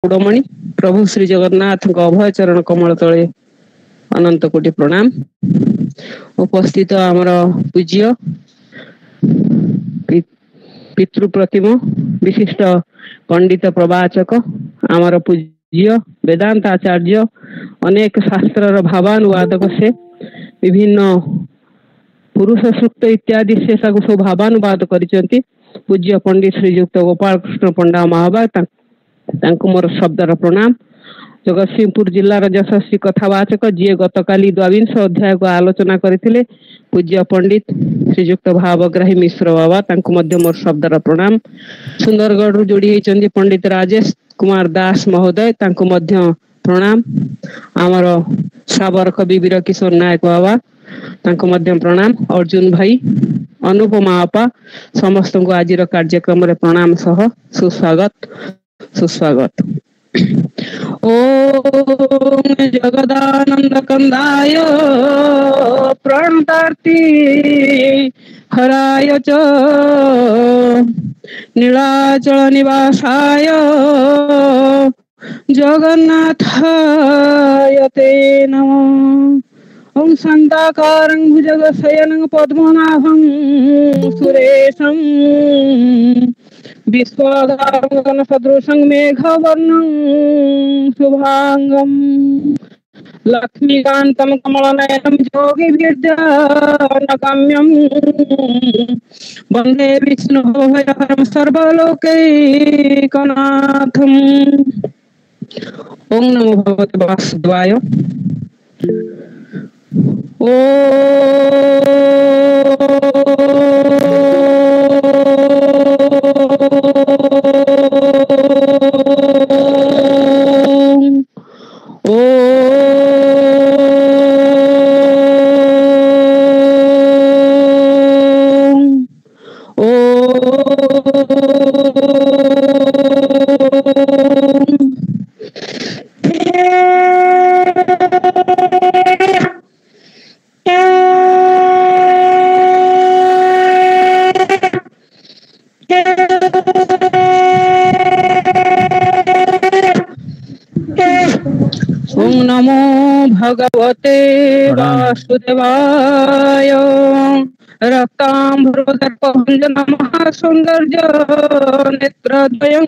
उड़मणि प्रभु श्री जगन्नाथ अभय चरण कमल तले अनंत कोटि प्रणाम। उपस्थित आमर पूज्य पितृ प्रतिम विशिष्ट पंडित प्रवाचक आमर पूज्य वेदांत आचार्य अनेक शास्त्र भावानुवादक से विभिन्न पुरुष सूक्त इत्यादि से सब भावानुवाद करिसेंती पूज्य पंडित श्रीयुक्त गोपाल कृष्ण पंडा महाभाग मोर शब्दर प्रणाम। जगतसिंहपुर जिलार यशस्वी कथावाचक जी गतकाली 22 अध्याय को आलोचना करथिले पूज्य पंडित श्रीयुक्त भावग्राही मिश्र बाबा मोर शब्दर प्रणाम। सुंदरगढ़ रु जोड़ी होइचंदी पंडित राजेश कुमार दास महोदय मध्य प्रणाम। आमर साबर कवि वीर किशोर नायक बाबा मध्य प्रणाम। अर्जुन भाई अनुपमा आपा समस्त को आज कार्यक्रम रे प्रणाम सह सुस्वागत। ओम जगदानंद कंदाय प्रणतार्ति हराय च नीलाचल निवासाय जगन्नाथाय ते नमः। ओम शांताकारं भुजगशयनं पद्मनाभं सुरेशं विश्वगगन सदृशं मेघवर्णं शुभांगं लक्ष्मीकान्तं कमलनयनं योगिभिर्ध्यानगम्यं वन्दे विष्णुभयहरं सर्वलोकैकनाथम्। ओम नमो भगवते वासुदेवाय। ओम नमो भगवते वासुदेवाय। रक्तांबरोदर्पभुजन महासौंदर्य नेत्रद्वयं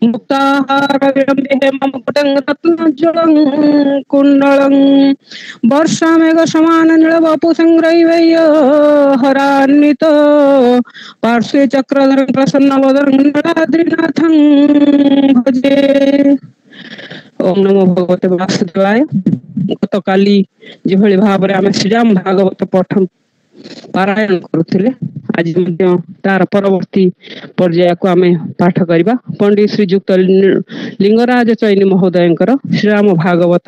मुक्ताहार विलम्बे मम कुटं रत्नोज्ज्वलं कुण्डलं वर्षामेघ समान नीलवपु संग्रह्य हरान्वित पार्श्वे चक्रधर प्रसन्न वदनं नीलाद्रिनाथं भजे। ओम नमो भगवते वासुदेवाय। गत काली जेभଳି भाବରେ ଆମେ ଶ୍ରୀରାମ ଭାଗବତ ପଠନ ପାରାୟଣ କରୁଥିଲେ ଆଜି ମଧ୍ୟ ତାର ପରବର୍ତ୍ତୀ ପର୍ଯ୍ୟାୟକୁ ଆମେ ପାଠ କରିବା। ପଣ୍ଡିତ ଶ୍ରୀଯୁକ୍ତ ଲିଙ୍ଗରାଜ ଚୈନି ମହୋଦୟଙ୍କର ଶ୍ରୀରାମ ଭାଗବତ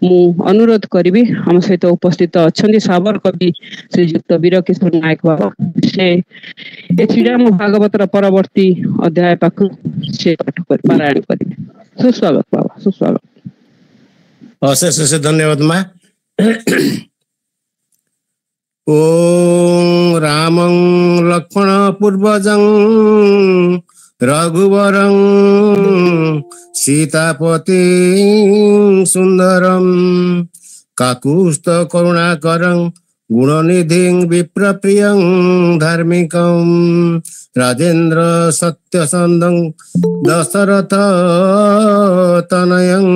ମୁଁ ଅନୁରୋଧ କରିବି। ଆମ ସହିତ ଉପସ୍ଥିତ ଅଛନ୍ତି ସାବର କବି ଶ୍ରୀଯୁକ୍ତ ବୀର କିଶୋର ନାୟକ ବାବା। ସେ ଏ ଶ୍ରୀରାମ ଭାଗବତର ପରବର୍ତ୍ତୀ ଅଧ୍ୟାୟ ପାଖକୁ ସେ ପାଠ ପାରାୟଣ କରିବେ। सुस्वागत बाबा, सुस्वागत। अशेष धन्यवाद माँ। ओम रामं लक्ष्मण पूर्वजं रघुवरं सीतापति सुंदरं काकुस्थ करुणाकरं गुणनिधिं विप्रप्रियं धार्मिकं राजेन्द्र सत्यसंदं दशरथ तनयं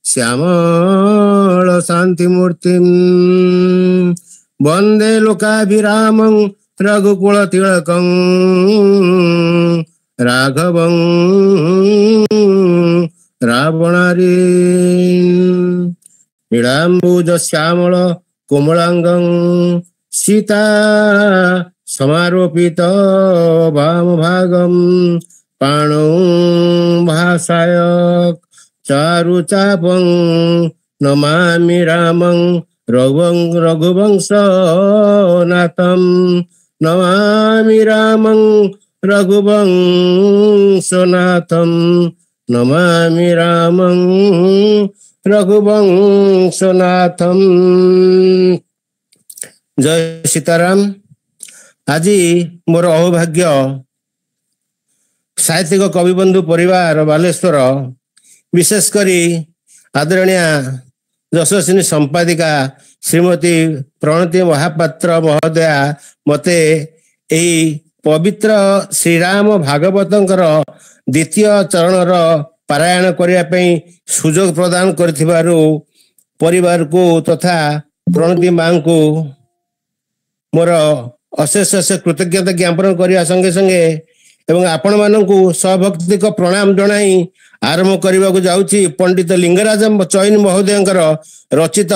श्यामल शांतिमूर्तिं वंदे लोकाभिरामं रघुकुल तिलकं राघवं रावणारी नीलाम्बुज श्यामल कोमलांगं सीता समारोपित वामभागं पाणौ भासाय चारुचापं नमामि रामं रघुवंशनाथं नमामि रामं रघुवंशनाथं नमामि रामं रघुवंशनाथं। जय सीताराम। आज मोर अहोभाग्य ସାହିତ୍ୟିକ କବିବନ୍ଧୁ ପରିବାର ବାଲେଶ୍ୱର, ବିଶେଷ କରି ଆଦରଣୀୟା ଯଶସ୍ୱିନୀ ସମ୍ପାଦିକା ଶ୍ରୀମତୀ ପ୍ରଣତି ମହାପାତ୍ର ମହୋଦୟା ମୋତେ ଏହି ପବିତ୍ର ଶ୍ରୀରାମ ଭାଗବତଙ୍କର ଦ୍ୱିତୀୟ ଚରଣର ପାରାୟଣ କରିବା ପାଇଁ ସୁଯୋଗ ପ୍ରଦାନ କରିଥିବାରୁ ପରିବାରକୁ ତଥା ପ୍ରଣତି ମାଙ୍କୁ ମୋର ଅଶେଷ ଅଶେଷ କୃତଜ୍ଞତା ଜ୍ଞାପନ କରିବା ସଙ୍ଗେ ସଙ୍ଗେ ଏବଂ ଆପଣମାନଙ୍କୁ ସଭକ୍ତିକ ପ୍ରଣାମ ଜଣାଇ ଆରମ୍ଭ କରିବାକୁ ଯାଉଛି ପଣ୍ଡିତ ଲିଙ୍ଗରାଜ ଚଇନି ମହୋଦୟଙ୍କର ରଚିତ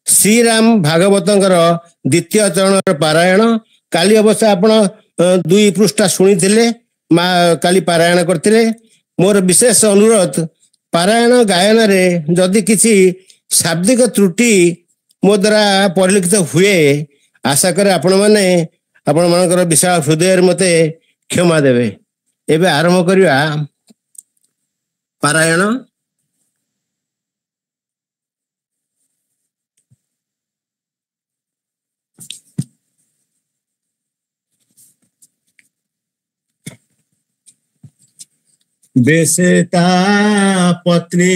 ଶ୍ରୀରାମ ଭାଗବତଙ୍କର ଦ୍ୱିତୀୟ ଚରଣର ପାରାୟଣ। କାଲି ଅବଶ୍ୟ ଆପଣ 2 ପୃଷ୍ଠା ଶୁଣିଥିଲେ, ମା କାଲି ପାରାୟଣ କରିଥିଲେ। ମୋର ବିଶେଷ ଅନୁରୋଧ, ପାରାୟଣ ଗାୟନରେ ଯଦି କିଛି ଶାବ୍ଦିକ ତ୍ରୁଟି ମୋ ଦ୍ୱାରା ପରିଲକ୍ଷିତ ହୁଏ, ଆଶା କରେ ଆପଣମାନେ ଆପଣମାନଙ୍କର ବିଶାଳ ହୃଦୟରେ ମୋତେ କ୍ଷମା ଦେବେ। ଏବେ ଆରମ୍ଭ କରିବା ପାରାୟଣ। बेसेता पत्नी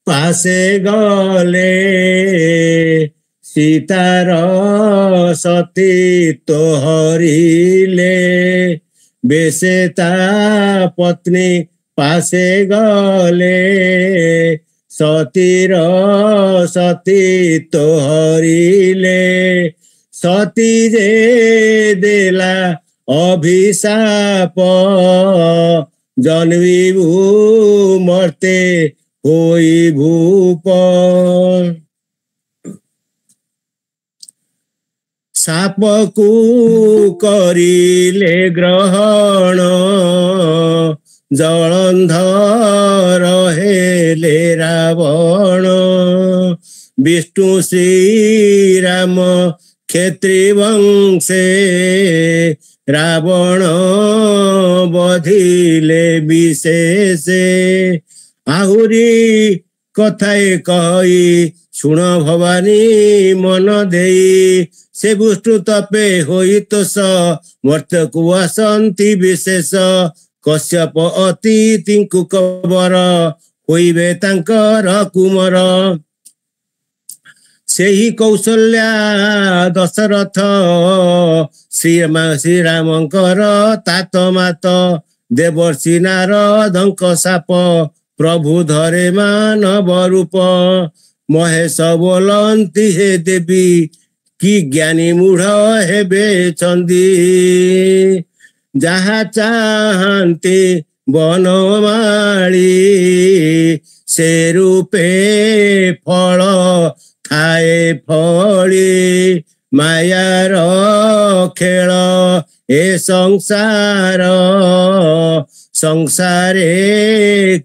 पासे गले सीतार सती तो हरिले। बेसेता पत्नी पासे गले सतीर सती तो हरिले। सती जे देला अभिशाप जन्मिबू मरते होई भूप। सापकू करिले ग्रहण जलंधर हेले रावण। विष्णु श्रीराम क्षेत्री वंशे रावण बधिले विशेषे। आहुरी कथाए कही शुण भवानी मन देई। से विष्णु तपे होई तोष मर्त्यकु आसंती विशेष। कश्यप अतिथिंकु कबर होइबे तांकर कुमर। सेही कौशल्या दशरथ श्रीरामंकर तात मात। देवर्षि नारदंक शाप प्रभु धरे मानव रूप। महेश बोलंती हे देवी कि ज्ञानी मूढ़ हेबे चंदी। जहा चाहते बनमाली से रूपे फल खाए फली। मायार खेल ए संसार संसारे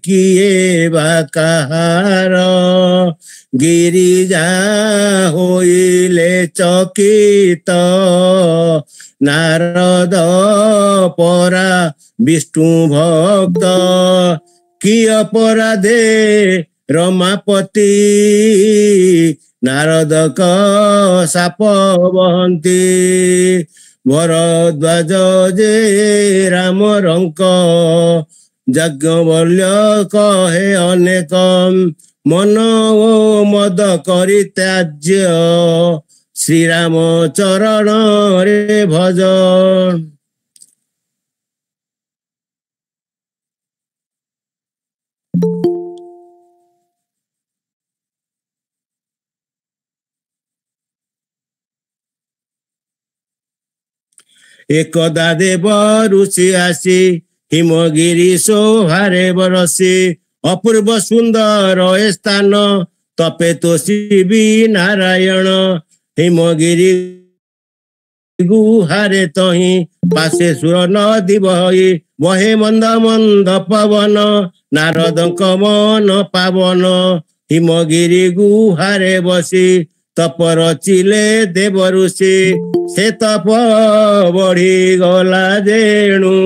किए बा कहार। गिरिजा होइले चकित नारद परा विष्णु भक्त। कि अपराधे रमापति नारद का साप बहंती। भरद्वाज जे राम रंक यज्ञवल्य कहे अनेक। मन ओ मद करि त्याज्य श्रीराम चरण रे भज। एकदा देव ऋषि आसी हिमगिरी शोभारे बरसी। अपूर्व सुंदर ए स्थान तपे तोषिबी नारायण। हिमगिरी गुहारे तही पासे सुर नदी बही। बहे मंद मंद पवन नारदंक मन पावन। हिमगिरी गुहारे बसी तप रचिले देव ऋषि। से तप बढ़ी गला जेणु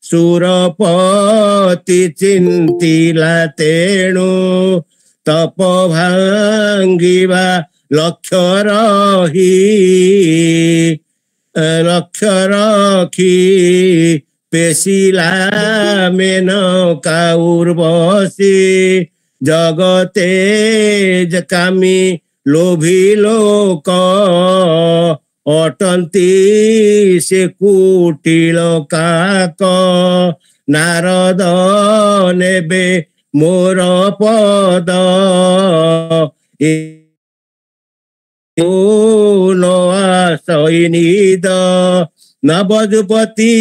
सुरपति चिंतिला तेणु। तप भांगिबा लक्ष्य रही लक्ष्य रखी পেশিলা মেনকা উর্বশী জগতে কামি লোভী লোক অটন্তি সে কুটিল কাক নারদ নেবে মোর পদ নিদ নবযুপতি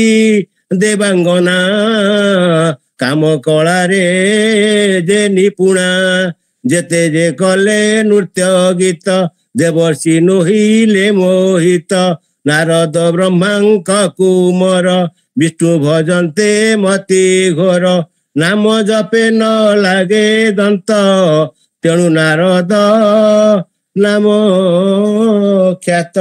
দেবাঙ্গনা কাମ କଳାରେ ଯେ ନିପୁଣା ଯେତେ ଯେ କଲେ ନୃତ୍ୟ ଗୀତ ଦେବର୍ଷି ନୋହିଲେ ମୋହିତ ନାରଦ ବ୍ରହ୍ମାଙ୍କ କୁମର ବିଷ୍ଣୁ ଭଜନ୍ତେ ମତି ଘୋର ନାମ ଜପେ ନ ଲାଗେ ଦନ୍ତ ତେଣୁ ନାରଦ ନାମ ଖ୍ୟାତ।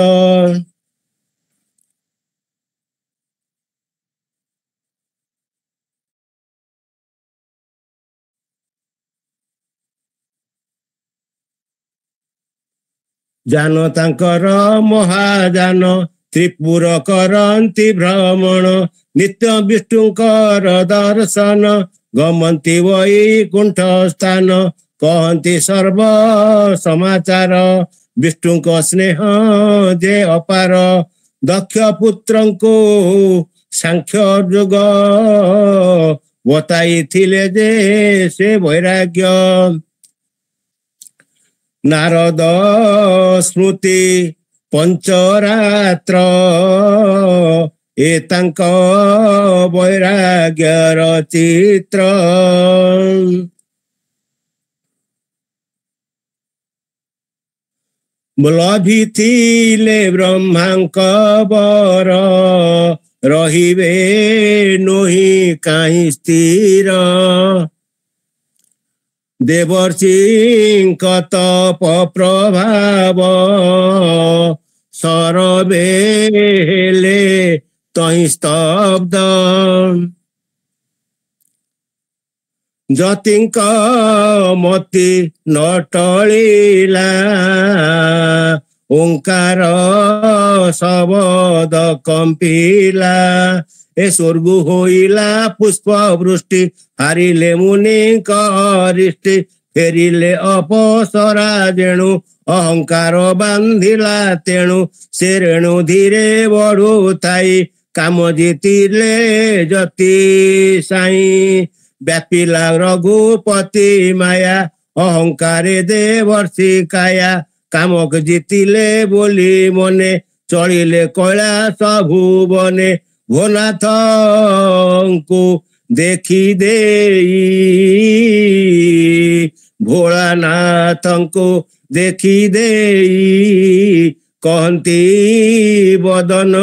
ଜାନ ତାଙ୍କର ମହାଜାନ ତ୍ରିପୁର କରନ୍ତି ଭ୍ରମଣ ନିତ୍ୟ ବିଷ୍ଣୁଙ୍କର ଦର୍ଶନ ଗମନ୍ତି ବୈକୁଣ୍ଠ ସ୍ଥାନ କହନ୍ତି ସର୍ବ ସମାଚାର ବିଷ୍ଣୁଙ୍କ ସ୍ନେହ ଯେ ଅପାର ଦକ୍ଷ ପୁତ୍ରଙ୍କୁ ସାଂଖ୍ୟ ଯୋଗ ବତାଇଥିଲେ ଯେ ସେ ବୈରାଗ୍ୟ ନାରଦ ସ୍ମୃତି ପଞ୍ଚରାତ୍ର ଏ ତାଙ୍କ ବୈରାଗ୍ୟର ଚିତ୍ର ଲଭିଥିଲେ ବ୍ରହ୍ମାଙ୍କ ବର ରହିବେ ନୋହି କାହିଁ ସ୍ଥିର ଦେବର୍ଷିଙ୍କ ତପ ପ୍ରଭାବ ସରବେ ହେଲେ ତହିଁ ସ୍ତବ୍ଧ ଯତିଙ୍କ ମତି ନଟଳିଲା ଓଙ୍କାର ଶବଦ କମ୍ପିଲା ଏ ସ୍ୱର୍ଗୁ ହୋଇଲା ପୁଷ୍ପ ବୃଷ୍ଟି ହାରିଲେ ମୁନିଙ୍କ ଅରିଷ୍ଟି ଫେରିଲେ ଅପସରା ଯେଣୁ ଅହଙ୍କାର ବାନ୍ଧିଲା ତେଣୁ ସେ ରେଣୁ ଧୀରେ ବଢୁଥାଇ କାମ ଜିତିଲେ ଯତି ସାଇ ବ୍ୟାପିଲା ରଘୁପତି ମାୟା ଅହଙ୍କାରେ ଦେବର୍ଷି କାୟା କାମକ ଜିତିଲେ ବୋଲି ମନେ ଚଳିଲେ କୈଳାସ ଭୁବନେ ଭୋଲାନାଥଙ୍କୁ ଦେଖି ଦେଇ ଭୋଳାନାଥଙ୍କୁ ଦେଖି ଦେଇ କହନ୍ତି ବଦନ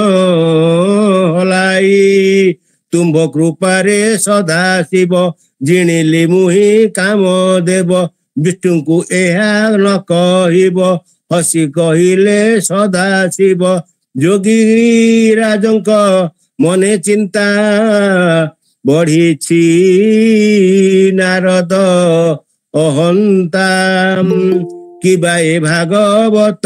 ହଲାଇ ତୁମ୍ଭ କୃପାରେ ସଦା ଶିବ ଜିଣିଲି ମୁହିଁ କାମ ଦେବ ବିଷ୍ଣୁଙ୍କୁ ଏହା ନ କହିବ ହସି କହିଲେ ସଦା ଶିବ ଯୋଗୀ ରାଜଙ୍କ ମନେ ଚିନ୍ତା ବଢିଛି ନାରଦ ଅହନ୍ତା କିବା ଏ ଭାଗବତ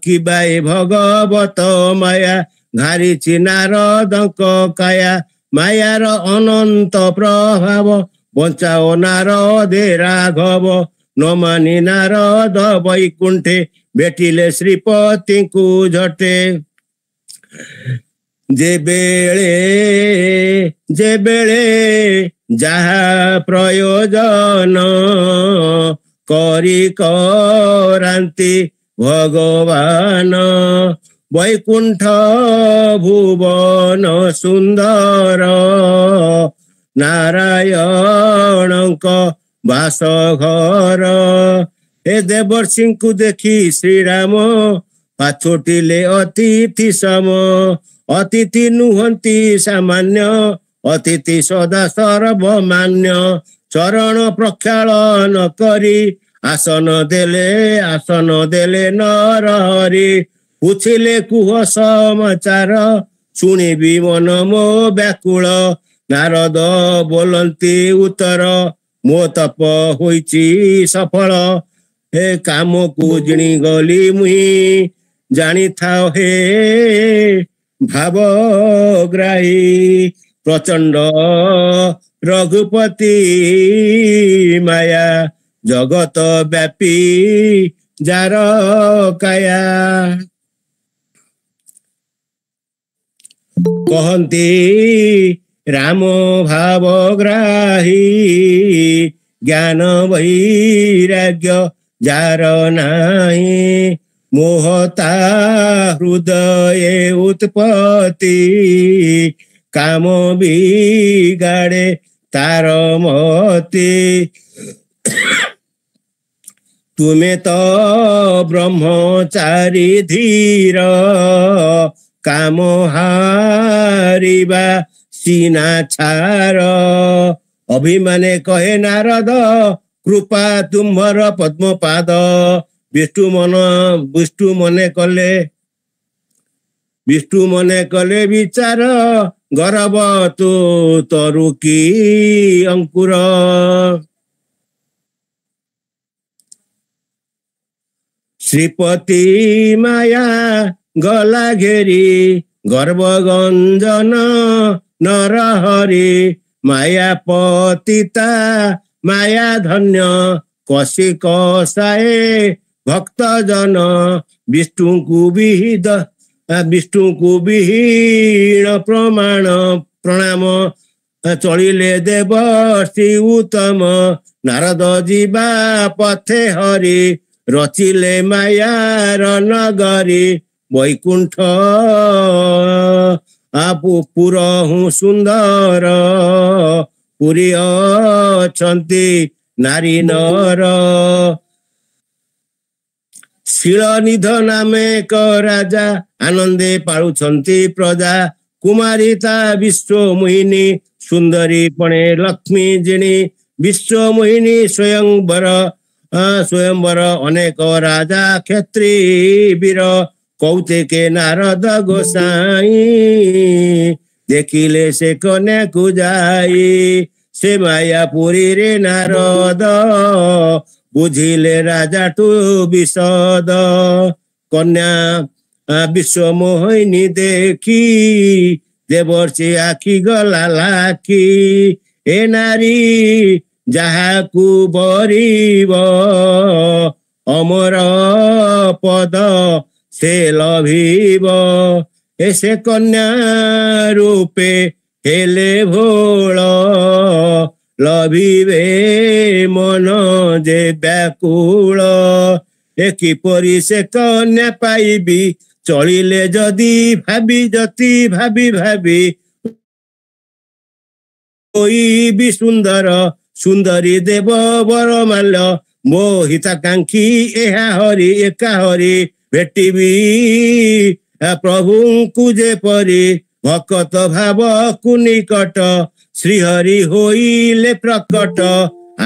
କିବା ଏ ଭଗବତ ମାୟା ଘାରିଛି ନାରଦଙ୍କ କାୟା ମାୟାର ଅନନ୍ତ ପ୍ରଭାବ ବଞ୍ଚାଅ ନାରଦେ ରାଘବ ନ ମାନି ନାରଦ ବୈକୁଣ୍ଠେ ଭେଟିଲେ ଶ୍ରୀପତିଙ୍କୁ ଝଟେ ଯେବେଳେ ଯାହା ପ୍ରୟୋଜନ କରି କରାନ୍ତି ଭଗବାନ ବୈକୁଣ୍ଠ ଭୁବନ ସୁନ୍ଦର ନାରାୟଣଙ୍କ ବାସଘର ଏ ଦେବର୍ଷିଙ୍କୁ ଦେଖି ଶ୍ରୀରାମ ପାଛୋଟିଲେ ଅତିଥି ସମ ଅତିଥି ନୁହନ୍ତି ସାମାନ୍ୟ ଅତିଥି ସଦା ସର୍ବମାନ୍ୟ ଚରଣ ପ୍ରକ୍ଷାଳନ କରି ଆସନ ଦେଲେ ନରହରି ପୁଛିଲେ କୁହ ସମାଚାର ଶୁଣିବି ମନ ମୋ ବ୍ୟାକୁଳ ନାରଦ ବୋଲନ୍ତି ଉତ୍ତର ମୋ ତପ ହୋଇଛି ସଫଳ ହେ କାମକୁ ଜିଣି ଗଲି ମୁହିଁ ଜାଣିଥାଅ ହେ ଭାବଗ୍ରାହୀ ପ୍ରଚଣ୍ଡ ରଘୁପତି ମାୟା ଜଗତ ବ୍ୟାପୀ ଯାର କାୟା କହନ୍ତି ରାମ ଭାବଗ୍ରାହୀ ଜ୍ଞାନ ବୈରାଗ୍ୟ ଯାର ନାହିଁ ମୋହତା ହୃଦये ଉତ୍ପତ୍ତି କାମ ବିଗାଡେ ତାର ମତି ତୁମେ ତ ବ୍ରହ୍ମଚାରୀ ଧୀର କାମ ହାରିବା ସିନା ଛାର ଅଭିମାନେ କହେ ନାରଦ କୃପା ତୁମ୍ଭର ପଦ୍ମପାଦ ବିଷ୍ଣୁ ମନେ କଲେ ବିଚାର ଗରବ ତୁ ତରୁ କି ଅଙ୍କୁର ଶ୍ରୀପତି ମାୟା ଗଲା ଘେରି ଗର୍ବ ଗଞ୍ଜନ ନରହରି ମାୟା ପତିତା ମାୟା ଧନ୍ୟ କଷି କଷାଏ ଭକ୍ତ ଜନ ବିଷ୍ଣୁଙ୍କୁ ବିହୀନ ପ୍ରଣାମ ଚଳିଲେ ଦେବର୍ଷି ଉତ୍ତମ ନାରଦ ଯିବା ପଥେ ହରି ରଚିଲେ ମାୟାର ନଗରୀ ବୈକୁଣ୍ଠ ପୁରହୁଁ ସୁନ୍ଦର ପୁରୀ ଅଛନ୍ତି ନାରୀ ନର ଶିଳ ନିଧନ ନାମେ ଏକ ରାଜା ଆନନ୍ଦେ ପାଳୁଛନ୍ତି ପ୍ରଜା କୁମାରୀ ତା ବିଶ୍ୱମୋହିନୀ ସୁନ୍ଦରୀ ପଣେ ଲକ୍ଷ୍ମୀ ଜିଣୀ ବିଶ୍ୱମୋହିନୀ ସ୍ୱୟଂବର ଅନେକ ରାଜା କ୍ଷତ୍ରୀ ବୀର କୌତିକେ ନାରଦ ଗୋସାଇଁ ଦେଖିଲେ ସେ କନ୍ୟାକୁ ଯାଇ ସେ ମାୟାପୁରୀରେ ନାରଦ ବୁଝିଲେ ରାଜାଠୁ ବିଶଦ କନ୍ୟା ବିଶ୍ୱମୋହିନୀ ଦେଖି ଦେବର୍ଷି ଆଖି ଗଲା ଲାଖି ଏ ନାରୀ ଯାହାକୁ ବରିବ ଅମର ପଦ ସେ ଲଭିବ ଏ ସେ କନ୍ୟା ରୂପେ ହେଲେ ଭୋଳ ଲଭିବେ ମନ ଯେ ବ୍ୟାକୁଳ ଏ କିପରି ସେ କନ୍ୟା ପାଇବି ଚଳିଲେ ଯଦି ଭାବି ବି ସୁନ୍ଦର ସୁନ୍ଦରୀ ଦେବ ବରମାଲ୍ୟ ମୋ ହିତାକାଂକ୍ଷୀ ଏହା ହରି ଏକା ହରି ଭେଟିବି ପ୍ରଭୁଙ୍କୁ ଯେପରି ଭକତ ଭାବକୁ ନିକଟ ଶ୍ରୀହରି ହୋଇଲେ ପ୍ରକଟ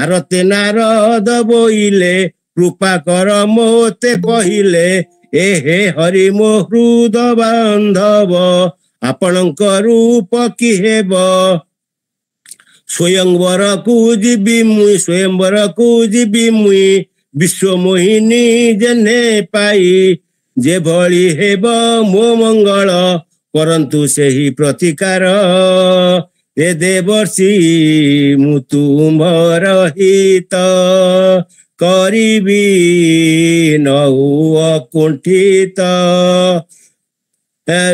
ଆରତେ ନାରଦ ବୋଇଲେ କୃପା କର ମୋତେ କହିଲେ ଏ ହେ ହରି ମୋ ହୃଦ ବାନ୍ଧବ ଆପଣଙ୍କ ରୂପ କି ହେବ ସ୍ୱୟଂବରକୁ ଯିବି ମୁଇଁ ବିଶ୍ୱମୋହିନୀ ଜେନେ ପାଇ ଯେଭଳି ହେବ ମୋ ମଙ୍ଗଳ କରନ୍ତୁ ସେହି ପ୍ରତିକାର ଏ ଦେବର୍ଷି ମୁଁ ତୁମ୍ଭର ହିତ କରିବି ନହୁ ଅକୁଣ୍ଠିତ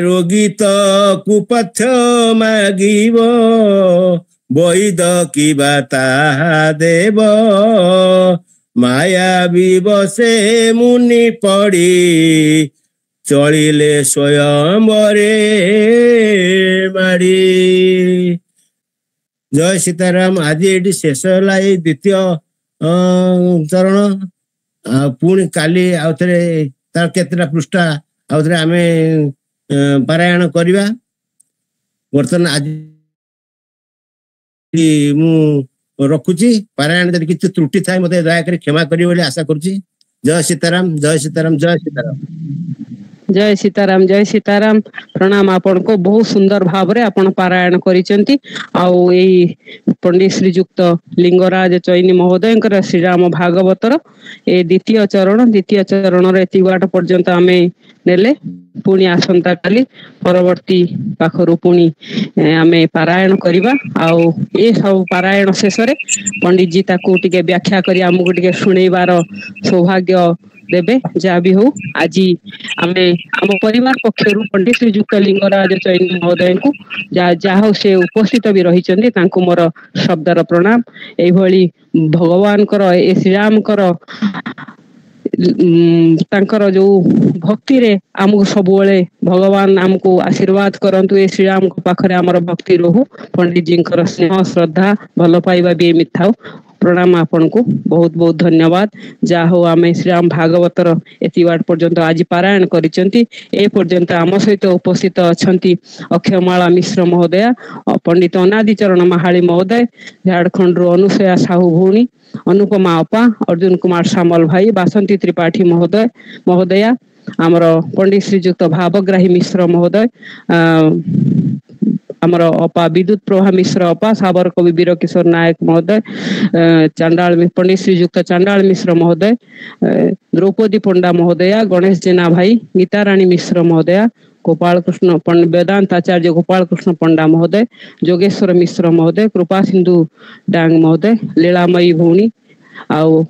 ରୋଗିତ କୁପଥ୍ୟ ମାଗିବ ବୈଦ କିବା ତାହା ଦେବ ମାୟା ବିବଶେ ମୁନି ପଡ଼ି ଚଳିଲେ ସ୍ୱୟଂବରେ ମାଡ଼ି ଜୟ ସୀତାରାମ। ଆଜି ଏଠି ଶେଷ ହେଲା ଏଇ ଦ୍ୱିତୀୟ ଚରଣ ପୁଣି କାଲି ଆଉଥରେ ତାର କେତେଟା ପୃଷ୍ଠା ଆଉଥରେ ଆମେ ପାରାୟଣ କରିବା। ବର୍ତ୍ତମାନ ଆଜି ମୁଁ ରଖୁଛି ପାରାୟଣ ଯଦି କିଛି ତ୍ରୁଟି ଥାଏ ମତେ ଦୟାକରି କ୍ଷମା କରିବେ ବୋଲି ଆଶା କରୁଛି। ଜୟ ସୀତାରାମ ଜୟ ସୀତାରାମ ଜୟ ସୀତାରାମ। जय सीताराम जय सीताराम प्रणाम आपण को बहुत सुंदर भाव रे आपण पारायण करिसेंती आउ एई पंडित श्रीजुक्त लिंगराज चैनी महोदयंकर श्री राम भागवतर ए द्वितीय चरण रे तिवाट पर्यंत आमे नेले पुणी आसंता काली परवर्ती पाखरु पुणी आमे पारायण करिबा आउ ए सब पारायण शेष रे पंडित जी ताकू टिके व्याख्या करी हमकु टिके सुनेबार सौभाग्य देबे जा भी हो आज आमे आम परिवार पक्षरु पंडित श्रीजुक्त लिंगराज चैनी महोदय को जा से उपस्थित भी रही मोर शब्दर प्रणाम एई भली भगवान कर ए श्री राम कर तांकर जो भक्ति रे आमको सबुले भगवान आमको आशीर्वाद करंतु ए श्री राम को पाखरे हमर भक्ति रहू पंडित जी कर स्नेह श्रद्धा भल पाइबा भी मिथाउ प्रणाम आपण को बहुत बहुत धन्यवाद जा हो आमे श्री राम भागवतर एति वाट पर्यंत आज पारायण करिसेंती ए पर्यंत आम सहित उपस्थित अछंती अक्षयमाला मिश्र महोदय पंडित अनादि चरण महाली महोदय झारखंड रो अनुसया साहू भूणी अनुपमा अपा अर्जुन कुमार सामल भाई बासंती त्रिपाठी महोदया आमर पंडित श्रीजुक्त भावग्राही मिश्र महोदय आमर अपा विद्युत प्रभा मिश्र अपा साबर कवि वीर किशोर नायक महोदय चांडाल पंडित श्रीजुक्त चांडाल मिश्र महोदय द्रौपदी पंडा महोदया गणेश जेना भाई गीताराणी मिश्र महोदया गोपाल कृष्ण वेदांत आचार्य गोपाल कृष्ण पंडा महोदय जोगेश्वर मिश्र महोदय कृपा सिंधु डांग महोदय लीलामयी भौणी आउ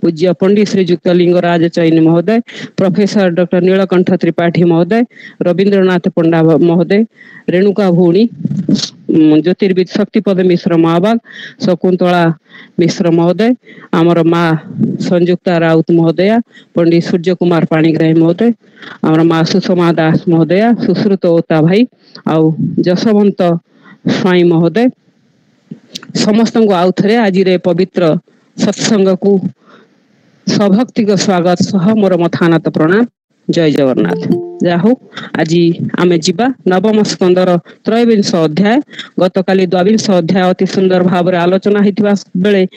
पूज्य पंडित श्रीजुक्त लिंगराज चैनी महोदय प्रोफेसर डॉक्टर नीलकंठ त्रिपाठी महोदय रवींद्रनाथ पंडा महोदय रेणुका भौणी ज्योतिर्विद शक्तिपद मिश्र महाभाग शकुंतला मिश्र महोदय आमर माँ संयुक्ता राउत महोदया पंडित सूर्य कुमार पाणीग्राही महोदय आमर माँ सुषमा दास महोदया सुश्रुत ओता भाई आउ जसवंत स्वाई महोदय समस्त को आउ थे आज पवित्र सत्संग को सभक्ति स्वागत सह मोर मथानाथ प्रणाम जय जगन्नाथ जाहु आज आमे जीवा नवम स्कंदर त्रयोविंश अध्याय गतकाली द्वाविंश अध्याय अति सुंदर भाव आलोचना होता बेले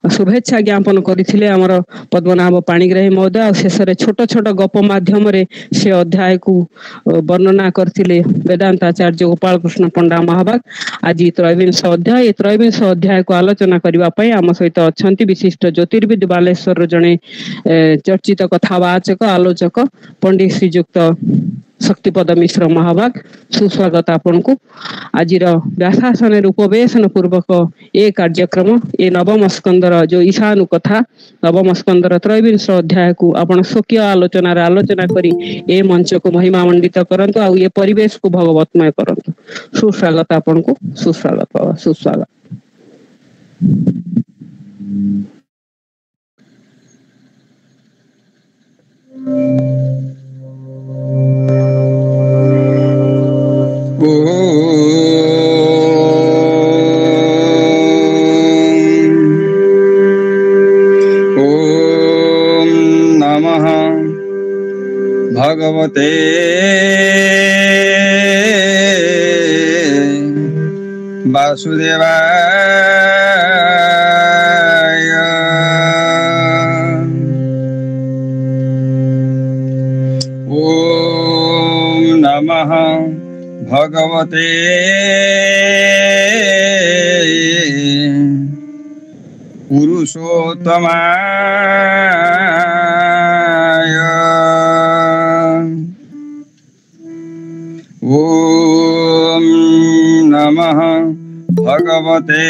शुभेच्छा ज्ञापन करथिले हमर पद्मनाभ पाणीग्राही महोदय और शेष रे छोट छोट गप माध्यम से अध्याय को वर्णना करथिले वेदांत आचार्य गोपाल कृष्ण पंडा महाभाग आज त्रयोविंश अध्याय को आलोचना करबा पई आम सहित अछंती विशिष्ट ज्योतिर्विद बालेश्वर जने चर्चित कथावाचक आलोचक पंडित श्रीजुक्त शक्तिपद मिश्र महाभाग सुस्वागत आपन को आज व्यासासन उपवेशन पूर्वक ए कार्यक्रम ए नवम स्कंदर जो ईशानु कथा नवम स्कंदर त्रयोविंश अध्याय को आपण स्वकीय आलोचना करी ए मंच को महिमा मंडित करंतु आ ये परिवेश को भगवतमय करंतु सुस्वागत आपन को सुस्वागत भगवते वासुदेवाय ओम नमः भगवते पुरुषोत्तमाय ओम नमः भगवते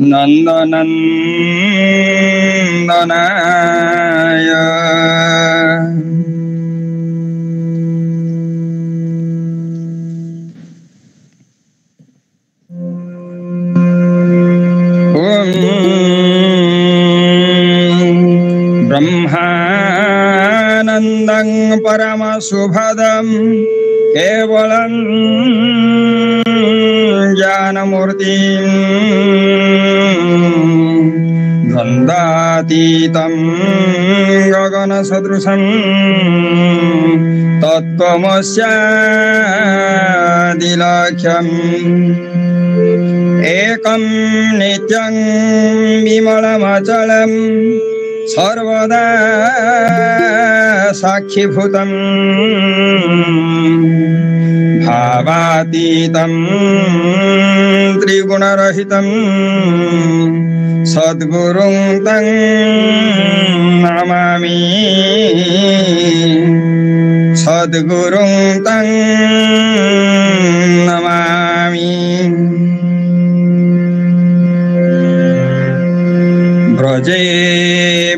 नंदनंदनाय ब्रह्मानन्दं परमसुभदं केवलं ज्ञानमूर्तिं द्वन्द्वातीतं गगनसदृशं तत्त्वमस्यादिलक्ष्यम् एकं नित्यं विमलमचलं सर्वदा साक्षीभूतं भावातीतं त्रिगुणरहितं सद्गुरुं तं नमामि सद्गुरुं तं नमामि व्रजे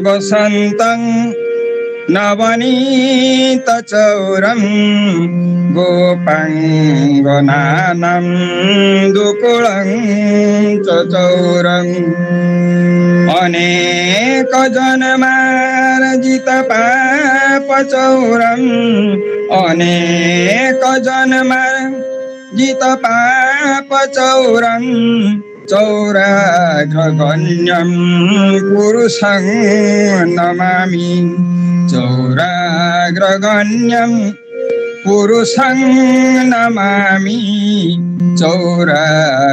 वसन्तं नवनीतचौरं गोपाङ्गनानं दुकुलं च चौरम् अनेक जन्मार्जित पापचौरम् अनेक जन्मार्जित पापचौरम् चौराग्रगण्यं पुरुषं नमामि चौराग्रगण्यं पुरुषं नमामि चौराग्रगण्यं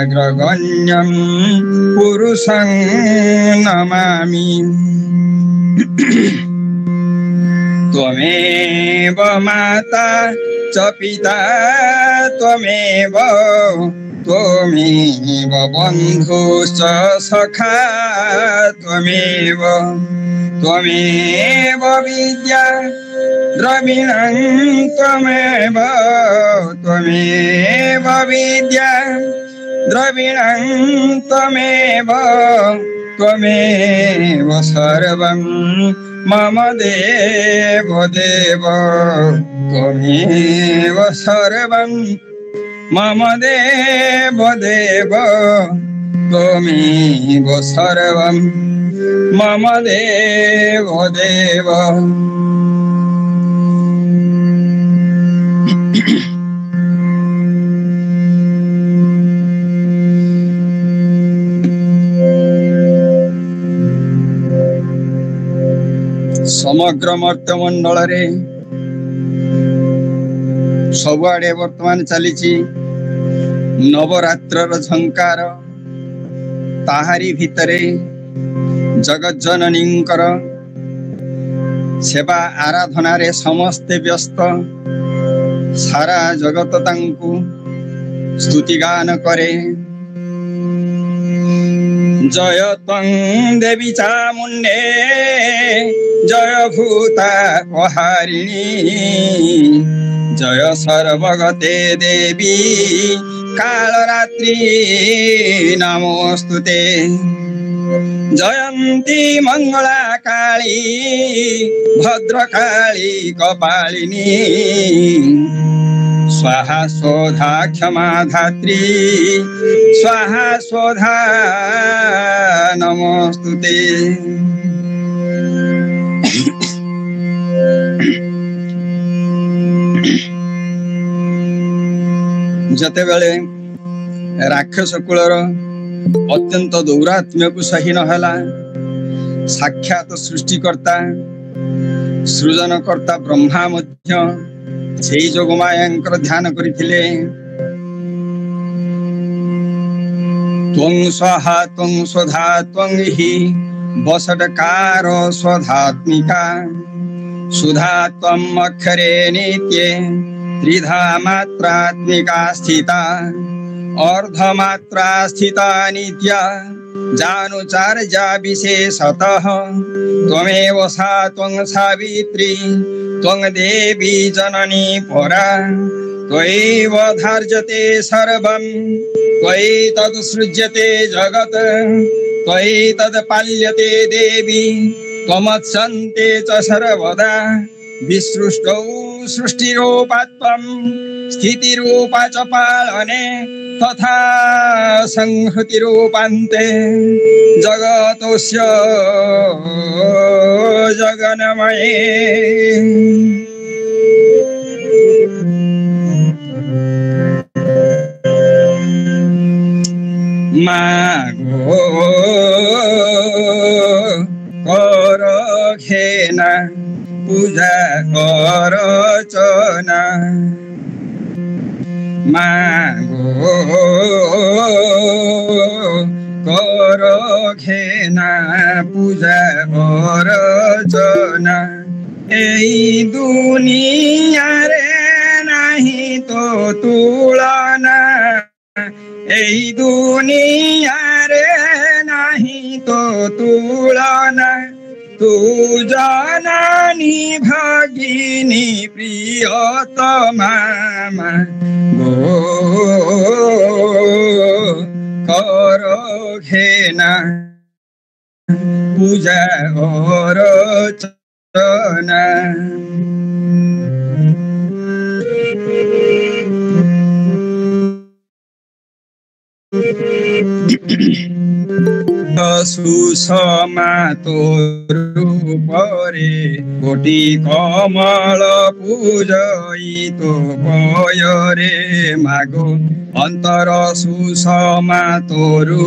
पुरुषं नमामि त्वमेव माता च पिता त्वमेव त्वमेव बन्धुश्च सखा त्वमेव त्वमेव विद्या द्रविणं त्वमेव त्वमेव विद्या द्रविणं त्वमेव त्वमेव सर्वं मम देव देव त्वमेव सर्वं मम देव देव त्वमेव सर्वं मम देव देव समग्र मर्त्यमंडल रे सबुआड़े वर्तमान चली नवरात्र झंकार ताहारी भितरे जगत जननींकर सेवा आराधना रे समस्ते व्यस्त सारा जगत तांकु स्तुतिगान करे जय त्वं देवी चामुण्डे जय भूता वहारिणी जय सर्वगते देवी कालरात्रि नमोस्तुते जयंती मंगला काली भद्रकाली कपालिनी स्वाहा स्वधा क्षमा धात्री स्वाहा स्वधा नमोस्तुते जतेबेले राक्षस कुलर अत्यंत दौरात्म्य को सही नहला साक्षात सृष्टिकर्ता सृजनकर्ता ब्रह्मा मध्य सेई जोगमायांकर ध्यान करिथिले त्वं स्वाहा त्वं स्वधा त्वं हि वषट्कार स्वधात्मिका सुधा त्वं अक्षरे नित्ये त्रिधा मात्रात्मिका स्थिता अर्धमात्रा स्थिता नित्या जानुचार्या विशेषतः त्वमेव सा त्वं सावित्री त्वं देवी जननी परा त्वयैव धार्यते सर्वं त्वयि तदसृज्यते जगत् त्वयि तत्पाल्यते देवी त्वमत्सन्ते च सर्वदा विसृष्टौ सृष्टिरूपात्वं स्थितिरूपा च पालने तथा संहृतिरूपान्ते जगतोऽस्य जगन्मये मागो कर घेना पूजा कर चना मागो कर घेना पूजा अर्चना এই দুনিয়ারে নাহি তো তুলনা এই দুনিয়ারে নাহি তো তুলনা তু জানানি ভাগিনী প্রিয়তমা গো কর ঘেনা পূজা অর্চনা সুষমা তোরু পরে কোটি কমল পূজয়িত পয়রে মাগো অন্তর সুষমা তোরু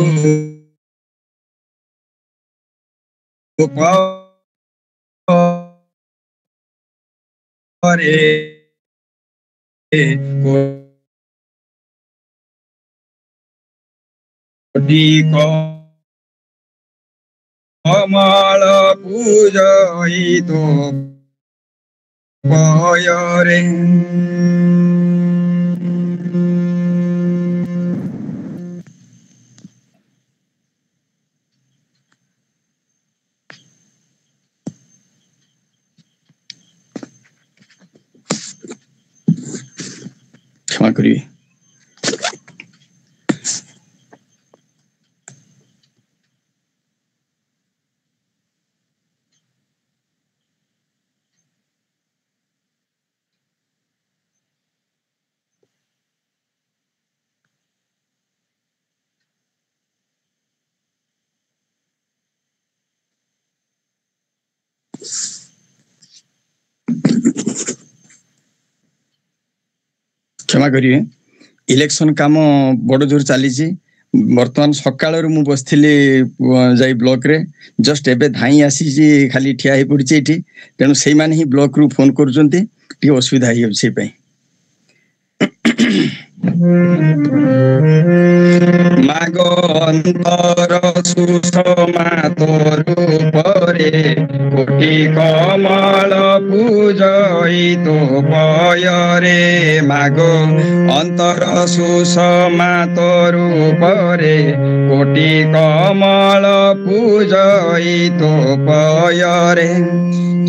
পরে কোটি কমল পূজয়িত পয়রে ক্ষমা করিবে क्षमा करिए इलेक्शन काम बड़ जोर चली बर्तमान सकाल मु बसली जाई ब्लॉक रे जस्ट एबे धाई आसी खाली ठिया ही पड़ी एठी तेणु से माने ही ब्लॉक रु फोन करूचंती टी असुविधा ही छै पई मागो अंतर सुषमा तोरु परे कोटि कमल पूजयित पयरे मागो अंतर सुषमा तोरु परे कोटि कमल पूजयित पयरे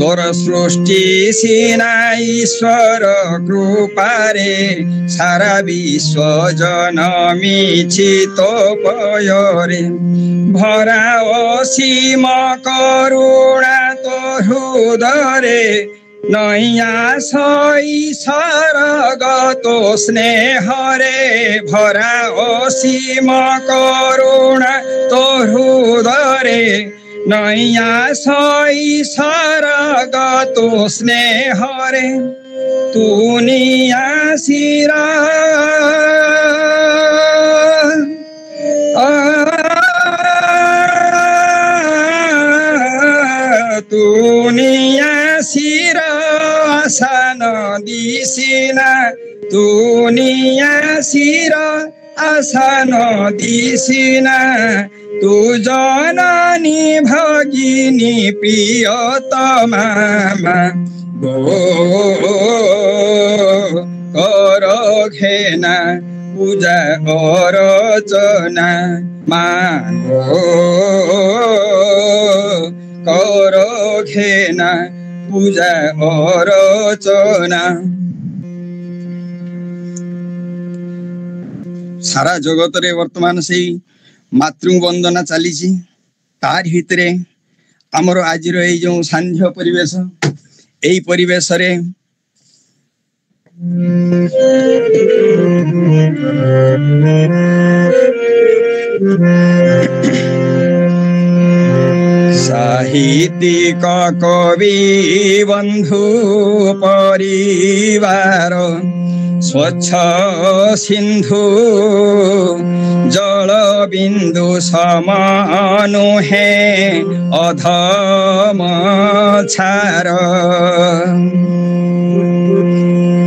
तोर सृष्टि सीना ईश्वर कृपारे सारा विश्व जनमिछि तो पयरे भरा असीम करुणा तो हृदरे नैया सई सरगतो स्नेहरे भरा असीम करुणा तो हृदरे नैया सई सरगतो स्नेहरे तुनिया सिरा तुनिया सिरा आसन दिसिना तुनिया सिरा आसन दिसिना तू जननी भगिनी प्रियतमा गो कर घेना पूजा अर्चना मागो कर घेना पूजा अर्चना सारा जगत रे वर्तमान से मातृ वंदना चली तार भितर आमर आज जो सांझ परिवेश यही परिवेश रे साहित्यिक कवि बंधु परिवार स्वच्छ सिंधु जल बिंदु समानु है अधम छार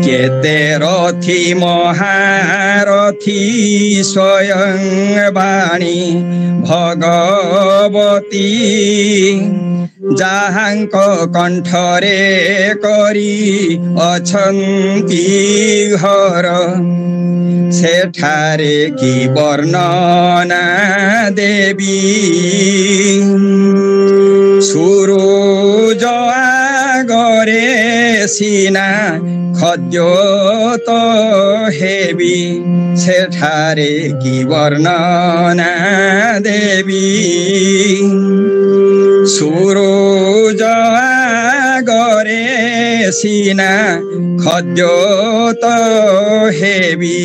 केत तेरथी महारथी स्वयं वाणी भगवती जाहांक कंठरे करी अछंती घर सेठारे की वर्णना देवी सूरज आगरे सीना खद्योत हेबी सेठारे की वर्णना देवी सूरज आगरे सीना खद्योत हेबी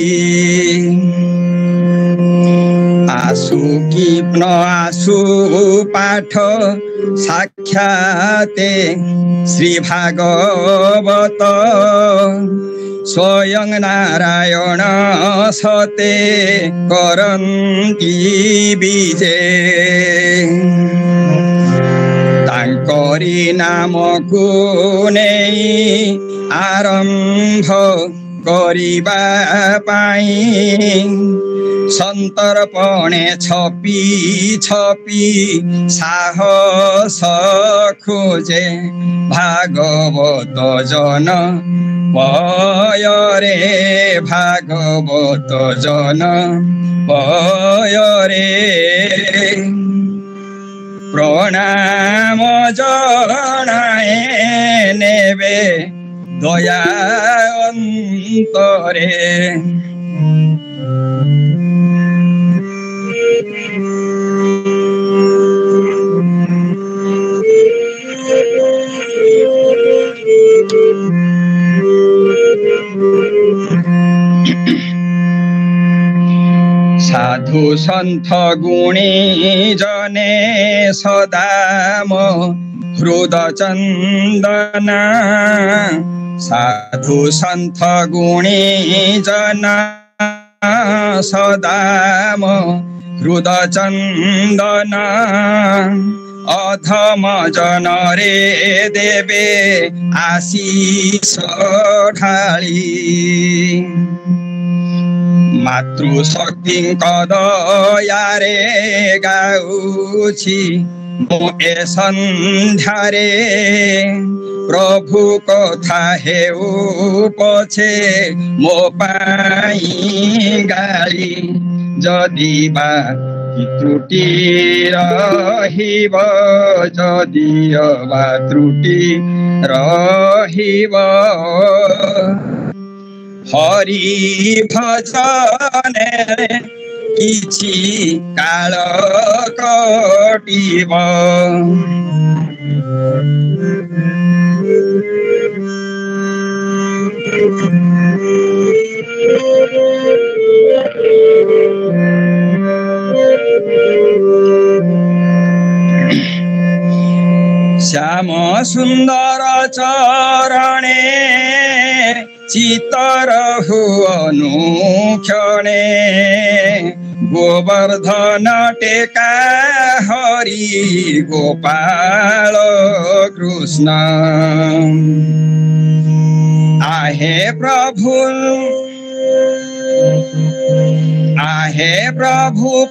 आसु की न आसु पाठ साक्षाते श्री भागवत स्वयं नारायण सते करन्ति विजे तांकरी नामकु नेई आरंभ करिबा पाई संतर्पणे छपी छपी साहस खोजे भागवत जन पयरे भागवत जन पयरे प्रणाम जनाए नेबे दया अंतरे साधु संत गुणी जने सदाम हृद चंदना साधु संत गुणी जना सदाम हृद चंदना अधम जन रे देवे आशीष ढाली मातृशक्ति दयारे गाउछि मो ए संध्यारे प्रभु कथा हेउ पछे मो पाई गाली जदि बा त्रुटि रहिब जदि बा त्रुटि रहिब हरि भजने किछि काल कटिब श्याम सुंदर चरणे चितर अनुक्षणे गोवर्धन टेका हरि गोपाल कृष्ण आहे प्रभु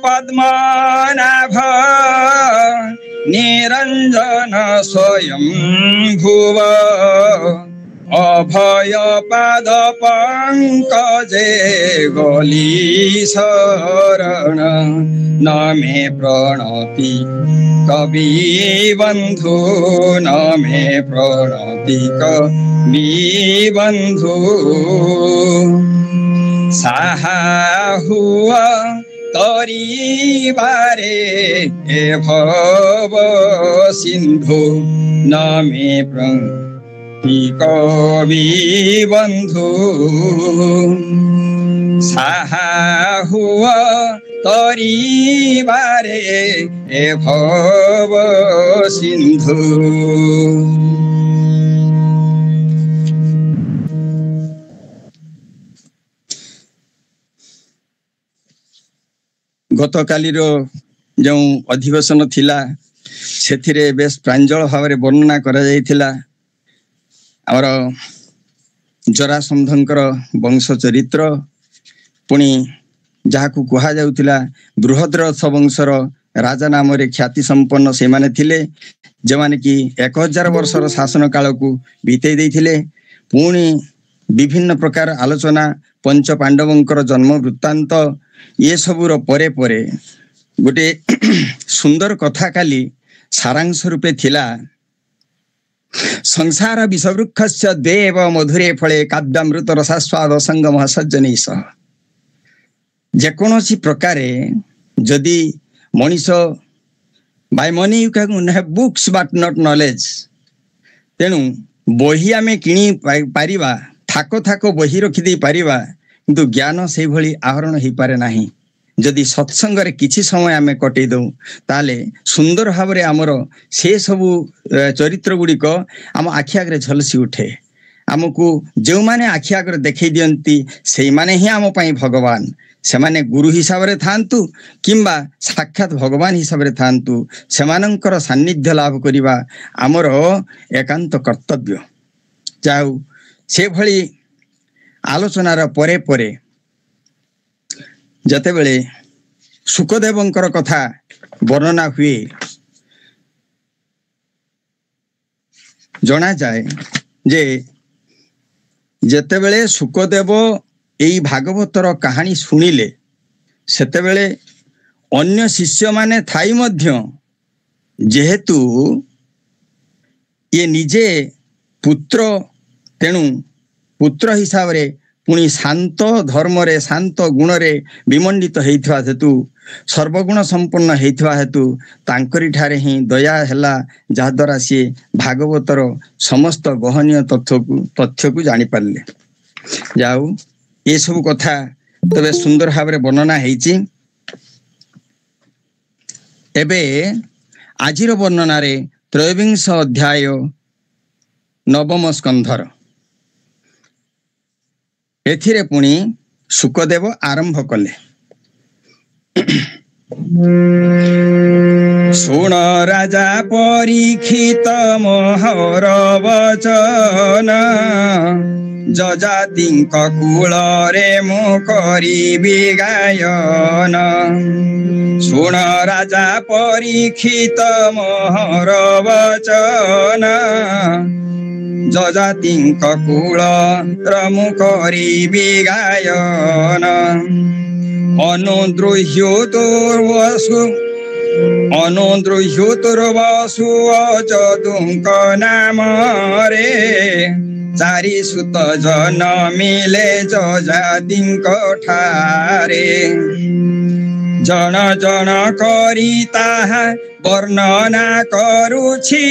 पद्मनाभ निरंजन स्वयं भुव अभय पाद पंकजे गली शरण न मे प्रणति कवि बंधु न मे प्रणति कवि बंधु साहा हुआ तरी बारे ए भव सिंधु न मे प्रणति कवि बंधु साहा हुआ तरी बारे ए भव सिंधु। गत काली जो अधिवेशन थिला सेथिरे बेस प्रांजल भाव वर्णना करा जाइथिला। आमर ଜରାସନ୍ଧଙ୍କର ବଂଶ ଚରିତ୍ର, ପୁଣି ଯାହାକୁ କୁହାଯାଉଥିଲା ବୃହଦ୍ରଥ ବଂଶର ରାଜା ନାମରେ ଖ୍ୟାତି ସମ୍ପନ୍ନ ସେମାନେ ଥିଲେ, ଯେଉଁମାନେ କି 1000 ବର୍ଷର ଶାସନ କାଳକୁ ବିତେଇ ଦେଇଥିଲେ। ପୁଣି ବିଭିନ୍ନ ପ୍ରକାର ଆଲୋଚନା, ପଞ୍ଚ ପାଣ୍ଡବଙ୍କର ଜନ୍ମ ବୃତ୍ତାନ୍ତ, ଏସବୁର ପରେ ପରେ ଗୋଟେ ସୁନ୍ଦର କଥା କାଲି ସାରାଂଶ ରୂପେ ଥିଲା, ସଂସାର ବିଷବୃକ୍ଷସ୍ୟ ଦେବ ମଧୁରେ ଫଳେ କାବ୍ୟାମୃତ ରସାସ୍ୱାଦ ସଙ୍ଗମ ସଜ୍ଜନୀ ସହ। ଯେକୌଣସି ପ୍ରକାରେ ଯଦି ମଣିଷ by money you can have books but not knowledge, ତେଣୁ ବହି ଆମେ କିଣି ପାରିବା, ଥାକ ଥାକ ବହି ରଖିଦେଇ ପାରିବା, କିନ୍ତୁ ଜ୍ଞାନ ସେଇଭଳି ଆହରଣ ହେଇପାରେ ନାହିଁ। ଯଦି ସତ୍ସଙ୍ଗରେ କିଛି ସମୟ ଆମେ କଟେଇ ଦଉ ତାହେଲେ ସୁନ୍ଦର ଭାବରେ ଆମର ସେ ସବୁ ଚରିତ୍ର ଗୁଡ଼ିକ ଆମ ଆଖି ଆଗରେ ଝଲସି ଉଠେ। ଆମକୁ ଯେଉଁମାନେ ଆଖି ଆଗରେ ଦେଖେଇ ଦିଅନ୍ତି ସେଇମାନେ ହିଁ ଆମ ପାଇଁ ଭଗବାନ। ସେମାନେ ଗୁରୁ ହିସାବରେ ଥାଆନ୍ତୁ କିମ୍ବା ସାକ୍ଷାତ ଭଗବାନ ହିସାବରେ ଥାଆନ୍ତୁ, ସେମାନଙ୍କର ସାନ୍ନିଧ୍ୟ ଲାଭ କରିବା ଆମର ଏକାନ୍ତ କର୍ତ୍ତବ୍ୟ। ଯାଉ ସେଭଳି ଆଲୋଚନାର ପରେ ପରେ ଯେତେବେଳେ ଶୁକଦେବଙ୍କର କଥା ବର୍ଣ୍ଣନା ହୁଏ, ଜଣାଯାଏ ଯେ ଯେତେବେଳେ ଶୁକଦେବ ଏଇ ଭାଗବତର କାହାଣୀ ଶୁଣିଲେ, ସେତେବେଳେ ଅନ୍ୟ ଶିଷ୍ୟମାନେ ଥାଇ ମଧ୍ୟ ଯେହେତୁ ଇଏ ନିଜେ ପୁତ୍ର, ତେଣୁ ପୁତ୍ର ହିସାବରେ ପୁଣି ଶାନ୍ତ ଧର୍ମରେ, ଶାନ୍ତ ଗୁଣରେ ବିମଣ୍ଡିତ ହେଇଥିବା ହେତୁ, ସର୍ବଗୁଣ ସମ୍ପନ୍ନ ହେଇଥିବା ହେତୁ ତାଙ୍କରି ଠାରେ ହିଁ ଦୟା ହେଲା, ଯାହାଦ୍ୱାରା ସିଏ ଭାଗବତର ସମସ୍ତ ଗହନୀୟ ତଥ୍ୟକୁ ଜାଣିପାରିଲେ। ଯାଉ ଏସବୁ କଥା ତେବେ ସୁନ୍ଦର ଭାବରେ ବର୍ଣ୍ଣନା ହେଇଛି। ଏବେ ଆଜିର ବର୍ଣ୍ଣନାରେ 23 ଅଧ୍ୟାୟ 9ମ ସ୍କନ୍ଧର, ଏଥିରେ ପୁଣି ଶୁକଦେବ ଆରମ୍ଭ କଲେ। ଶୁଣ ରାଜା ପରୀକ୍ଷିତ ମୋହର ବଚନ, ଯଜାତିଙ୍କ କୂଳରେ ମୁଁ କରିବି ଗାୟନ। ଶୁଣ ରାଜା ପରୀକ୍ଷିତ ମୋହର ବଚନ, ଯଜାତିଙ୍କ କୂଳର ମୁଁ କରିବି ଗାୟନ। ଅନୁଦ୍ରୁହ୍ୟୁତୁର୍ବସୁ ଅଯଦୁଙ୍କ ନାମରେ, ଚାରି ସୁତ ଜନମିଲେ ଯଜାତିଙ୍କ ଠାରେ। ଜଣ ଜଣ କରି ତାହା ବର୍ଣ୍ଣନା କରୁଛି,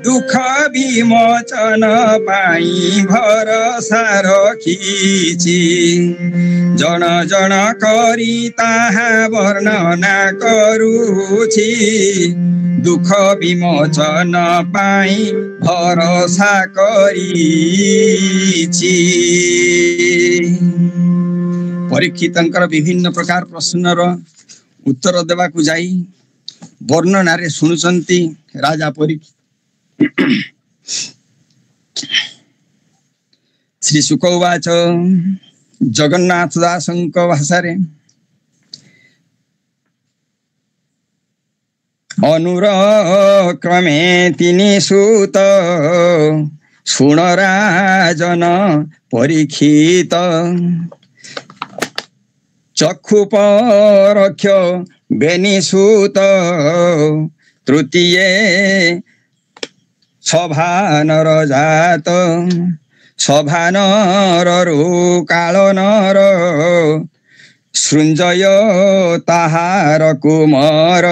ଦୁଃଖ ବିମୋଚନ ପାଇଁ ଭରସା ରଖିଛି। ଜଣ ଜଣ କରି ତାହା ବର୍ଣ୍ଣନା କରୁଛି, ଦୁଃଖ ବିମୋଚନ ପାଇଁ ଭରସା କରିଛି। ପରୀକ୍ଷିତଙ୍କର ବିଭିନ୍ନ ପ୍ରକାର ପ୍ରଶ୍ନର ଉତ୍ତର ଦେବାକୁ ଯାଇ ବର୍ଣ୍ଣନାରେ ଶୁଣୁଛନ୍ତି ରାଜା ପରୀକ୍ଷିତ। ଶ୍ରୀ ଶୁକ ଉବାଚ, ଜଗନ୍ନାଥ ଦାସଙ୍କ ଭାଷାରେ, ଅନୁରକ୍ରମେ ତିନି ସୁତ, ଶୁଣ ରାଜନ ପରୀକ୍ଷିତ। ଚକ୍ଷୁ ପରକ୍ଷ ବେନିସୁତ, ତୃତୀୟ ସଭାନର ଜାତ। ସଭାନରରୁ କାଳନର, ସୃଞ୍ଜୟ ତାହାର କୁମର।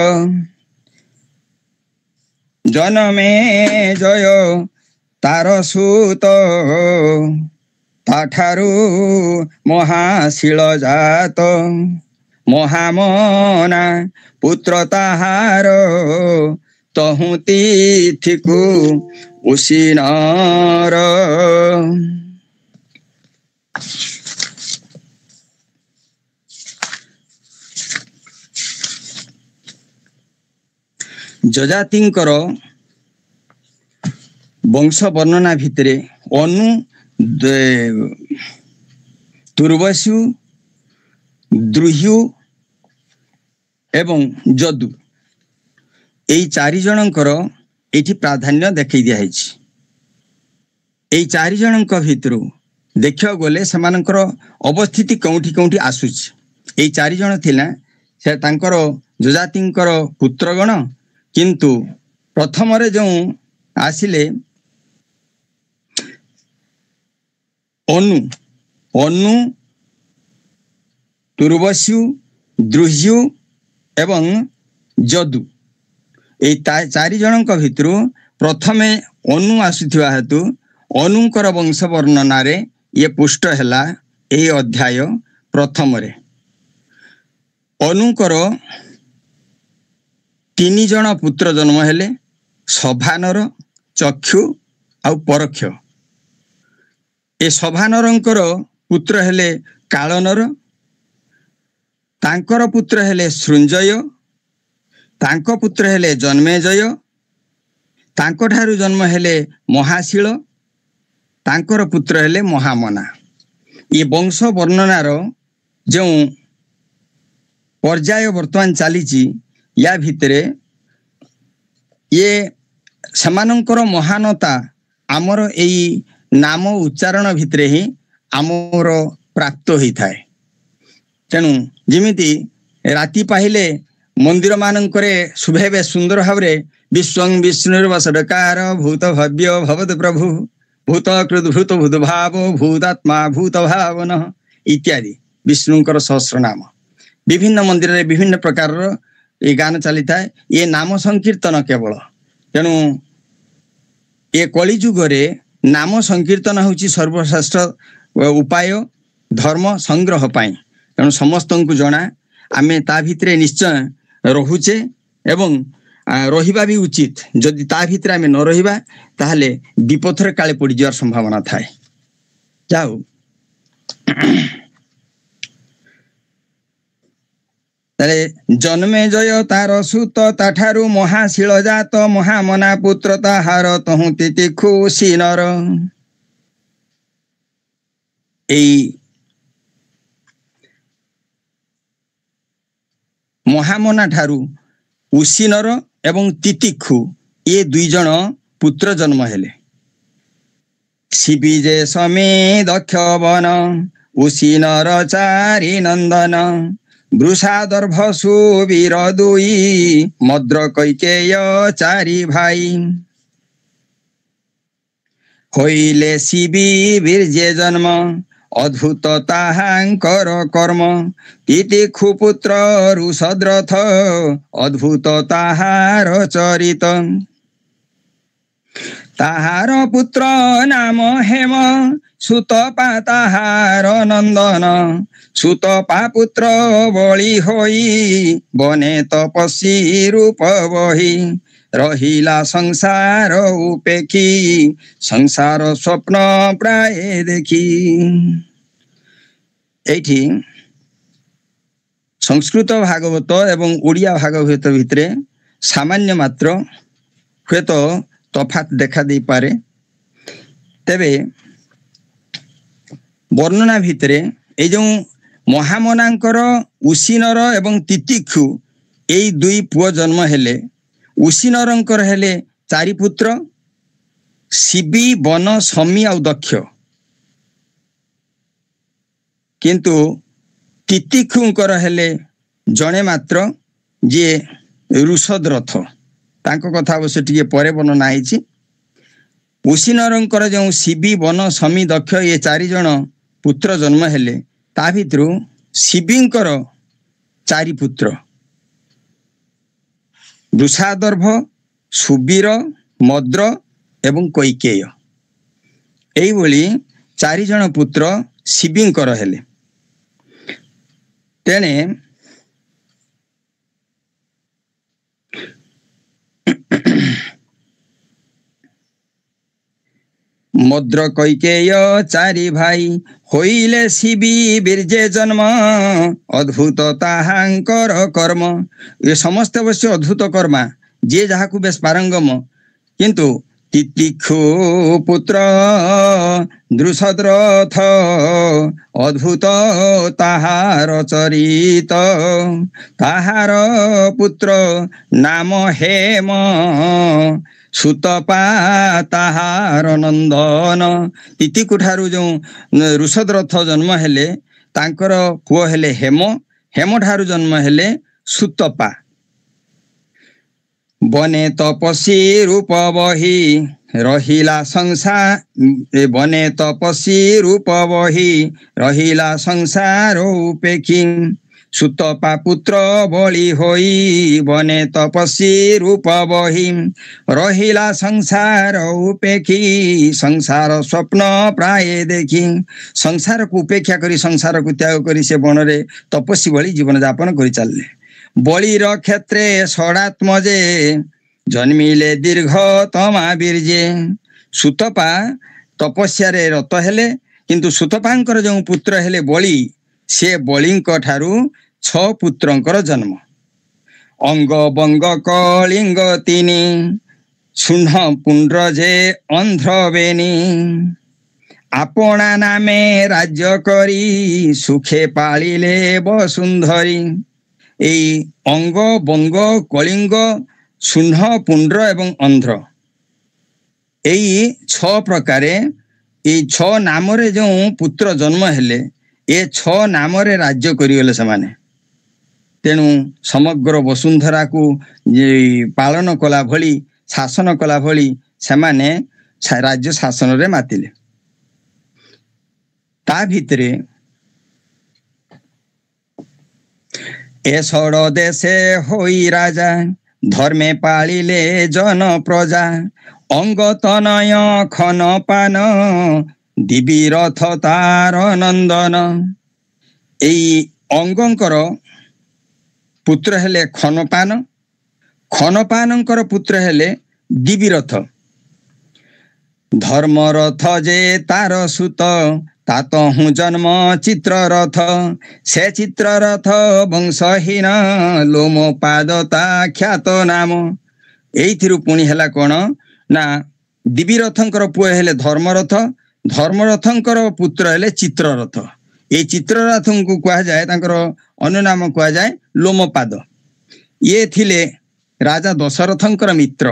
ଜନମେ ଜୟ ତାର ସୁତ, ତାଠାରୁ ମହାଶିଳ ଜାତ। ମହାମନା ପୁତ୍ର ତାହାର, ତହୁଁ ତିଥିକୁ ଉଷିନର। ଯଜାତିଙ୍କର ବଂଶ ବର୍ଣ୍ଣନା ଭିତରେ ଅନୁ ତୁର୍ବସ୍ୟୁ, ଦ୍ରୁହ୍ୟୁ ଏବଂ ଯଦୁ, ଏଇ 4 ଜଣଙ୍କର ଏଠି ପ୍ରାଧାନ୍ୟ ଦେଖେଇ ଦିଆହେଇଛି। ଏଇ 4 ଜଣଙ୍କ ଭିତରୁ ଦେଖିବାକୁ ଗଲେ ସେମାନଙ୍କର ଅବସ୍ଥିତି କେଉଁଠି କେଉଁଠି ଆସୁଛି। ଏଇ 4 ଜଣ ଥିଲା ସେ ତାଙ୍କର ଯଜାତିଙ୍କର ପୁତ୍ରଗଣ, କିନ୍ତୁ ପ୍ରଥମରେ ଯେଉଁ ଆସିଲେ ଅନୁ, ତୁର୍ବସ୍ୟୁ, ଦ୍ରୁହ୍ୟୁ ଏବଂ ଯଦୁ, ଏଇ 4 ଜଣଙ୍କ ଭିତରୁ ପ୍ରଥମେ ଅନୁ ଆସୁଥିବା ହେତୁ ଅନୁଙ୍କର ବଂଶ ବର୍ଣ୍ଣନାରେ ଇଏ ପୁଷ୍ଟ ହେଲା ଏହି ଅଧ୍ୟାୟ ପ୍ରଥମରେ। ଅନୁଙ୍କର 3 ଜଣ ପୁତ୍ର ଜନ୍ମ ହେଲେ, ସଭାନର, ଚକ୍ଷୁ ଆଉ ପରକ୍ଷ। ଏ ସଭାନରଙ୍କର ପୁତ୍ର ହେଲେ କାଳନର, ତାଙ୍କର ପୁତ୍ର ହେଲେ ସୃଞ୍ଜୟ, ତାଙ୍କ ପୁତ୍ର ହେଲେ ଜନ୍ମେଜୟ, ତାଙ୍କଠାରୁ ଜନ୍ମ ହେଲେ ମହାଶିଳ, ତାଙ୍କର ପୁତ୍ର ହେଲେ ମହାମନା। ଏ ବଂଶ ବର୍ଣ୍ଣନାର ଯେଉଁ ପର୍ଯ୍ୟାୟ ବର୍ତ୍ତମାନ ଚାଲିଛି, ୟା ଭିତରେ ଇଏ ସେମାନଙ୍କର ମହାନତା ଆମର ଏଇ ନାମ ଉଚ୍ଚାରଣ ଭିତରେ ହିଁ ଆମର ପ୍ରାପ୍ତ ହେଇଥାଏ। ତେଣୁ ଯେମିତି ରାତି ପାହିଲେ ମନ୍ଦିର ମାନଙ୍କରେ ଶୁଭେବେ ସୁନ୍ଦର ଭାବରେ ବିଶ୍ୱଂ ବିଷ୍ଣୁର୍ବସଡକାର ଭୂତ ଭବ୍ୟ ଭବତ ପ୍ରଭୁ ଭୂତ କୃଦ୍ଭୂତ ଭୂତ ଭାବ ଭୂତାତ୍ମା ଭୂତ ଭାବନ ଇତ୍ୟାଦି ବିଷ୍ଣୁଙ୍କର ସହସ୍ର ନାମ ବିଭିନ୍ନ ମନ୍ଦିରରେ ବିଭିନ୍ନ ପ୍ରକାରର ଏ ଗାନ ଚାଲିଥାଏ। ଏ ନାମ ସଂକୀର୍ତ୍ତନ କେବଳ। ତେଣୁ ଏ କଳି ଯୁଗରେ ନାମ ସଂକୀର୍ତ୍ତନ ହେଉଛି ସର୍ବଶ୍ରେଷ୍ଠ ଉପାୟ ଧର୍ମ ସଂଗ୍ରହ ପାଇଁ। ତେଣୁ ସମସ୍ତଙ୍କୁ ଜଣା, ଆମେ ତା ଭିତରେ ନିଶ୍ଚୟ ରହୁଛେ ଏବଂ ରହିବା ବି ଉଚିତ। ଯଦି ତା ଭିତରେ ଆମେ ନ ରହିବା ତାହେଲେ ବିପଥରେ କାଳେ ପଡ଼ିଯିବାର ସମ୍ଭାବନା ଥାଏ। ଯାଉ ତାହେଲେ ଜନ୍ମେଜୟ ତାର ସୁତ, ତାଠାରୁ ମହାଶିଳ ଜାତ, ମହାମନା ପୁତ୍ର ତାହାର ତହୁଁ ତିତିକ୍ଷୁ ସିନର। ଏଇ ମହାମନା ଠାରୁ ଉସିନର ଏବଂ ତିତିକ୍ଷୁ ଏ 2 ଜଣ ପୁତ୍ର ଜନ୍ମ ହେଲେ। ଶିବି ଯେ ସମେ ଦକ୍ଷ ବନ, ଉସିନର 4 ନନ୍ଦନ, ବୃଷାଦର୍ଭ ସୁବୀର 2, ମଦ୍ର କୈକେୟ 4 ଭାଇ। ହୋଇଲେ ଶିବି ବୀର୍ଯ୍ୟ ଜନ୍ମ, ଅଦ୍ଭୁତ ତାହାଙ୍କର କର୍ମ, ତିତିକ୍ଷୁ ପୁତ୍ର ରୁଷଦ୍ରଥ, ଅଦ୍ଭୁତ ତାହାର ଚରିତ। ତାହାର ପୁତ୍ର ନାମ ହେମ, ସୁତପା ତାହାର ନନ୍ଦନ, ସୁତପା ପୁତ୍ର ବଳି ହୋଇ, ବନେ ତପସ୍ୱୀ ରୂପ ବହି, ରହିଲା ସଂସାର ଉପେକ୍ଷୀ, ସଂସାର ସ୍ୱପ୍ନ ପ୍ରାୟ ଦେଖି। এইଠି ସଂସ୍କୃତ ଭାଗବତ ଏବଂ ଓଡ଼ିଆ ଭାଗବତ ଭିତରେ ସାମାନ୍ୟ ମାତ୍ର ହୁଏତ ତଫାତ୍ ଦେଖା ଦେଇପାରେ। ତେବେ ବର୍ଣ୍ଣନା ଭିତରେ এই ଯେଉଁ ମହାମନାଙ୍କର ଉସିନର ଏବଂ ତିତିକ୍ଷୁ ଏଇ 2 ପୁଅ ଜନ୍ମ ହେଲେ। ଉସିନରଙ୍କର ହେଲେ 4 ପୁତ୍ର, ଶିବି, ବନ, ସମୀ ଆଉ ଦକ୍ଷ। କିନ୍ତୁ ତିତିକ୍ଷୁଙ୍କର ହେଲେ ଜଣେ ମାତ୍ର, ଯିଏ ରୁଷଦ୍ରଥ। ତାଙ୍କ କଥା ଅବଶ୍ୟ ଟିକେ ପରେ ବର୍ଣ୍ଣନା ହେଇଛି। ଉସିନରଙ୍କର ଯେଉଁ ଶିବି, ବନ, ସମୀ, ଦକ୍ଷ ଏ 4 ଜଣ ପୁତ୍ର ଜନ୍ମ ହେଲେ, ତା ଭିତରୁ ଶିବିଙ୍କର 4 ପୁତ୍ର, ବୃଷାଦର୍ଭ, ସୁବୀର, ମଦ୍ର ଏବଂ କୈକେୟ। এইଭଳି 4 ଜଣ ପୁତ୍ର ଶିବିଙ୍କର ହେଲେ। ତେଣେ ମଦ୍ର କୈକେୟ 4 ଭାଇ, ହୋଇଲେ ଶିବି ବୀର୍ଯ୍ୟ ଜନ୍ମ, ଅଦ୍ଭୁତ ତାହାଙ୍କର କର୍ମ। ଏ ସମସ୍ତେ ଅବଶ୍ୟ ଅଦ୍ଭୁତ କର୍ମା, ଯିଏ ଯାହାକୁ ବେଶ ପାରଙ୍ଗମ। କିନ୍ତୁ ତିତିକ୍ଷୁ ପୁତ୍ର ଦୃଷଦ୍ରଥ ଅଦ୍ଭୁତ ତାହାର ଚରିତ ତାହାର ପୁତ୍ର ନାମ ହେମ ସୁତପା ତାହାର ନନ୍ଦନ। ତିତିକ୍ଷୁ ଠାରୁ ଯେଉଁ ଋଷଦ୍ରଥ ଜନ୍ମ ହେଲେ ତାଙ୍କର ପୁଅ ହେଲେ ହେମ, ହେମ ଠାରୁ ଜନ୍ମ ହେଲେ ସୁତପା। ବନେ ତପସ୍ୱୀ ରୂପ ବହି ରହିଲା ସଂସାର ବନେ ତପସ୍ୱୀ ରୂପ ବହି ରହିଲା ସଂସାର ଉପେକ୍ଷୀ ସୁତପା ପୁତ୍ର ବଳି ହୋଇ ବନେ ତପସ୍ୱୀ ରୂପ ବହି ରହିଲା ସଂସାର ଉପେକ୍ଷୀ ସଂସାର ସ୍ୱପ୍ନ ପ୍ରାୟ ଦେଖି। ସଂସାରକୁ ଉପେକ୍ଷା କରି ସଂସାରକୁ ତ୍ୟାଗ କରି ସେ ବନରେ ତପସ୍ୱୀ ଭଳି ଜୀବନ ଯାପନ କରି ଚାଲିଲେ। ବଳିର କ୍ଷେତ୍ରେ ଷଡ଼ାତ୍ମ ଯେ ଜନ୍ମିଲେ ଦୀର୍ଘ ତମା ବୀର୍ଯ୍ୟେ। ସୁତପା ତପସ୍ୟାରେ ରତ ହେଲେ, କିନ୍ତୁ ସୁତପାଙ୍କର ଯେଉଁ ପୁତ୍ର ହେଲେ ବଳି, ସେ ବଳିଙ୍କ ଠାରୁ 6 ପୁତ୍ରଙ୍କର ଜନ୍ମ। ଅଙ୍ଗ ବଙ୍ଗ କଳିଙ୍ଗ 3 ଶୁଣ୍ଢ ପୁଣ୍ଡ୍ର ଯେ ଅନ୍ଧ୍ର ବେନି ଆପଣା ନାମେ ରାଜ୍ୟ କରି ସୁଖେ ପାଳିଲେ ବସୁନ୍ଧରୀ। এই ଅଙ୍ଗ ବଙ୍ଗ କଳିଙ୍ଗ ଶୁଣ୍ଢ ପୁଣ୍ଡ୍ର ଏବଂ ଅନ୍ଧ୍ର, ଏଇ 6 ପ୍ରକାରେ ଏଇ 6 ନାମରେ ଯେଉଁ ପୁତ୍ର ଜନ୍ମ ହେଲେ, ଏ 6 ନାମରେ ରାଜ୍ୟ କରିଗଲେ ସେମାନେ। ତେଣୁ ସମଗ୍ର ବସୁନ୍ଧରାକୁ ପାଳନ କଲା ଭଳି, ଶାସନ କଲା ଭଳି ସେମାନେ ରାଜ୍ୟ ଶାସନରେ ମାତିଲେ। ତା ଭିତରେ এ ষড় দেশে হই রাজা ধর্মে পালিলে জন প্রজা অঙ্গ তনয় খন পান দিবি রথ তার নন্দন। এই অঙ্গଙ୍କର পুত্র হেলে খনপাନ, খনপাନଙ୍କର পুত্র হেলে দিবিରଥ। ধর্মরথ যে তার সুত তাতহু জন্ম চিত্ররথ সে চিত্ররଥ ବଂଶହୀନ ଲୋମ ପାଦ ତା ଖ୍ୟାତ ନାମ। ଏଇଥିରୁ ପୁଣି ହେଲା କଣ ନା, ଦିବିରଥଙ୍କର ପୁଅ ହେଲେ ଧର୍ମରଥ, ଧର୍ମରଥଙ୍କର ପୁତ୍ର ହେଲେ ଚିତ୍ରରଥ। ଏଇ ଚିତ୍ରରଥଙ୍କୁ କୁହାଯାଏ, ତାଙ୍କର ଅନ୍ୟ ନାମ କୁହାଯାଏ ଲୋମପାଦ। ଇଏ ଥିଲେ ରାଜା ଦଶରଥଙ୍କର ମିତ୍ର।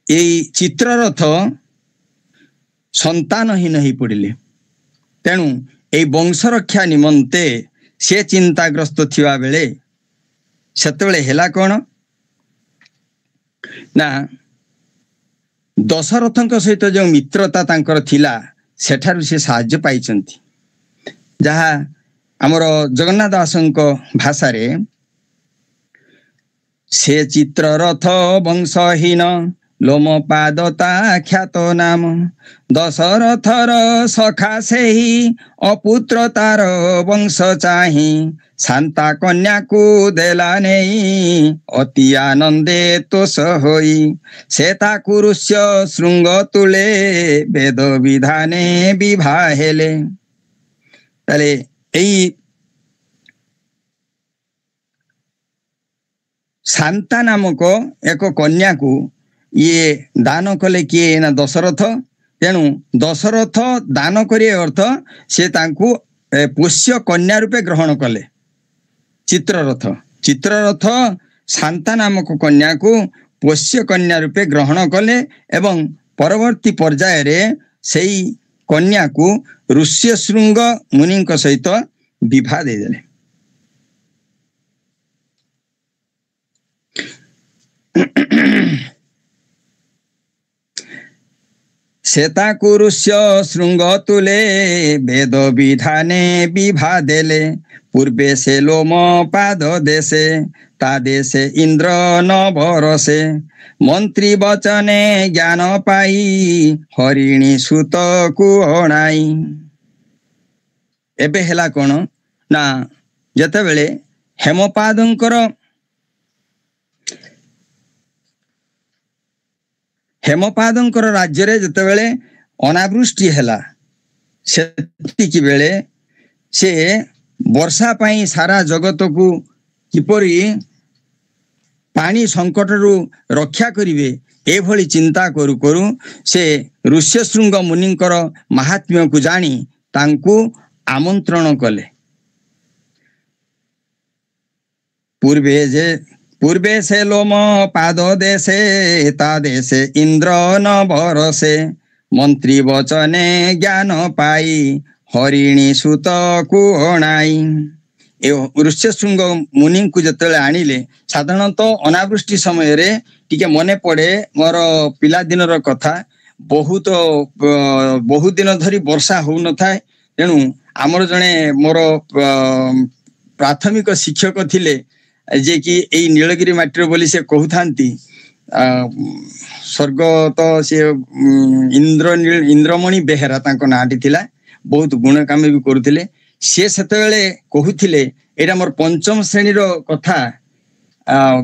ଏଇ ଚିତ୍ରରଥ ସନ୍ତାନହୀନ ହେଇ ପଡ଼ିଲେ। ତେଣୁ এই ବଂଶ ରକ୍ଷା ନିମନ୍ତେ ସେ ଚିନ୍ତାଗ୍ରସ୍ତ ଥିବା ବେଳେ ସେତେବେଳେ ହେଲା କଣ ନା, ଦଶରଥଙ୍କ ସହିତ ଯେଉଁ ମିତ୍ରତା ତାଙ୍କର ଥିଲା ସେଠାରୁ ସେ ସାହାଯ୍ୟ ପାଇଛନ୍ତି। ଯାହା ଆମର ଜଗନ୍ନାଥ ଦାସଙ୍କ ଭାଷାରେ ସେ ଚିତ୍ରରଥ ବଂଶହୀନ ଲୋମ ପାଦ ତା ଖ୍ୟାତ ନାମ ଦଶରଥର ସଖା ସେହି ଅପୁତ୍ର ତାର ବଂଶ ଚାହିଁ ଶାନ୍ତା କନ୍ୟାକୁ ଦେଲା ନେଇ ଅତି ଆନନ୍ଦେ ତୋଷ ହୋଇ ସେ ତାକୁ ଋଷ୍ୟ ଶୃଙ୍ଗ ତୁଳେ ବେଦ ବିଧାନେ ବିଭା ହେଲେ। ତାହେଲେ ଏଇ ଶାନ୍ତା ନାମକ ଏକ କନ୍ୟାକୁ ଇଏ ଦାନ କଲେ କିଏ ନା ଦଶରଥ। ତେଣୁ ଦଶରଥ ଦାନ କରିବା ଅର୍ଥ ସେ ତାଙ୍କୁ ପୋଷ୍ୟ କନ୍ୟା ରୂପେ ଗ୍ରହଣ କଲେ। ଚିତ୍ରରଥ ଚିତ୍ରରଥ ଶାନ୍ତା ନାମକ କନ୍ୟାକୁ ପୋଷ୍ୟ କନ୍ୟା ରୂପେ ଗ୍ରହଣ କଲେ ଏବଂ ପରବର୍ତ୍ତୀ ପର୍ଯ୍ୟାୟରେ ସେଇ କନ୍ୟାକୁ ଋଷ୍ୟଶୃଙ୍ଗ ମୁନିଙ୍କ ସହିତ ବିଭା ଦେଇଦେଲେ। ସେ ତାକୁ ଋଷ୍ୟ ଶୃଙ୍ଗ ତୁଲେ ବେଦ ବିଧାନେ ବିଭା ଦେଲେ ପୂର୍ବେ ସେ ଲୋମ ପାଦ ଦେଶେ ତା ଦେଶେ ଇନ୍ଦ୍ର ନବରସେ ମନ୍ତ୍ରୀ ବଚନେ ଜ୍ଞାନ ପାଇ ହରିଣୀ ସୁତକୁ ଅଣାଇ। ଏବେ ହେଲା କଣ ନା, ଯେତେବେଳେ ହେମପାଦଙ୍କର ରାଜ୍ୟରେ ଯେତେବେଳେ ଅନାବୃଷ୍ଟି ହେଲା, ସେତିକି ବେଳେ ସେ ବର୍ଷା ପାଇଁ ସାରା ଜଗତକୁ କିପରି ପାଣି ସଙ୍କଟରୁ ରକ୍ଷା କରିବେ एभଳି चिंता करू करू से ऋष्यशृंग मुनिंकर महात्म्य को जानी तांकु आमंत्रण कले। पूर्वे से लोम पाद देशे ता देशे इंद्र न बरसे मंत्री वचने ज्ञान पाई हरिणी सुत को अणाई। ऋष्यशृंग मुनि को जतले आनिले साधारणतः अनावृष्टि समय रे टिके मने पड़े मोर पिला दिन रो कथा। बहुत दिन धरी वर्षा हो न थाए तेणु आमर जने मोर प्राथमिक शिक्षक थिले जे कि एई नीलगिरी माटी बोली से कहउथांती स्वर्ग तो से इंद्रमणि बेहेरा तांको नाटी थिला। बहुत गुण काम भी करुथिले। से सेतेबेले कहउथिले एटा मोर पंचम श्रेणी रो कथा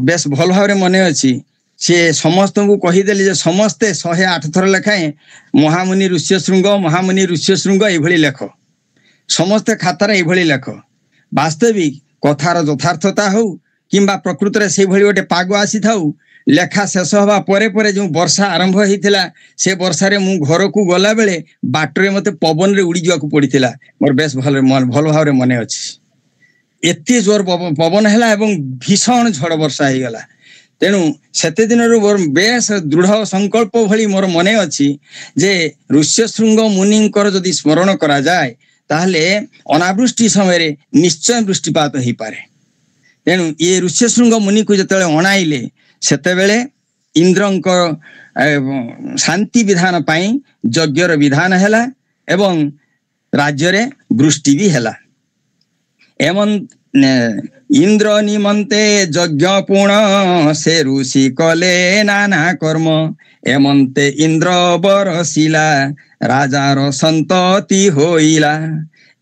बेस भल भाव मने अछि। से समस्त को कहीदेले जे समस्ते 108 थर लेखाएं महामुनि ऋष्यशृंग एभली लेख समस्ते खातार एभली लेख। वास्तविक कथार यथार्थता हो किंबा प्रकृत रे से भली गोटे पाग आसी थाउ लेखा शेष हवा परे परे जो वर्षा आरंभ होइथिला से वर्षा रे मु घर को गला बेले बाटरे मते पवन रे उड़ी जाकू पड़िथिला। मोर बेस भल भाव रे मने अछि। एते जोर पवन हैला एवं भीषण झड़ वर्षा हे गला। तेणु सेते दिन बेस दृढ़ संकल्प भली मोर मने अछि जे ऋष्यशृंग मुनिंकर जदि स्मरण करा जाए ताहले अनावृष्टि समय रे निश्चय वृष्टिपात हेई पारे। तेणु ये ऋष्यशृंग मुनि को जतले अणाइले सेतेबेले इंद्रंक शांति विधान पाई यज्ञर विधान हैला एवं राज्य रे वृष्टि भी हैला। एवं इंद्र निमंते यज्ञ पूर्ण से ऋषि कले नाना कर्म एमंते इंद्र बरसिला राजार संतति होइला।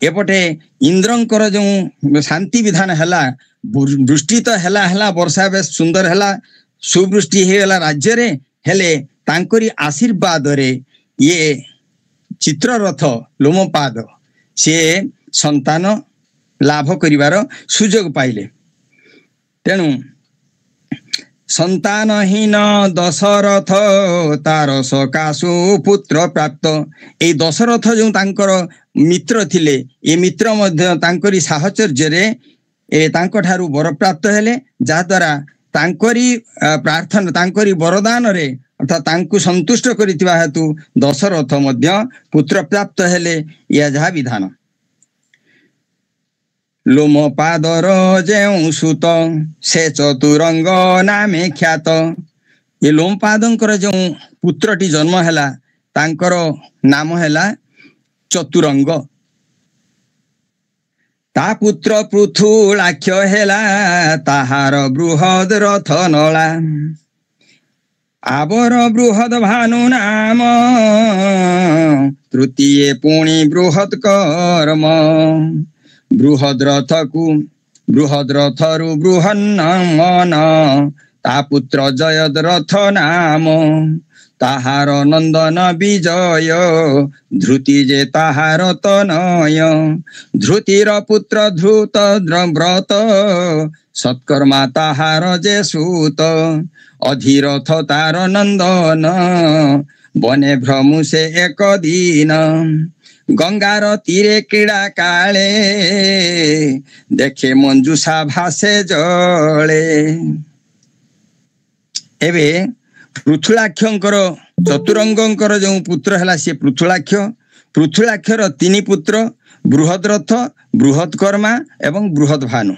एपटे इंद्रंकर जो शांति विधान हैला वृष्टि तो हैला वर्षा बेस सुंदर हैला सुवृष्टि हेला राज्य रे हेले तांकरी आशीर्वाद रे ये चित्ररथ लोमपाद से संतान लाभ करिवार सुजोग पाइले। तेणु संतानहीन दशरथ तार सकाशु पुत्र प्राप्त। ए दशरथ जो तांकर मित्र थिले ए मित्र मध्य तांकरी साहचर्य रे ए तांको ठारू वर प्राप्त हेले जा द्वारा तांकरी प्रार्थना तांकरी वरदान रे अर्थात तांकु संतुष्ट करितिबा हेतु दशरथ मध्य पुत्र प्राप्त हेले। या जहा विधान लोमपादर जेउ सुत से चतुरंग नामे ख्यात। ये लोमपादंकर जो पुत्रटी जन्म हैला तांकर नाम हैला चतुरंग। ता पुत्र पृथुलाक्ष हेला ताहार बृहद रथ नला आबर बृहद भानु नाम तृतीय पुणी बृहद कर्म बृहद रथरु बृहन्न मन ता पुत्र जयद रथ नाम ताहार नंदन विजय ध्रुति जे ताहार तनय ध्रुतिर पुत्र ध्रुत व्रत सत्कर्मा ताहार जे सूत अधिरथ तार नंदन बने भ्रमु से एक दिन गंगार तीरे क्रीड़ा काले देखे मंजुषा भासे जले। एबे पृथुलाक्षर चतुरंगकर जो पुत्र हैला से पृथुलाक्षर तीन पुत्र बृहद रथ बृहद कर्मा एवं बृहद भानु।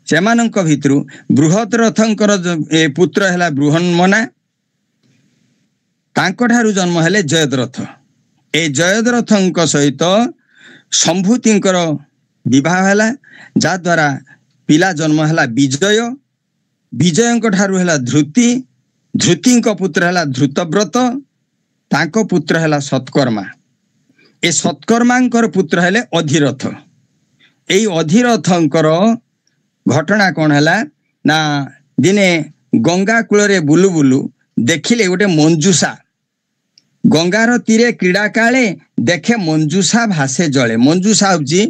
सेमानंक भितरु बृहद रथंकर पुत्र हैला बृहन्मना तांको ठारू जन्म हेले जयद्रथ। ए जयद्रथंक सहित संभूतिंकर विवाह हैला जा द्वारा पिला जन्म हैला विजय विजयंक ठारू हैला ध्रुति ध्रुतिंक पुत्र हैला ध्रुतव्रत तांको पुत्र हैला सत्कर्मा। ए सत्कर्मांकर पुत्र हेले अधिरथ। एई अधिरथंकर घटना कौन हैला ना दिने गंगा कूଳରେ बुलु बुलु देखिले गोटे मंजुषा गंगार तीरे क्रीड़ा काले देखे मंजुषा भासे जले। मंजुषा होची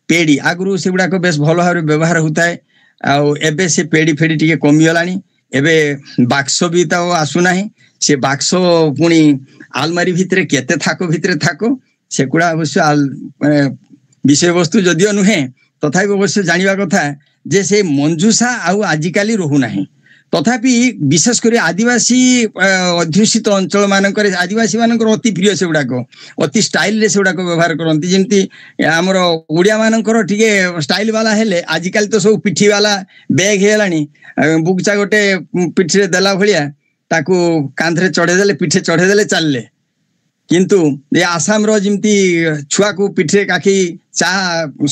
पेड़ी आगु से गुड़ाक बेस भल भाव व्यवहार होता है। एबे से पेड़ी फेड़ी टिके कमी गलानी एबे बाक्स भी तो आसुना से बाक्स पुणी आलमारी भितर केते थाको भितर थाको सेगुड़ा अवश्य विषय वस्तु जदिओ नुहे तथापि अवश्य जानिबा कथा जे से मंजूषा आउ आजिकाली रहुना तथापि विशेषकर आदिवासी अध्युषित अंचल मानक आदिवासी मानक अति प्रिय से गुड़ाक अति स्टाइल रे से गुड़ाक व्यवहार करती जमी आमर ओडिया मानकर टिके स्टाइल वाला हेले आजिकाली तो सब पिठी वाला बैग हेलानी बुकचा गोटे पिठी रे देला भलिया ताकू कांधरे चढ़ेदेले पिठे चढ़ेदेले चलले किंतु ये आसाम रो जिमती छुआ को पिठे काखी चा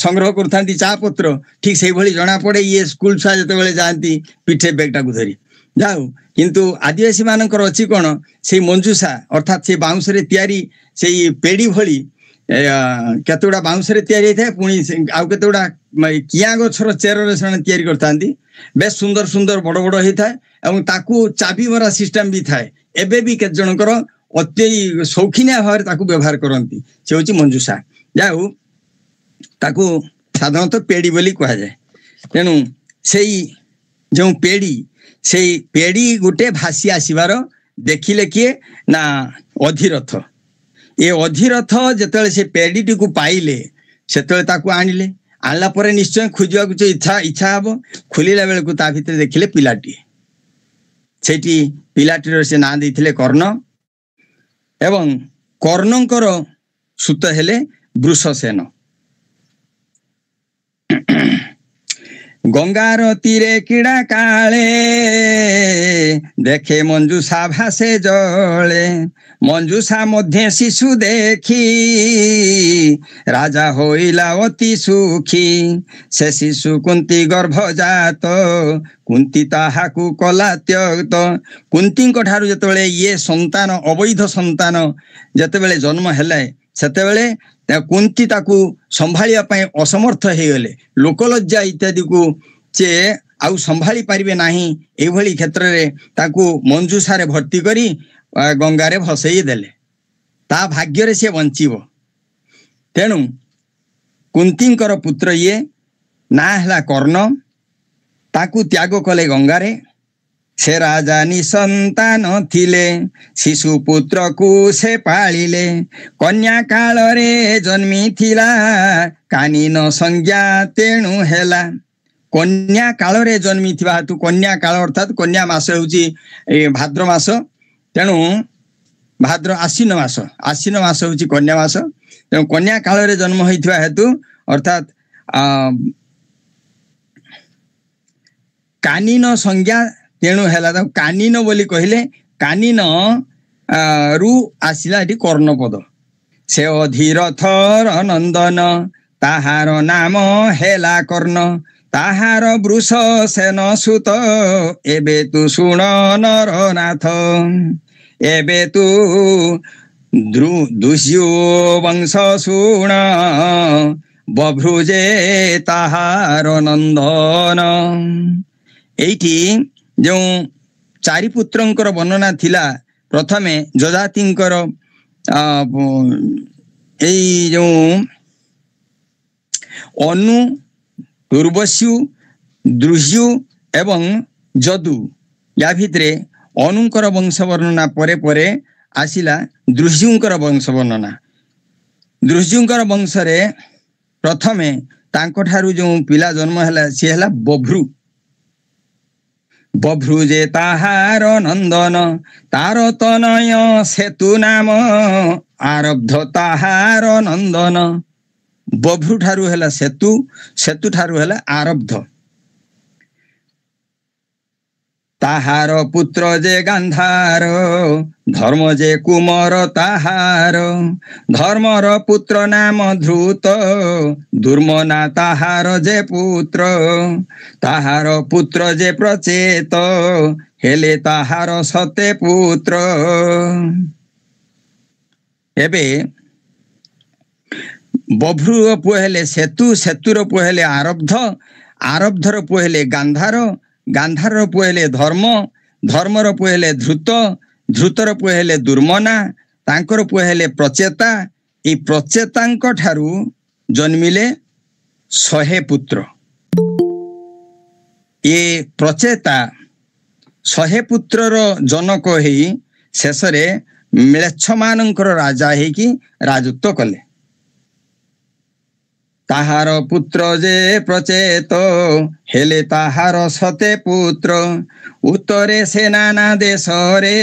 संग्रह करथांती चा पत्र ठीक से भली जना पड़े ये स्कूल छुआ जते बेले जांती पिठे बैगटा को धरी जाऊ किंतु आदिवासी मानकर अछि कोन से मंजूषा अर्थात से बाउंस रे तयारी से पेड़ी भली केतुडा बाउंस रे तयारी थाए पुणी आउ केतुडा किया गछर चेर रे सण तयारी करथांती बेस सुंदर सुंदर बड़ बड़ हे थाए एवं ताकू चाबी भरा सिस्टम भी थाए एबे भी केत जनकर अति शौखिनिया भाव व्यवहार करती से हूँ मंजूषा जाऊ ताकू साधारणतः पेड़ी बोली कह जाए तेणु से जो पेड़ी से पेड़ी गोटे भासी आसबार देखिले किए ना अधिरथ ये अधिरथ जिते से पेड़ी को पाइले से आणिले आणला पर निश्चय खोजा इच्छा इच्छा हम खोलिला बेलू ता भीतर देखिले पिलाटी सेठी पिलाटीर से ना देइथिले कर्ण एवं कर्णंकर सुत हेले वृषसेन गंगार तीरे किड़ा काले देखे मंजूषा भासे जले मंजूषा मध्य शिशु देखी राजा होइला अति सुखी से शिशु कुंती गर्भजात कुंती ताहाकू कला त्यक्त कुंती ठारू जेतेबेले ये संतान अवैध संतान जेतेबेले जन्म हेले सेतेबेले कुंती ताकू संभालिया पय असमर्थ हे गले लोकलज्जा इत्यादि को से आउ संभाली पारिबे नाही एभली क्षेत्र रे ताकू मंजूषा रे भर्ती करी गंगा रे भसई देले ता भाग्य रे से बंचिबो तेणु कुंतींकर पुत्र ये ना हला कर्ण ताकू त्याग कले गंगा रे से राजा निसंतान थिले शिशु पुत्र को से पालिले कन्या काल रे जन्मी थिला कानीन संज्ञा तेणु हेला कन्या काल रे जन्मी थिबा हेतु कन्या काल अर्थात कन्या मास होउची भाद्र मास तेणु भाद्र आश्विन मास होउची कन्या मास तेणु कन्या काल रे जन्म होइथिबा हेतु अर्थात कानीन संज्ञा तेणु हेला कानीन बोली कहले कानीन रु आसिला एटी कर्णपद से अधीरथर नंदन ताहार नाम हेला कर्ण ताहार वृष सेन सुत एबे तु शुण नरनाथ एबे तु दुष्यु वंश शुण बभ्रुजे ताहार नंदन एठी जो चारि पुत्रंकर वर्णना थिला प्रथमे जजातिंकर एई जो अनु दुर्वस्यु द्रुह्यु एवं जदु या भितरे अनुंकर वंश वर्णना परे परे आसिला द्रुह्युंकर वंश वर्णना द्रुह्युंकर वंश रे प्रथमे तांको ठारू जो पिला जन्म हैला से हैला बभ्रु बभ्रुजे ताहार नंदन तार तनय सेतु नाम आरब्ध ताहार नंदन बभ्रु ठारू हैला सेतु सेतु ठारू हैला आरब्ध ताहार पुत्र जे गांधार धर्म जे कुमार ताहार धर्मर पुत्र नाम ध्रुत दुर्मना ताहार जे पुत्र ताहार पुत्र जे प्रचेत हेले ताहार सते पुत्र एबे बभ्रु पुहेले सेतु सेतुर पुहेले आरब्ध आरब्धर पुहेले गांधार गांधार पुहेले धर्म धर्मर पुहेले ध्रुत ध्रुतर पुहेले दुर्मना तांकर पुहेले प्रचेता ए प्रचेतांक ठारू जन्मिले 100 पुत्र ये प्रचेता 100 ପୁତ୍ରର ଜନକ ହେଇ ଶେଷରେ ମ୍ଲେଚ୍ଛ ମାନଙ୍କର ରାଜା ହେଇକି ରାଜତ୍ୱ କଲେ। ତାହାର ପୁତ୍ର ଯେ ପ୍ରଚେତ ହେଲେ ତାହାର 7 ପୁତ୍ର, ଉତ୍ତରେ ସେ ନାନା ଦେଶରେ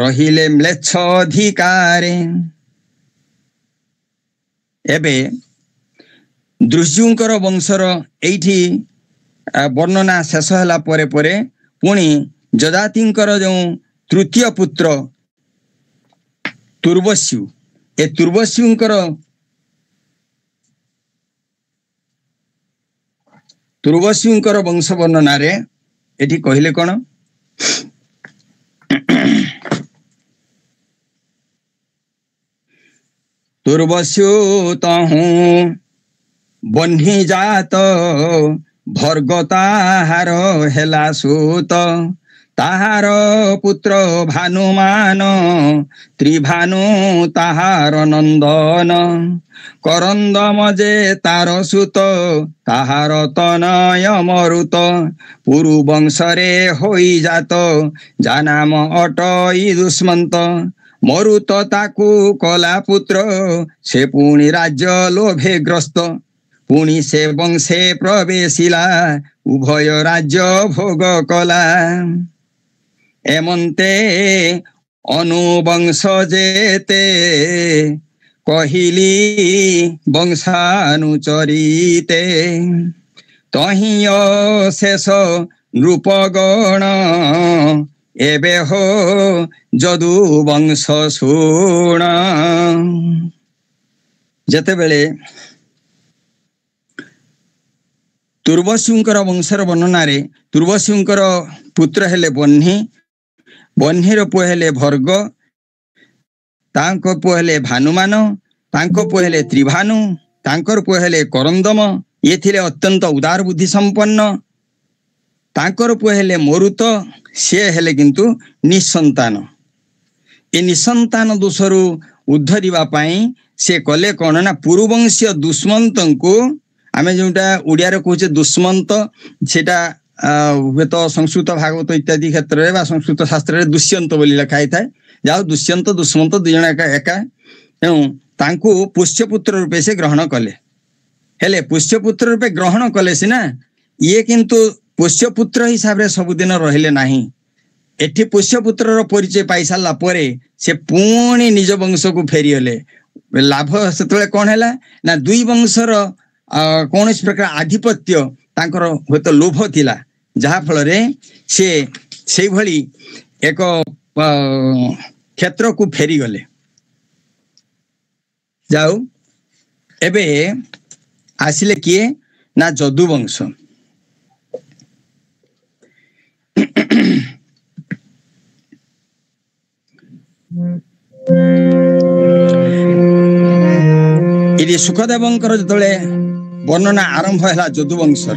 ରହିଲେ ମ୍ଲେଚ୍ଛ ଅଧିକାରେ। ଏବେ ଦୃଶ୍ୟଙ୍କର ବଂଶର ଏଇଠି ବର୍ଣ୍ଣନା ଶେଷ ହେଲା ପରେ ପରେ ପୁଣି ଯଯାତିଙ୍କର ଯେଉଁ ତୃତୀୟ ପୁତ୍ର ତୁର୍ବଶ୍ୟୁ, ଏ ତୁର୍ବଶ୍ୟୁଙ୍କର ବଂଶ ବର୍ଣ୍ଣନାରେ ଏଠି କହିଲେ କଣ? ତୁର୍ବଶ୍ୟୁ ତହୁଁ ବହ୍ନି ଜାତ ଭର୍ଗ ତାହାର ହେଲା ସୁତ, ତାହାର ପୁତ୍ର ଭାନୁମାନ ତ୍ରିଭାନୁ ତାହାର ନନ୍ଦନ, କରନ୍ଦମ ଯେ ତାର ସୁତ ତାହାର ତନୟ ମରୁତ, ପୁରୁ ବଂଶରେ ହୋଇ ଜାତ ଯା ନାମ ଅଟଇ ଦୁଷ୍ମନ୍ତ, ମରୁତ ତାକୁ କଲା ପୁତ୍ର ସେ ପୁଣି ରାଜ୍ୟ ଲୋଭେ ଗ୍ରସ୍ତ, ପୁଣି ସେ ବଂଶେ ପ୍ରବେଶିଲା ଉଭୟ ରାଜ୍ୟ ଭୋଗ କଲା। ଏମନ୍ତେ ଅନୁବଂଶ ଯେତେ କହିଲି ବଂଶାନୁଚରିତେ, ତହିଁ ଶେଷ ନୃପଗଣ ଏବେ ହୋ ଯଦୁ ବଂଶ ଶୁଣ। ଯେତେବେଳେ ତୁର୍ବଶ୍ୟୁଙ୍କର ବଂଶର ବର୍ଣ୍ଣନାରେ ତୁର୍ବଶ୍ୟୁଙ୍କର ପୁତ୍ର ହେଲେ ବହ୍ନି, ବହ୍ନିର ପୁଅ ହେଲେ ଭର୍ଗ, ତାଙ୍କ ପୁଅ ହେଲେ ଭାନୁମାନ, ତାଙ୍କ ପୁଅ ହେଲେ ତ୍ରିଭାନୁ, ତାଙ୍କର ପୁଅ ହେଲେ କରନ୍ଦମ, ଇଏ ଥିଲେ ଅତ୍ୟନ୍ତ ଉଦାର ବୁଦ୍ଧି ସମ୍ପନ୍ନ। ତାଙ୍କର ପୁଅ ହେଲେ ମରୁତ, ସିଏ ହେଲେ କିନ୍ତୁ ନିଃସନ୍ତାନ। ଏ ନିଃସନ୍ତାନ ଦୋଷରୁ ଉଦ୍ଧରିବା ପାଇଁ ସେ କଲେ କଣ ନା, ପୁରୁବଂଶୀୟ ଦୁଷ୍ମନ୍ତଙ୍କୁ, ଆମେ ଯୋଉଟା ଓଡ଼ିଆରେ କହୁଛେ ଦୁଷ୍ମନ୍ତ, ସେଟା ହୁଏତ ସଂସ୍କୃତ ଭାଗବତ ଇତ୍ୟାଦି କ୍ଷେତ୍ରରେ ବା ସଂସ୍କୃତ ଶାସ୍ତ୍ରରେ ଦୁଷ୍ୟନ୍ତ ବୋଲି ଲେଖା ହେଇଥାଏ। ଯାହା ଦୁଷ୍ୟନ୍ତ ଦୁଷ୍ମନ୍ତ 2 ଜଣ ଏକା। ତେଣୁ ତାଙ୍କୁ ପୁଷ୍ୟପୁତ୍ର ରୂପେ ସେ ଗ୍ରହଣ କଲେ। ହେଲେ ପୁଷ୍ୟପୁତ୍ର ରୂପେ ଗ୍ରହଣ କଲେ ସିନା, ଇଏ କିନ୍ତୁ ପୁଷ୍ୟପୁତ୍ର ହିସାବରେ ସବୁଦିନ ରହିଲେ ନାହିଁ। ଏଠି ପୁଷ୍ୟପୁତ୍ରର ପରିଚୟ ପାଇସାରିଲା ପରେ ସେ ପୁଣି ନିଜ ବଂଶକୁ ଫେରିଗଲେ। ଲାଭ ସେତେବେଳେ କଣ ହେଲା ନା, 2 ବଂଶର କୌଣସି ପ୍ରକାର ଆଧିପତ୍ୟ ତାଙ୍କର ହୁଏତ ଲୋଭ ଥିଲା, ଯାହା ଫଳରେ ସେ ସେଇଭଳି ଏକ କ୍ଷେତ୍ରକୁ ଫେରିଗଲେ। ଯାଉ ଏବେ ଆସିଲେ କିଏ ନା, ଯଦୁବଂଶ। ଏଠି ସୁଖଦେବଙ୍କର ଯେତେବେଳେ ବର୍ଣ୍ଣନା ଆରମ୍ଭ ହେଲା ଯଦୁବଂଶର,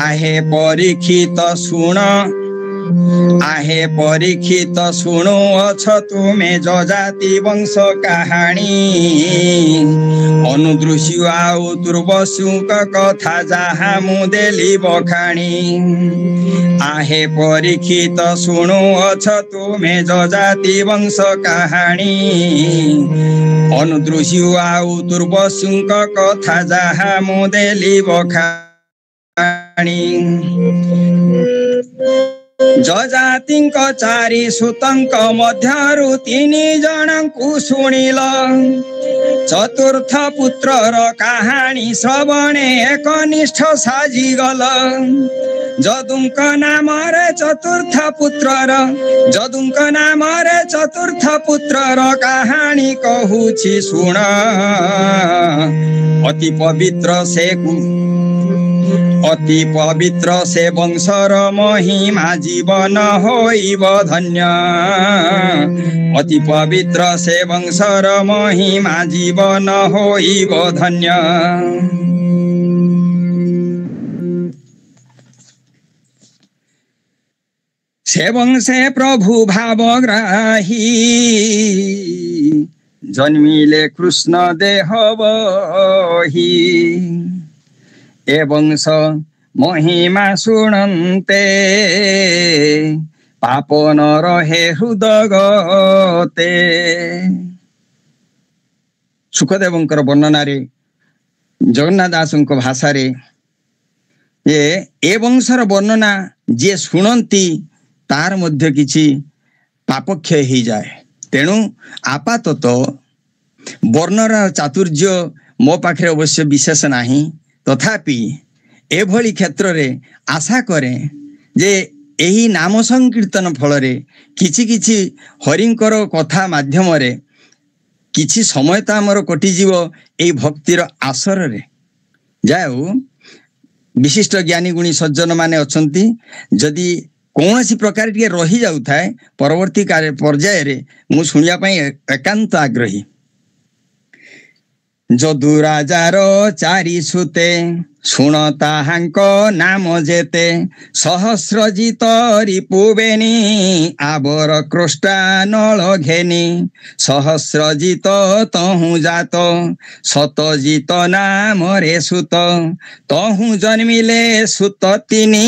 आहे परीक्षित शुण आहे परीक्षित शुणु अछ तुमे जजाति वंश कहानी अनुदृश्य आउ तुर्वसु कथा जहा मुदेली बखाणी आहे परीक्षित शुणु अछ तुमे जजाति वंश कहानी अनुदृश्य आउ तुर्वसु कथा जहा मुदेली बखाणी जजातिंक चारि सुतंक मध्यरु 3 जनंकु शुणिल चतुर्थ पुत्रर कहानी श्रवणे एकनिष्ठ साजिगल जदुंक नाम रे चतुर्थ पुत्रर कहानी कहूछि शुण अति पवित्र से वंशर महिमा जीवन होइब धन्य अति पवित्र से वंशर महिमा जीवन होइब धन्य। से वंशे प्रभु भावग्राही जन्मिले कृष्ण देह बही ए वंश ମହିମା ଶୁଣନ୍ତେ ପାପ ନ ରହେ ହୃଦଗତେ। ସୁଖଦେବଙ୍କର ବର୍ଣ୍ଣନାରେ ଜଗନ୍ନାଥ ଦାସଙ୍କ ଭାଷାରେ ଏ ବଂଶର ବର୍ଣ୍ଣନା ଯିଏ ଶୁଣନ୍ତି ତାର ମଧ୍ୟ କିଛି ପାପକ୍ଷୟ ହେଇଯାଏ। ତେଣୁ ଆପାତତଃ ବର୍ଣ୍ଣର ଚାତୁର୍ଯ୍ୟ ମୋ ପାଖରେ ଅବଶ୍ୟ ବିଶେଷ ନାହିଁ, ତଥାପି ଏଭଳି କ୍ଷେତ୍ରରେ ଆଶା କରେ ଯେ ଏହି ନାମ ସଂକୀର୍ତ୍ତନ ଫଳରେ କିଛି କିଛି ହରିଙ୍କର କଥା ମାଧ୍ୟମରେ କିଛି ସମୟ ତ ଆମର କଟିଯିବ ଏଇ ଭକ୍ତିର ଆସରରେ। ଯାଉ ବିଶିଷ୍ଟ ଜ୍ଞାନୀ ଗୁଣୀ ସଜ୍ଜନ ମାନେ ଅଛନ୍ତି, ଯଦି କୌଣସି ପ୍ରକାର ଟିକେ ରହିଯାଉଥାଏ ପରବର୍ତ୍ତୀ ପର୍ଯ୍ୟାୟରେ ମୁଁ ଶୁଣିବା ପାଇଁ ଏକାନ୍ତ ଆଗ୍ରହୀ। ଯଦୁ ରାଜାର ଚାରି ସୁତେ ଶୁଣ ତାହାଙ୍କ ନାମ ଯେତେ, ସହସ୍ରଜିତ ରିପୁବେନି ଆବର କୃଷ୍ଟା ନଳ ଘେନି, ସହସ୍ରଜିତ ତହୁଁ ଜାତ ଶତଜିତ ନାମରେ ସୁତ, ତହୁଁ ଜନ୍ମିଲେ ସୁତ ତିନି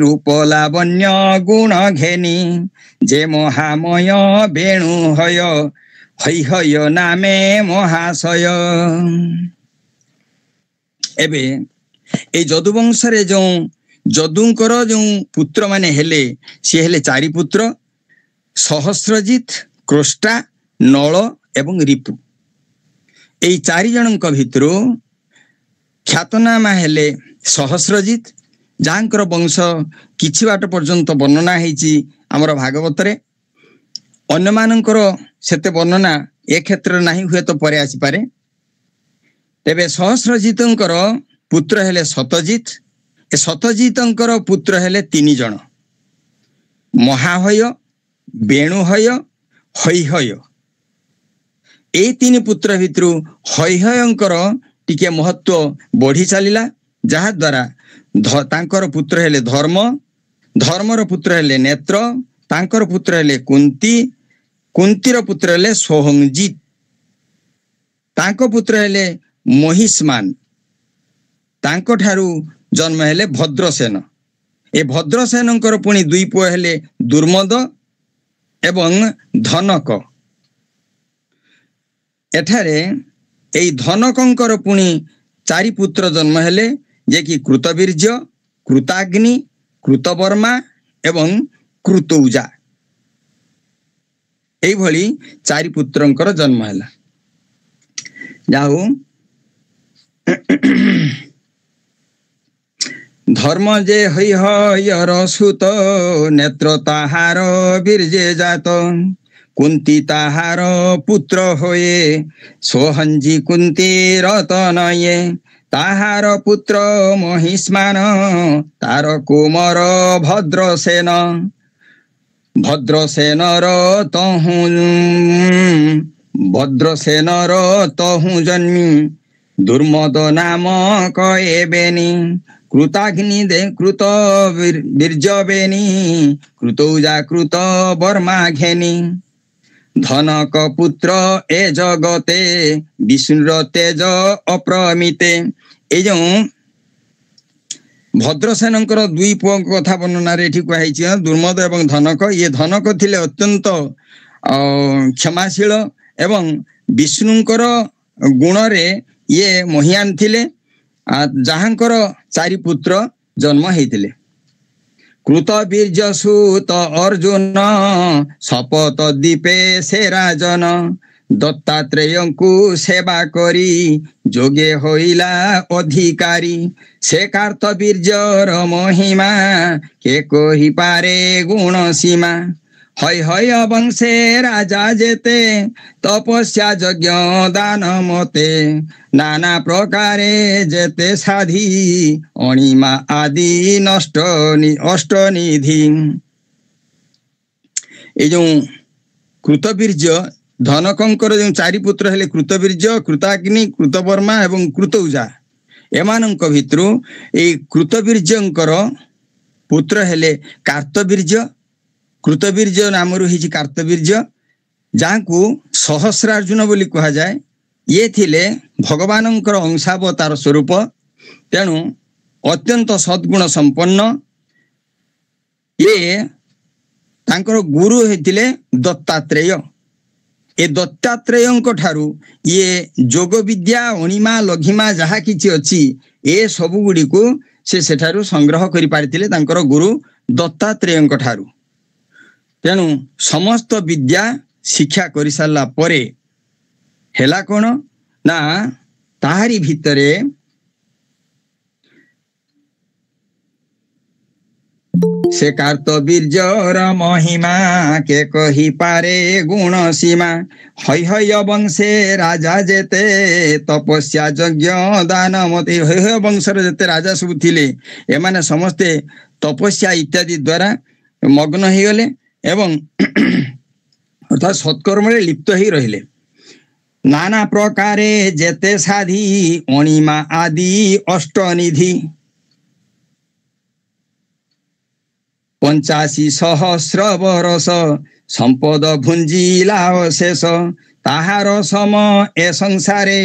ରୂପ ଲାବଣ୍ୟ ଗୁଣ ଘେନି, ଯେ ମହାମୟ ବେଣୁ ହୟ ହୈ ନାମେ ମହାଶୟ। ଏବେ এই ଯଦୁବଂଶରେ ଯେଉଁ ଯଦୁଙ୍କର ଯେଉଁ ପୁତ୍ର ମାନେ ହେଲେ ସିଏ ହେଲେ ଚାରି ପୁତ୍ର, ସହସ୍ରଜିତ, କ୍ରୋଷ୍ଟା, ନଳ ଏବଂ ରିପୁ। এই ଚାରି ଜଣଙ୍କ ଭିତରୁ ଖ୍ୟାତନାମା ହେଲେ ସହସ୍ରଜିତ, ଯାହାଙ୍କର ବଂଶ କିଛି ବାଟ ପର୍ଯ୍ୟନ୍ତ ବର୍ଣ୍ଣନା ହେଇଛି ଆମର ଭାଗବତରେ। ଅନ୍ୟମାନଙ୍କର ସେତେ ବର୍ଣ୍ଣନା ଏ କ୍ଷେତ୍ରରେ ନାହିଁ, ହୁଏତ ପରେ ଆସିପାରେ। ତେବେ ସହସ୍ରଜିତଙ୍କର ପୁତ୍ର ହେଲେ ସତଜିତ। ଏ ସତଜିତଙ୍କର ପୁତ୍ର ହେଲେ ତିନି ଜଣ, ମହାହୟ, ବେଣୁହୟ, ହୈହୟ। ଏଇ ତିନି ପୁତ୍ର ଭିତରୁ ହୈହୟଙ୍କର ଟିକେ ମହତ୍ଵ ବଢି ଚାଲିଲା, ଯାହା ଦ୍ୱାରା ତାଙ୍କର ପୁତ୍ର ହେଲେ ଧର୍ମ, ଧର୍ମର ପୁତ୍ର ହେଲେ ନେତ୍ର, ତାଙ୍କର ପୁତ୍ର ହେଲେ କୁନ୍ତି, କୁନ୍ତିର ପୁତ୍ର ହେଲେ ସୋହଂଜିତ, ତାଙ୍କ ପୁତ୍ର ହେଲେ ମହିଷ୍ମାନ, ତାଙ୍କ ଠାରୁ ଜନ୍ମ ହେଲେ ଭଦ୍ରସେନ। ଏ ଭଦ୍ରସେନଙ୍କର ପୁଣି ଦୁଇ ପୁଅ ହେଲେ ଦୁର୍ମଦ ଏବଂ ଧନକ। ଏଠାରେ ଏଇ ଧନକଙ୍କର ପୁଣି ଚାରି ପୁତ୍ର ଜନ୍ମ ହେଲେ, ଯେ କି କୃତବୀର୍ଯ୍ୟ, କୃତାଗ୍ନି, କୃତବର୍ମା ଏବଂ କୃତୌଜା। এইଭଳି ଚାରି ପୁତ୍ରଙ୍କର ଜନ୍ମ ହେଲା। ଯାଉ ଧର୍ମ ଯେ ହୈହୟର ସୁତ, ନେତ୍ର ତାହାର ବୀର୍ଯ୍ୟ ଜାତ, କୁନ୍ତି ତାହାର ପୁତ୍ର ହୋଏ, ସୋହଂଜି କୁନ୍ତି ରତନୟେ, ତାହାର ପୁତ୍ର ମହିଷ୍ମାନ, ତାର କୁମର ଭଦ୍ରସେନ, ଭଦ୍ରସେନର ତହୁଁ ଜନ୍ମି ଦୁର୍ମଦ ନାମ କଏବେନି, କୃତାଗ୍ନି କୃତ ବୀର୍ଯ୍ୟବେନି, କୃତୌଜା କୃତ ବର୍ମା ଘେନି, ଧନକ ପୁତ୍ର ଏ ଜଗତେ ବିଷ୍ଣୁର ତେଜ ଅପ୍ରମିତେ। এই ଯେଉଁ ଭଦ୍ରସେନଙ୍କର ଦୁଇ ପୁଅଙ୍କ କଥା ବର୍ଣ୍ଣନାରେ ଏଠି କୁହାଯାଇଛି, ଦୁର୍ମଦ ଏବଂ ଧନକ। ଇଏ ଧନକ ଥିଲେ ଅତ୍ୟନ୍ତ କ୍ଷମାଶୀଳ ଏବଂ ବିଷ୍ଣୁଙ୍କର ଗୁଣରେ ଇଏ ମହିୟାନ ଥିଲେ, ଯାହାଙ୍କର ଚାରି ପୁତ୍ର ଜନ୍ମ ହେଇଥିଲେ। କୃତବୀର୍ଯ୍ୟ ସୁତ ଅର୍ଜୁନ, ଶପଥ ଦୀପେ ସେ ରାଜନ, ଦତ୍ତାତ୍ରେୟଙ୍କୁ ସେବା କରି ଯୋଗେ ହୋଇଲା ଅଧିକାରୀ, ସେ କାର୍ତ୍ତବୀର୍ଯ୍ୟର ମହିମା କେ କହିପାରେ ଗୁଣ ସୀମା, ହୈହୟ ବଂଶେ ରାଜା ଯେତେ ତପସ୍ୟା ଯଜ୍ଞ ଦାନ ମତେ, ନାନା ପ୍ରକାରେ ଯେତେ ସାଧି ଅଣିମା ଆଦି ଅଷ୍ଟନିଧି। এই ଯେଉଁ କୃତବୀର୍ଯ୍ୟ ଧନକଙ୍କର ଯେଉଁ ଚାରି ପୁତ୍ର ହେଲେ କୃତବୀର୍ଯ୍ୟ, କୃତାଗ୍ନି, କୃତବର୍ମା ଏବଂ କୃତୌଜା, ଏମାନଙ୍କ ଭିତରୁ ଏଇ କୃତବୀର୍ଯ୍ୟଙ୍କର ପୁତ୍ର ହେଲେ କାର୍ତ୍ତବୀର୍ଯ୍ୟ। କୃତବୀର୍ଯ୍ୟ ନାମରୁ ହେଇଛି କାର୍ତ୍ତବୀର୍ଯ୍ୟ, ଯାହାକୁ ସହସ୍ରାର୍ଜୁନ ବୋଲି କୁହାଯାଏ। ଇଏ ଥିଲେ ଭଗବାନଙ୍କର ଅଂଶାବତାର ସ୍ୱରୂପ। ତେଣୁ अत्यंत सद्गुण संपन्न ये तांकर गुरु हेतिले दत्तात्रेय ए दत्तात्रेयଙ୍କ ଠାରୁ ये जोग विद्या अणिमा लघिमा जहा किछि अछि ए सब गुडी को से सेठारु संग्रह करि पारिथिले तांकर गुरु दत्तात्रेयଙ୍କ ठारू तेणु समस्त विद्या शिक्षा करि सारला परे हेला कोन ना ताहारी भितरे से कार्तवीर्यर महिमा के कही पारे गुण सीमा हय हय वंशे राजा जेते तपस्या यज्ञ दान मते हय हय वंशर जेते राजा सब थिले एमाने समस्ते तपस्या इत्यादि द्वारा मग्न हो गले एवं अर्थात सत्कर्म रे लिप्त ही रहिले नाना प्रकारे जेते साधी अणिमा आदि अष्टनिधि 85,000 बरस संपद भुंजिला शेष ताहार सम ए संसारे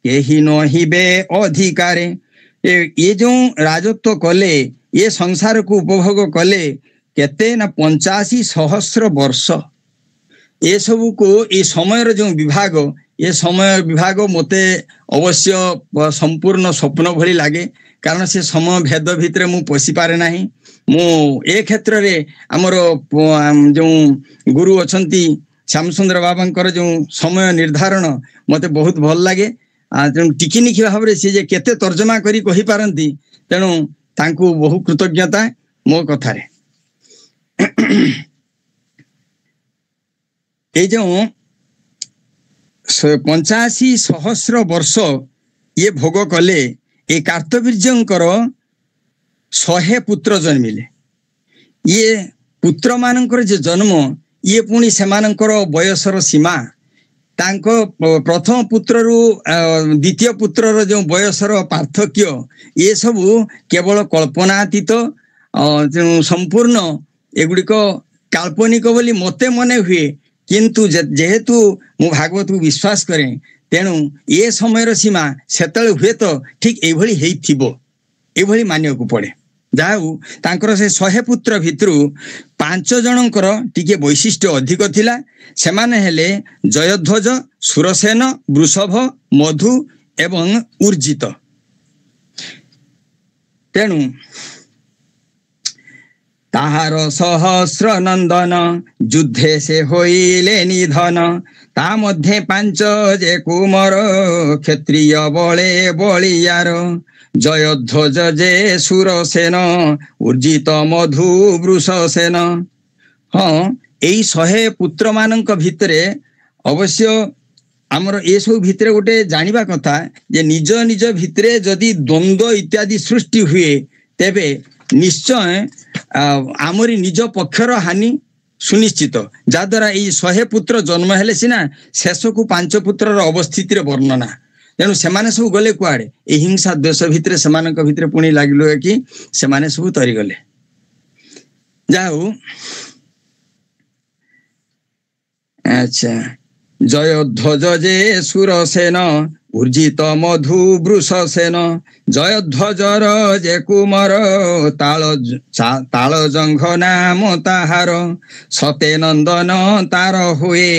केही नहिबे अधिकारे ये जो राजत्व कले ये संसार को उपभोग कले केते ना 85,000 वर्ष ये सब को ये समय जो विभाग ये समय विभाग मते अवश्य संपूर्ण स्वप्न भली लागे कारण से समय भेद भितर मु पशि पारे नाही मु ए क्षेत्र रे हमर जो गुरु अछंती श्यामसुंदर बाबांकर जो समय निर्धारण मते बहुत भल लागे टिकिनिखी भाव रे से जे केते तर्जमा करी कहि पारंती तेणु तांकु बहु कृतज्ञता मो कथा रे ए जो 85,000 वर्ष ये भोग कले ए कार्तवीर्यंकर 100 पुत्र जन्मिले ये पुत्र मानकर जे जन्म ये पुणी सेमानकर बयसर सीमा तांको प्रथम पुत्र रु द्वितीय पुत्र रो जो बयसर पार्थक्य ये सब केवल कल्पनातीत संपूर्ण एगुड़िक काल्पनिक बोली मते मने हुए किंतु जेहेतु मु भागवत को विश्वास करें तेणु ये समयर सीमा सेतल हुए तो ठीक एभली हेइथिबो एभली मानिया को पड़े जाऊ तांकर से 100 पुत्र भितरु 5 जनकर टिके वैशिष्ट्य अधिक थिला सेमाने हेले जयध्वज सुरसेन वृषभ मधु एवं ऊर्जित तेणु ताहार सहस्र नंदन युद्धे से होइले निधन ता मध्ये 5 जे कुमर क्षत्रिय बळे बलियार जयध्वज जे सुरसेन ऊर्जित मधु वृषसेन हाँ यही 100 पुत्र मानक भितरे अवश्य आमर ए सब भितरे गोटे जानिबा कथा जे निज निज भितरे जदि द्वंद्व इत्यादि सृष्टि हुए तेबे निश्चय आमरी निज पक्षर हानि सुनिश्चित जाद्वारा ये 100 पुत्र जन्म हेले सिना शेष को 5 पुत्र अवस्थिति वर्णना तेणु सेमाने सब गले कुआड़े ए हिंसा द्वेष भितर सेमानक भितर पुणी लागिलो कि सेमाने सब तरी गले जाऊ अच्छा जयध्वज जे सुरसेन ऊर्जित मधु वृषसेन जयध्वजर जे कुमर ताल जंघ नाम ताहार सते नंदन तार हुए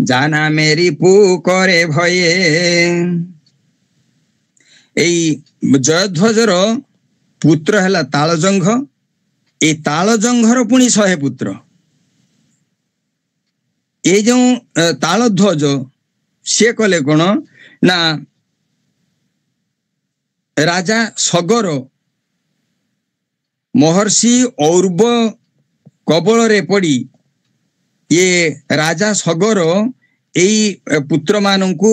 जाना मेरी पु करे भये एई जयध्वजर पुत्र हैला तालजंघ ए तालजंघर पुणी 100 पुत्र ए जो तालध्वज से कले कोन ना राजा सगर महर्षि और्व कबल रे पड़ी ये राजा सगर एई पुत्र मानंकु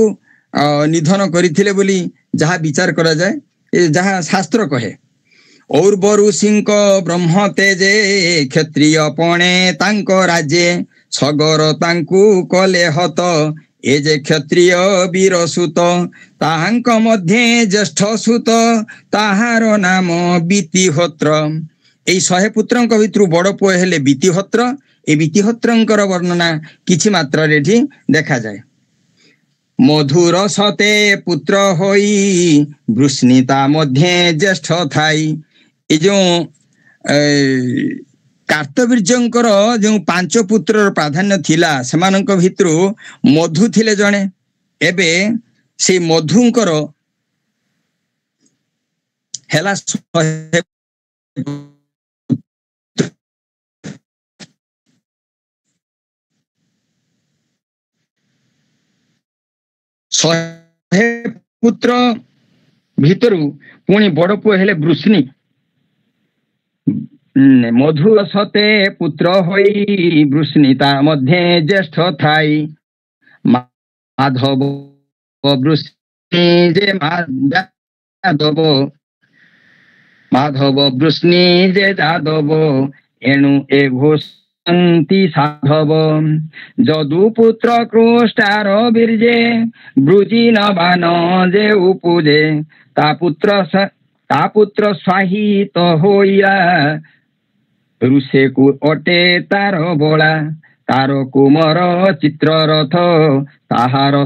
निधन करिथिले बोली जहा विचार करा जाए जहा शास्त्र कहे और्व ऋषिंक ब्रह्म तेजे क्षत्रिय पणे तांको राज्ये सगर तांकु कले हत ए जे क्षत्रिय वीर सुत ताहांक मध्ये ज्येष्ठ सुत ताहार नाम बीतिहोत्र ए 100 पुत्रंक भितरु बड़ पुଅ हेले बीतिहोत्र ए बीतिहोत्रंकर वर्णना किछि मात्रा रे देखा जाए ମଧୁର ସତେ ପୁତ୍ର ହୋଇ ବୃଷ୍ଣିତା ମଧ୍ୟ ଜ୍ୟେଷ୍ଠ ଥାଇ। ଏ ଯେଉଁ କାର୍ତ୍ତବୀର୍ଯ୍ୟଙ୍କର ଯେଉଁ 5 ପୁତ୍ରର ପ୍ରାଧାନ୍ୟ ଥିଲା ସେମାନଙ୍କ ଭିତରୁ ମଧୁ ଥିଲେ ଜଣେ। ଏବେ ସେଇ ମଧୁଙ୍କର ହେଲା 100 ପୁତ୍ର ଭିତରୁ ପୁଣି ବଡ ପୁଅ ହେଲେ ବୃଷ୍ଣି। ମଧୁ ସତେ ପୁତ୍ର ହୋଇ ବୃଷ୍ଣିତା ମଧ୍ୟ ଜ୍ୟେଷ୍ଠ ଥାଇ। ମାଧବ ବୃଷ୍ଣି ଯେ ମାଧବ ବୃଷ୍ଣି ଯେ ଯାଦବ ଏଣୁ ଏ ଘୋଷନ୍ତି ସାଧବ। ଯଦୁପୁତ୍ର କୃଷ୍ଟାର ବୀର୍ଯେ ବୃଜି ନବାନ ଯେ ଉପୂଜେ ତା ପୁତ୍ର ସ୍ୱାହିତ ହୋଇଆ ଋଷେକୁ ଅଟେ ତାର ବଳା। ତାର କୁମର ଚିତ୍ରରଥ ତାହାର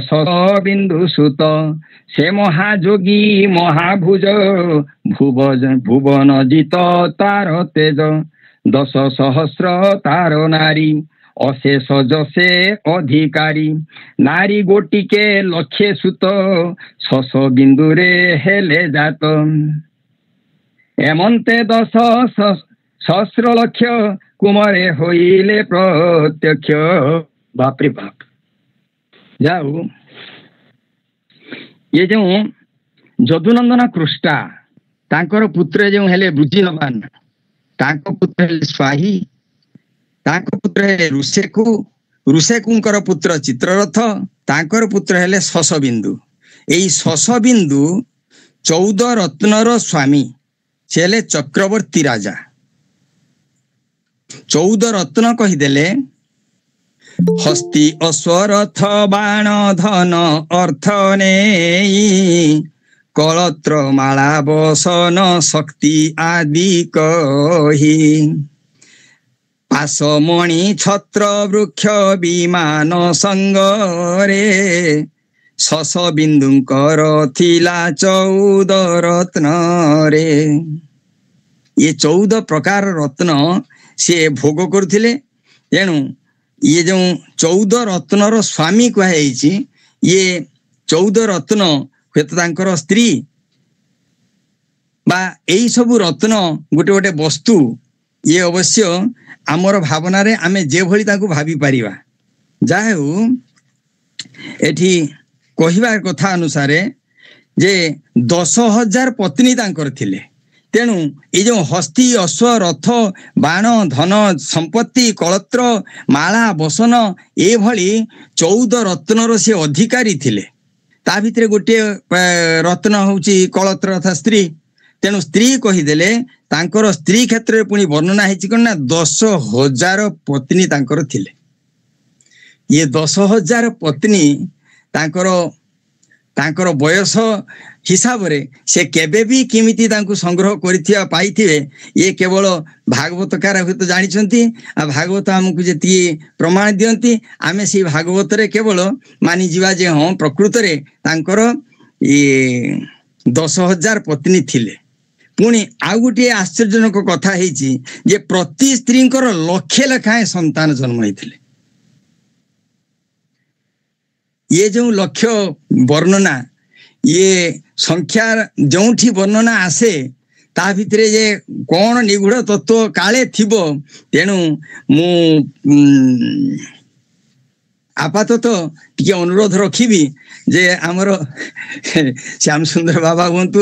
ବିନ୍ଦୁ ସୁତ। ସେ ମହାଯୋଗୀ ମହାଭୁଜ ଭୁବନ ଜିତ ତାର ତେଜ। 10 ସହସ୍ର ତାର ନାରୀ ଅଶେଷ ଯଶେ ଅଧିକାରୀ। ନାରୀ ଗୋଟିକେ ଲକ୍ଷେ ସୁତ 600 ବିନ୍ଦୁରେ ହେଲେ ଜାତ। ଏମନ୍ତେ 10 ସହସ୍ର ଲକ୍ଷ କୁମରେ ହୋଇଲେ ପ୍ରତ୍ୟକ୍ଷ। ବାପରେ ବାପ। ଯାଉ ये जो ଯଦୁନନ୍ଦନ କୃଷ୍ଟା ତାଙ୍କର ପୁତ୍ର ଯେଉଁ ହେଲେ ବୃଜିନବାନ, ତାଙ୍କ ପୁତ୍ର ହେଲେ ସ୍ୱାହି, ତାଙ୍କ ପୁତ୍ର ହେଲେ ଋଷେକୁଙ୍କର ପୁତ୍ର ଚିତ୍ରରଥ, ତାଙ୍କର ପୁତ୍ର ହେଲେ ଶଶବିନ୍ଦୁ। ଏଇ ଶଶବିନ୍ଦୁ 14 ରତ୍ନର ସ୍ୱାମୀ, ସେ ହେଲେ ଚକ୍ରବର୍ତ୍ତୀ ରାଜା। 14 ରତ୍ନ କହିଦେଲେ ହସ୍ତି ଅଶ୍ୱରଥ ବାଣ ଧନ ଅର୍ଥ ନେଇ କଳତ୍ର ମାଳା ବସନ ଶକ୍ତି ଆଦି କହି। ପାଶମଣି ଛତ୍ର ବୃକ୍ଷ ବିମାନ ସଙ୍ଗରେ ଶଶବିନ୍ଦୁଙ୍କର ଥିଲା 14 ରତ୍ନରେ। ये 14 ପ୍ରକାର ରତ୍ନ ସେ ଭୋଗ କରୁଥିଲେ। ତେଣୁ ଇଏ ଯେଉଁ 14 ରତ୍ନର ସ୍ୱାମୀ କୁହାଯାଇଛି, ଇଏ 14 ରତ୍ନ ହୁଏତ ତାଙ୍କର ସ୍ତ୍ରୀ ବା ଏଇ ସବୁ ରତ୍ନ ଗୋଟେ ଗୋଟେ ବସ୍ତୁ। ଇଏ ଅବଶ୍ୟ ଆମର ଭାବନାରେ ଆମେ ଯେଭଳି ତାକୁ ଭାବି ପାରିବା। ଯାହା ହେଉ ଏଠି କହିବା କଥା ଅନୁସାରେ ଯେ 10,000 ପତ୍ନୀ ତାଙ୍କର ଥିଲେ। ତେଣୁ ଏଇ ଯେଉଁ ହସ୍ତି ଅଶ୍ଵ ରଥ ବାଣ ଧନ ସମ୍ପତ୍ତି କଳତ୍ର ମାଳା ବସନ ଏଭଳି 14 ରତ୍ନର ସେ ଅଧିକାରୀ ଥିଲେ। ତା ଭିତରେ ଗୋଟିଏ ରତ୍ନ ହଉଛି କଳତ୍ର ତଥା ସ୍ତ୍ରୀ। ତେଣୁ ସ୍ତ୍ରୀ କହିଦେଲେ ତାଙ୍କର ସ୍ତ୍ରୀ କ୍ଷେତ୍ରରେ ପୁଣି ବର୍ଣ୍ଣନା ହେଇଛି କଣ ନା 10,000 ପତ୍ନୀ ତାଙ୍କର ଥିଲେ। ଇଏ 10,000 ପତ୍ନୀ ତାଙ୍କର ବୟସ ହିସାବରେ ସେ କେବେ ବି କେମିତି ତାଙ୍କୁ ସଂଗ୍ରହ କରିଥିବା ପାଇଥିବେ, ଇଏ କେବଳ ଭାଗବତକାର ହୁଏତ ଜାଣିଛନ୍ତି। ଆଉ ଭାଗବତ ଆମକୁ ଯେତିକି ପ୍ରମାଣ ଦିଅନ୍ତି, ଆମେ ସେଇ ଭାଗବତରେ କେବଳ ମାନିଯିବା ଯେ ହଁ ପ୍ରକୃତରେ ତାଙ୍କର 10,000 ପତ୍ନୀ ଥିଲେ। ପୁଣି ଆଉ ଗୋଟିଏ ଆଶ୍ଚର୍ଯ୍ୟଜନକ କଥା ହେଇଛି ଯେ ପ୍ରତି ସ୍ତ୍ରୀଙ୍କର ଲକ୍ଷେ ଲେଖାଏଁ ସନ୍ତାନ ଜନ୍ମ ହେଇଥିଲେ। ये जो लक्ष्य वर्णना ये संख्या जोठी वर्णना आसे ता भितरे जे कौन निगूढ़ तत्व काले थिबो। तेणु मु आपातत टिके अनुरोध रखिबी जे आमर श्याम सुंदर बाबा हुंतु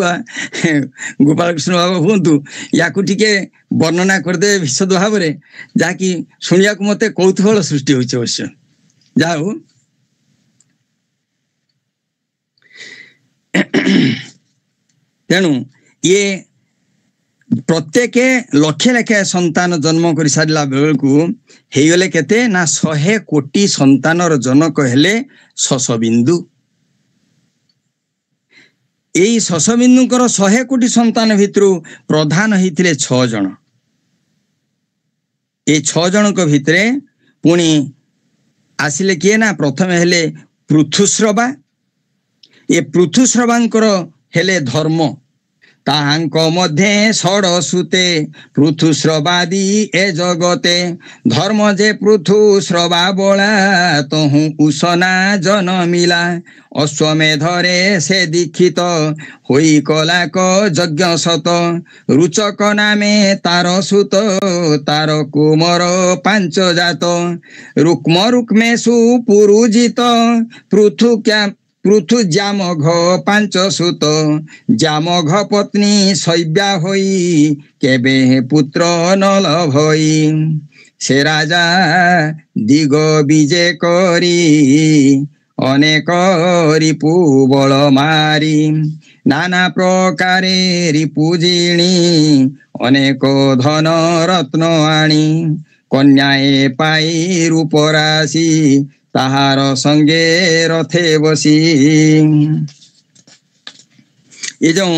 गोपाल कृष्ण बाबा हुंतु याकु टिके वर्णना करदे विशद भाव रे, जाकि सुनिया को मते कौतूहल सृष्टि होइछ। अवश्य जाऊ तेणु ये प्रत्येक लक्षे लेखे संतान जन्म कर सारा बेलू हेगले केते ना 100 कोटी संतानर जनक हेले शशबिंदु। यही शशबिंदुकर 100 कोटी संतान भितरु प्रधान होइथिले 6 जन। ये 6 जनक भितरे पुणी आसिले किए ना प्रथम हेले पृथुश्रवा, ଏ ପୃଥୁଶ୍ରବାଙ୍କର ହେଲେ ଧର୍ମ ତାହାଙ୍କ ମଧ୍ୟେ ଷଡ଼ସୁତେ ପୃଥୁଶ୍ରବାଦୀ ଏ ଜଗତେ ଧର୍ମ ଯେ ପୃଥୁଶ୍ରବା ବଳା ତହୁଁ ଉଷନା ଜନମିଲା ଅଶ୍ୱମେଧରେ ସେ ଦୀକ୍ଷିତ ହୋଇ କଲାକ ଯଜ୍ଞ ସତ ରୁଚକ ନାମେ ତାର ସୁତ ତାର କୁମର ପାଞ୍ଚ ଜାତ ରୁକ୍ମ ରୁକ୍ମେଶୁ ପୁରୁଜିତ ପୃଥୁ ଜାମଘ ପାଞ୍ଚ ସୁତ ଜାମଘ ପତ୍ନୀ ଶୈବ୍ୟା ହୋଇ କେବେ ପୁତ୍ର ନଲ ଭଇ ସେ ରାଜା ଦିଗ ବିଜେ କରି ଅନେକ ରିପୁ ବଳ ମାରି ନାନା ପ୍ରକାରେ ରିପୁ ଜିଣି ଅନେକ ଧନ ରତ୍ନ ଆଣି କନ୍ୟାଏ ପାଇ ରୂପରାଶି ତାହାର ସଙ୍ଗେ ରଥେ ବସି ଏ ଯେଉଁ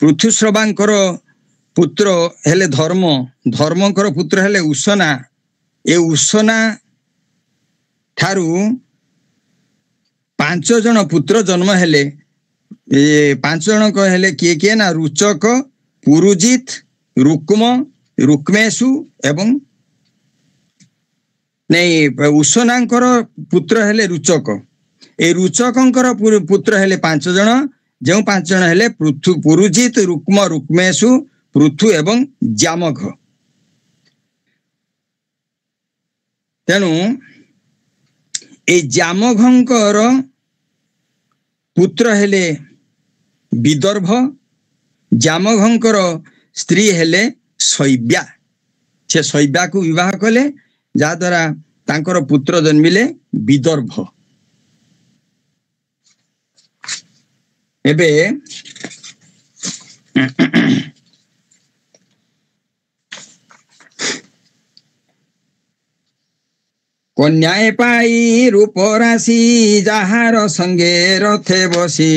ପୃଥୁଶ୍ରବାଙ୍କର ପୁତ୍ର ହେଲେ ଧର୍ମ ଧର୍ମଙ୍କର ପୁତ୍ର ହେଲେ ଉଷନା ଏ ଉଷନା ଠାରୁ 5 ଜଣ ପୁତ୍ର ଜନ୍ମ ହେଲେ ଏ 5 ଜଣଙ୍କ ହେଲେ କିଏ କିଏ ନା ରୁଚକ ପୁରୁଜିତ ରୁକ୍ମ ରୁକ୍ମେଶୁ ଏବଂ ନାଇଁ ଉଷନାଙ୍କର ପୁତ୍ର ହେଲେ ରୁଚକ ଏ ରୁଚକଙ୍କର ପୁତ୍ର ହେଲେ 5 ଜଣ ଯେଉଁ 5 ଜଣ ହେଲେ ପୁରୁଜିତ ରୁକ୍ମ ରୁକ୍ମେଶୁ ପୃଥୁ ଏବଂ ଜାମଘ ତେଣୁ এই ଜାମଘଙ୍କର ପୁତ୍ର ହେଲେ ବିଦର୍ଭ ଜାମଘଙ୍କର ସ୍ତ୍ରୀ ହେଲେ ଶୈବ୍ୟା ସେ ଶୈବ୍ୟାକୁ ବିବାହ କଲେ ଯାହା ଦ୍ୱାରା ତାଙ୍କର ପୁତ୍ର ଜନ୍ମିଲେ ବିଦର୍ଭ ଏବେ কন্যায় পাই রূপরাশি যাহার সঙ্গে রথে বসি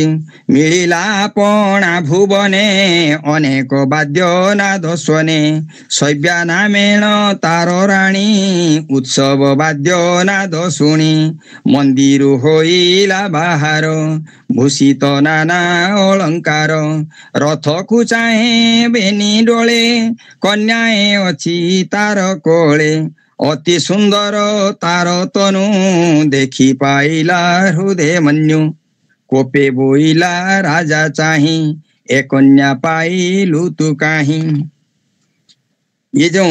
মিলিলা পণা ভুবনে অনেক বাদ্য নাদ শোনে শৈব্যা নামেণ তার রাণী উৎসব বাদ্য নাদ শুনি মন্দির হইলা বাহার ভূষিত নানা অলঙ্কার রথকু চাহে বেনি ডোলে কন্যায় অছি তার কোলে অতি সুন্দর তার তনু দেখি পাইলা হৃদয় মন্যু কোপে বইলা রাজা চাহি এ কন্যা পাইলু তু কাহি ये जो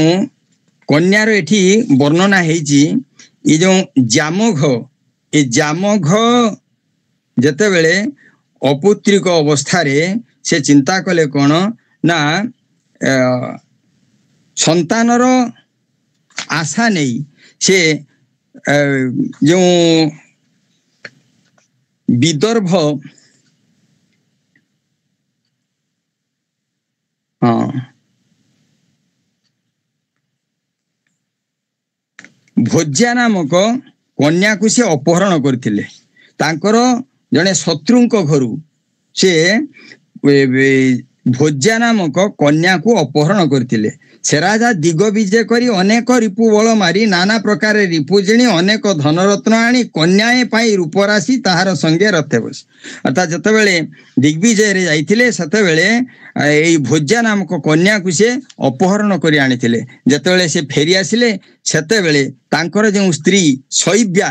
कन्यार एठी वर्णना हेची ये जो जामघ ए जामघ जेते बेले अपुत्रिक अवस्था रे से चिंता कले कोन ना संतानर आशा नहीं से जो विदर्भ हाँ भोज्या नामक कन्या को से अपहरण करथिले तांकर जने शत्रुंक घरु से भोज्या नामक कन्या को अपहरण करथिले से राजा दिग विजय करी अनेक रिपु बल मारी नाना प्रकार रिपु जिणी अनेक धनरत्न आनी कन्याए पाई रूपराशि ताहार संगे रथे बस अर्थात जते बेले दिग्विजय रे जाइथिले सते बेले एई भोज्या नामक कन्या को से अपहरण करी आनिथिले जते बेले से फेरी आसिले सते बेले तांकर जे स्त्री शैब्या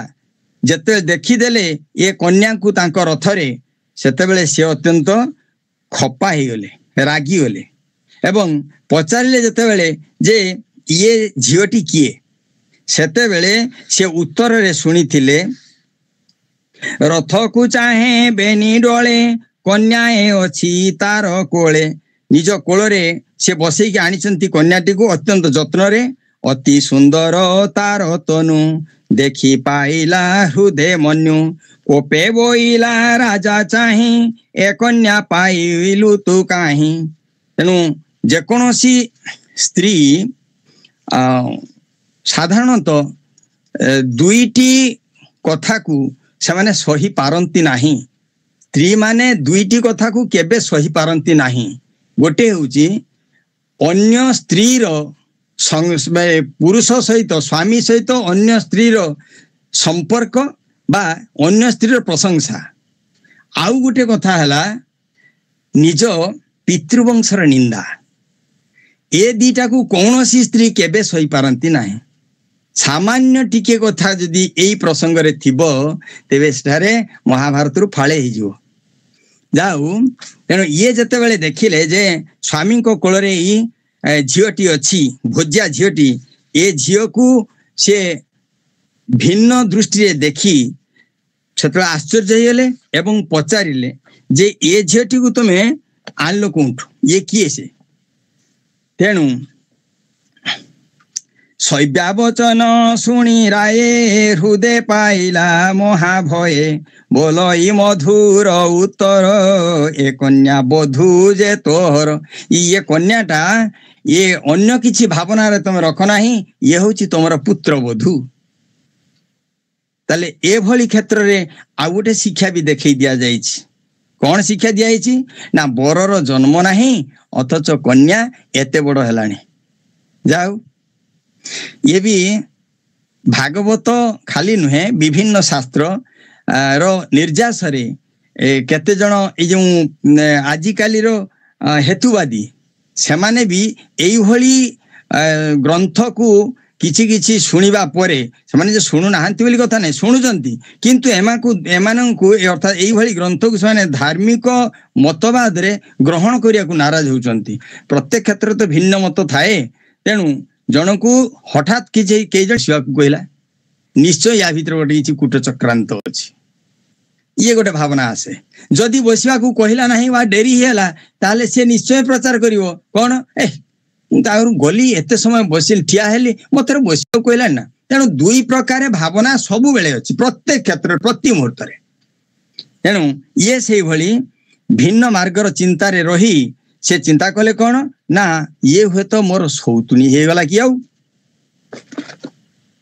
जते देखि देले ए कन्या को तांकर रथरे सते बेले से अत्यंत खपा हे गले रागी गले एवं पचारे जते बेले जे ये झीटी किए सेते बेले से उत्तर रे सुनी थिले रथ को चाहे बेनी डोले कन्याए अछि तार कोले निज कोलरे से बसई के आनिचंती कन्याटी को अत्यंत जत्न रे अति सुंदर तार तनु देखि पाइला हृदय मन्यु कोपे बोइला राजा चाही ए कन्या पाइलु तु काही तेणु जेकोसी स्त्री साधारणतः दुईटी कथा को से माने सही पारंती नाही स्त्री माने दुईटी कथा को केबे सही पारंती नाही गोटे होची अन्य स्त्री रो पुरुष सहित स्वामी सहित अन्य स्त्री रो संपर्क बा अन्य स्त्री रो प्रशंसा आउ गोटे कथा हला निज पितृवंशर निंदा ए दीटा को कौन सी स्त्री केबे सही पारंती नाही सामान्य टिके कथा जदि एई प्रसंग रे थिबो तेबे सेठारे महाभारत रु फाळे हिजो जाऊ तेणु ये जते बेले देखिले जे स्वामी को कोलरे ई झियोटी अछि भोज्या झियोटी ए झियो को से भिन्न दृष्टि रे देखी सेतला आश्चर्य हेले एवं पचारिले जे ए झियोटी को तमे आनलो कोंठ ये किए से तेणु शैव्यावचन शुणी राये हृदय पाइला महाभये बोलई मधुर उत्तर ए कन्या बधू जे तोहर ये कन्याटा ये अन्य किछि भावना रे तुम रख नाही ये होछि तुमर पुत्र बधू ताले ए भली क्षेत्र रे आ गोटे शिक्षा भी देखै दिया जाइछि कौन शिक्षा दिया जाइछि ना बरर जन्म नाही अथच कन्या एते बड़ हेलाणी जाऊ ये भी भागवत खाली नुहे विभिन्न शास्त्र रो निर्यास रे केते जण ए जो आजिकाली रो हेतुवादी से माने भी एई भली ग्रंथ को किछि किछि सुनिबा परे से माने जे सुनु नाहंती बोली कथा नै सुनुचंती किंतु एमानंकु अर्थात एई भली ग्रंथ को से धार्मिक मतवाद रे ग्रहण करिया को नाराज होचंती प्रत्येक क्षेत्र तो भिन्न मत थाए तेणु जनकू हठात किछि के जण शिवा को कहला निश्चय या भीतर गोटे किछि कूट चक्रांत अछि ये गोटे भावना आसे जदि बसिवा को कहला नाही वा डेरी हेला ताले से निश्चय प्रचार करिवो कोन ए तार गली एते समय बसिल ठिया हेली मते बसिवा कहला ना तेणु दुई प्रकार भावना सब बेले अछि प्रत्येक क्षेत्र प्रति मुहूर्त रे तेणु ये सेही भली भिन्न मार्गर चिंता रे रही से चिंता कले कौन ना ये हुए तो मोर सौतुनी हे गला कि आउ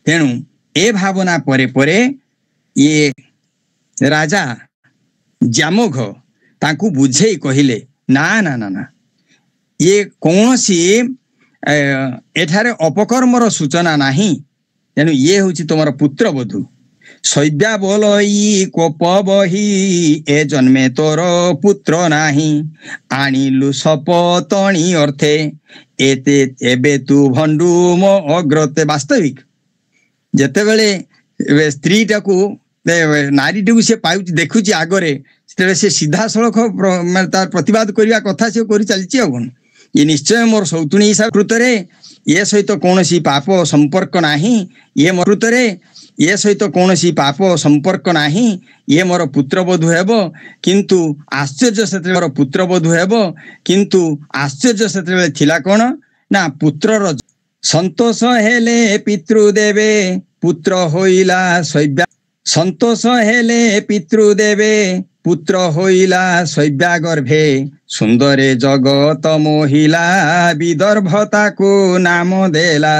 तेणु ए भावना परे परे ये राजा जामोघ तांकु बुझेई कहिले ना ना ना ना ये कौन सी एठारे अपकर्मर सूचना नाही तेणु ये होची तुमर पुत्र बधू शैव्या बोलई कोप बही ए जन्मे तोर पुत्र नाही आनिलु सपतणी अर्थे एते एबे तू भंडू मो अग्रते वास्तविक जेते बेले स्त्री टाकू नारी टाकू से पाउची देखुची आगरे से सीधा सड़क तार प्रतिवाद करिया कथा से करि चलची अगन ये निश्चय मोर सौतुणी हिसाब कृतरे ये सहित कौनसी पाप संपर्क नाही ये मोर कृतरे ये सहित कौनसी पाप संपर्क नाही ये मोर पुत्र बधू हेबो किंतु आश्चर्य सेते मोर पुत्र बधू हेबो किंतु आश्चर्य सेते थिला कोन ना पुत्रर संतोष हेले पितृ देवे पुत्र होइला शैव्या संतोष हेले पितृ देवे पुत्र होइला शैव्या गर्भे सुंदरे जगत मोहिला विदर्भता को नाम देला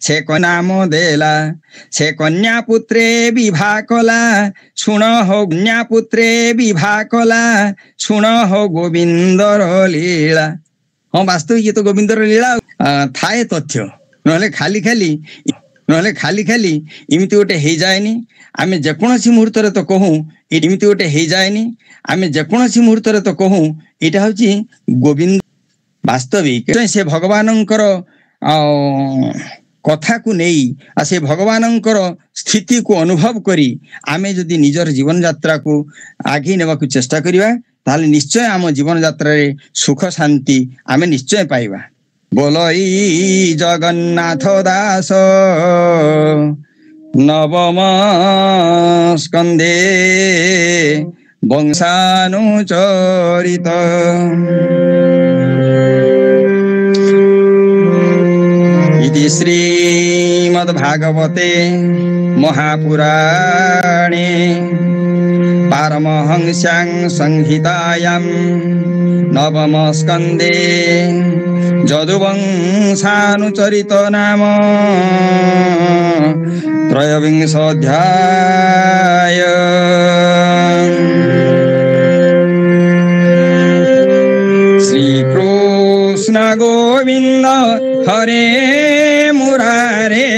से नाम देला से कन्या पुत्रे विवाह कला सुन हो कन्या पुत्रे विवाह कला सुन हो गोविंदर लीला हाँ वास्तविक ये तो गोविंदर लीला थाए तथ्य नहले खाली खाली इमिति गोटे हे जाएनी आमे जेकोसी मुहूर्त तो कहूँ इमिति गोटे हे जाएनी आमे जेकोसी मुहूर्त तो कहूँ एटा होची गोविंद वास्तविक से भगवानंकर कथा को नहीं आ से भगवानंकर स्थिति को अनुभव करी आमे जदि निजर जीवन यात्रा को आगे नेबा को चेष्टा करिवा ताले निश्चय आम जीवन यात्रा रे सुख शांति आमे निश्चय पाइबा बोलई जगन्नाथ दास नवम स्कंदे वंशानुचरित इति श्रीमद्भागवते महापुराणे पारमहंस्यां संहितायां नवम स्कंदे जदुवंशानुचरित नाम त्रयोविंशोऽध्याय श्रीकृष्ण गोविंद हरे मुरारे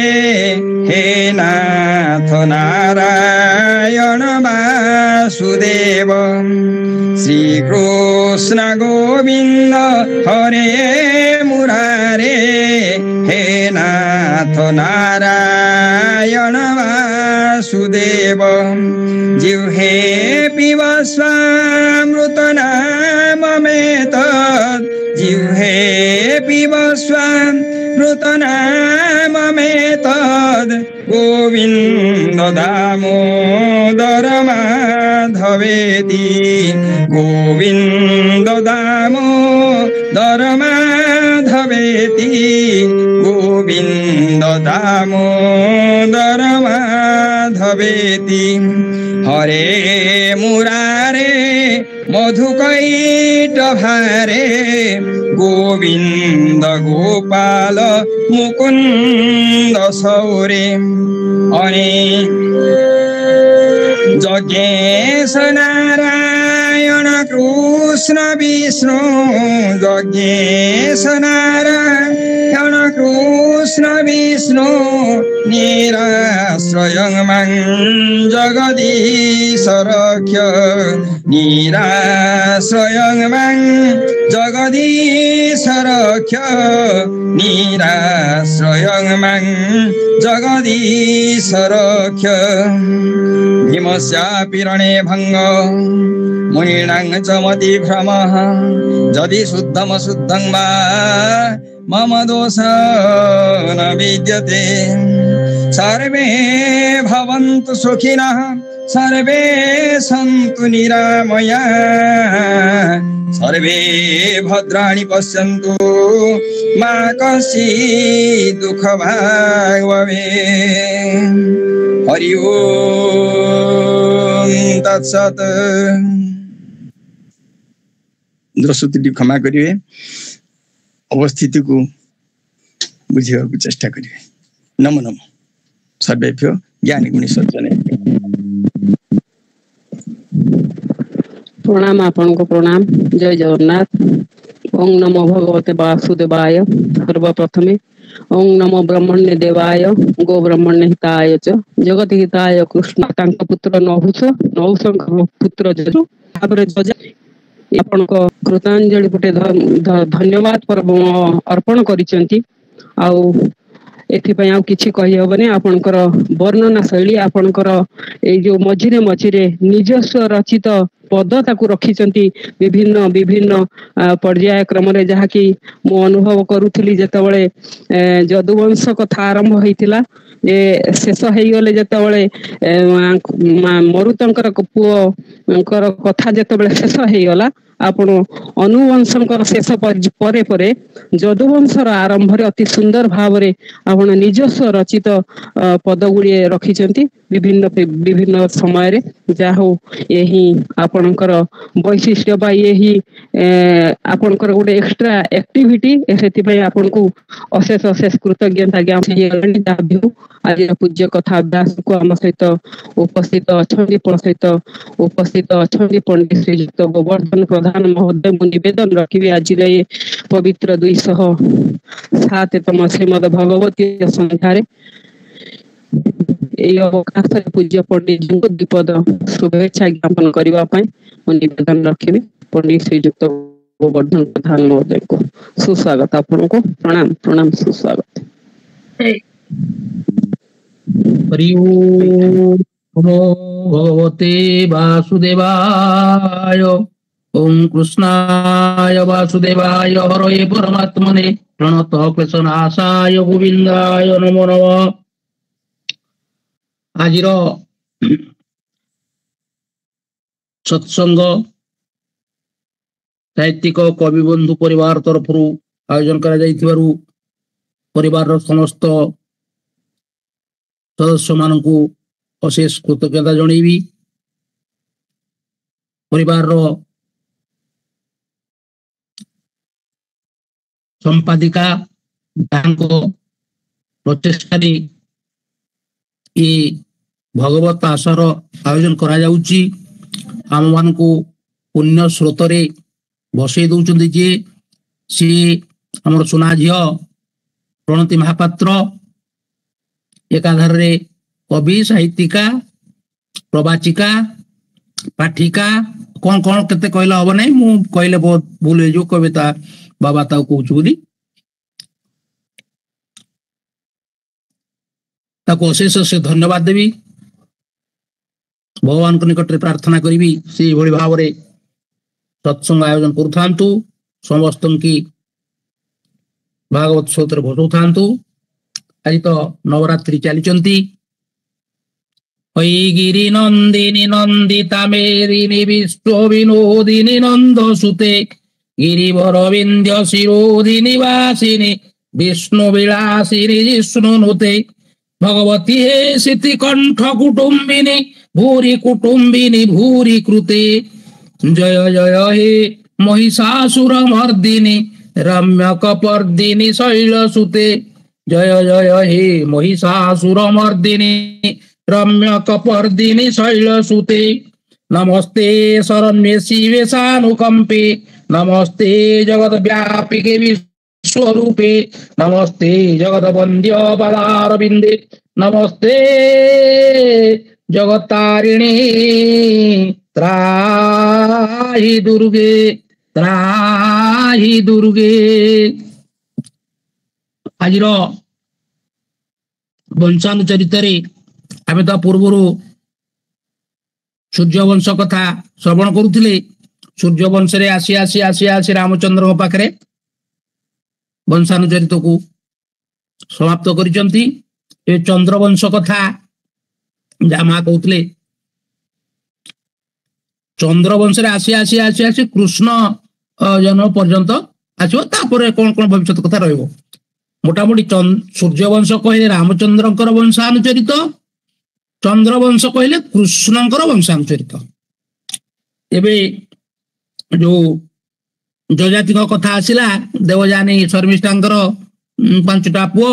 हे नाथ नारायण वासुदेव श्रीकृष्ण गोविन्द हरे मुरारे हे नाथ नारायण वासुदेव जिह्वे पिबस्वामृत नाममेतत् जिह्वे पिबस्वामृत नाममेतत् गोविन्द दामोदर माधवेति गोविन्द दामोदर माधवेति गोविन्द दामोदर माधवेति हरे मुरारे मधुकैटभारे गोविन्द गोपाल मुकुन्द सौरे हरे जज्ञेश नारायण कृष्ण विष्णु जज्ञेश नारायण कृष्ण विष्णु निराश्रयं मां जगदीश रक्ष निराश्रयं मां जगदीश रक्ष निराश्रयं मां जगदीश रक्ष भीमस्यापि रणे भङ्ग मुनीनां च मतिभ्रमः यदि शुद्धम शुद्धं वा मम दोष न विद्यते सर्वे भवन्तु सुखिनः सर्वे सन्तु निरामया सर्वे भद्राणि पश्यन्तु मा कश्चित् दुःखभाग् भवेत् हरि ओम तत्सत द्रष्टुति क्षमा करिवे अवस्थिति को बुझिया को चेष्टा करिवे नमो नमो सर्वेभ्यो ज्ञानी गुणी सज्जने प्रणाम आपन को प्रणाम जय जगन्नाथ ओम नमो भगवते वासुदेवाय सर्वप्रथमे ओम नमो ब्रह्मण्य देवाय गो ब्रह्मण्य हिताय च जगत हिताय कृष्ण तांका पुत्र नहुष नहुषंक पुत्र जजु तापर जज आपण को कृतांजलि पुटे धन्यवाद पर्व अर्पण करिसेंती आउ एथिपाई आउ किछि कहि हबने आपनकर वर्णना शैली आपनकर ए जो मझिरे मझिरे निजस्व रचित पद ताकू रखिचंती विभिन्न विभिन्न पर्याय क्रम रे जहा कि मो अनुभव करूथली जेतबळे जदुवंश कथा आरंभ होइतिला जे शेष हेई गले जेतबळे मरुतंकर पुओ कथा जेतबळे शेष हेई गला आपण अनुवंशंकर शेष परे परे जदुवंशर आरंभ रे अति सुंदर भाव रे आपण निजस्व रचित पद गुड़िए रखिचंती विभिन्न विभिन्न समय रे जा हो यही आपनकर वैशिष्ट्य बा यही आपनकर गोटे एक्स्ट्रा एक्टिविटी एसेति पय आपनको अशेष अशेष कृतज्ञता ज्ञापन आज पूज्य कथा अभ्यास को आम सहित उपस्थित पंडित श्रीयुक्त गोवर्धन प्रधान महोदय मु निवेदन रखिबे आज रे पवित्र 207तम श्रीमद भगवती संध्यारे এই অবকাশে পূজ্য পণ্ডিত দ্বিপদ শুভেচ্ছা জ্ঞাপন করিবা পাই মু নিবেদন রাখিবি পণ্ডিত শ্রীযুক্ত গোবর্ধন প্রধান মহোদয় को सुस्वागत आपनको प्रणाम प्रणाम सुस्वागत हरि ओम नमो भगवते वासुदेवाय ओम कृष्णाय वासुदेवाय हरये परमात्मने प्रणतः क्लेशनाशाय गोविन्दाय नमो नमः आजिर सत्संग साहित्यिक कवि बंधु परिवार तरफ आयोजन करा जाइथिबारु परिवार समस्त सदस्य मानकु अशेष कृतज्ञता जणैबी परिवार संपादिका प्रचेष्टा भगवत आशार आयोजन करा जाउची आम मानकु पुण्य स्रोत रे बसई दउचंदी जे सी हमर सुना झियो प्रणति महापात्र एकाधार रे कवि साहित्यिका प्रवाचिका पाठिका कौन कौन केते कहले हबो नै मु कहले बहुत भूल हो जो कविता बाबा ताऊ कहूछु बोली ताको अशेष से धन्यवाद देवी भगवान को निकट रे प्रार्थना करी से भली भाव रे सत्संग आयोजन करूथांतु समस्त की भागवत सूत्र भजौथांतु आज तो नवरात्रि चलीचंती गिरी नंदिनी नंदिता मेरिनी विश्व विनोदिनी नंद सुते गिरिवर विंध्य शिरोधिनी वासिनी विष्णु विलासिनी जिष्णु नुते भगवती हे सिति कंठ कुटुंबिनी भूरि कृते जय जय हे महिषासुर मर्दिनी रम्य कपर्दिनी शैल सुते जय जय हे महिषासुर मर्दिनी रम्य कपर्दिनी शैल सुते नमस्ते शरण्ये शिवे सानुकंपे नमस्ते जगत व्यापिके विश्वरूपे नमस्ते जगत वंद्य पदारविंदे नमस्ते जगत्तारिणी त्राहि दुर्गे आज वंशानुचरित आम तो पूर्वर सूर्यवंश कथा श्रवण करुले सूर्यवंश रे आसी आसी आसी आसी रामचंद्र पाखरे वंशानुचरित को समाप्त करिसंती ए चंद्रवंश कथा जा मां कहउतले चंद्रवंश रे आसी आसी आसी आसी कृष्ण जन्म पर्यंत आछो तापर कोन कोन भविष्यत कथा रहइबो मोटामोटी सूर्यवंश कहले रामचंद्रंकर वंशानुचरित चंद्रवंश कहले कृष्णंकर वंशानुचरित एबे जो जजाति कथा आसिला देवजानी शर्मिष्ठांकर 5टा पुओ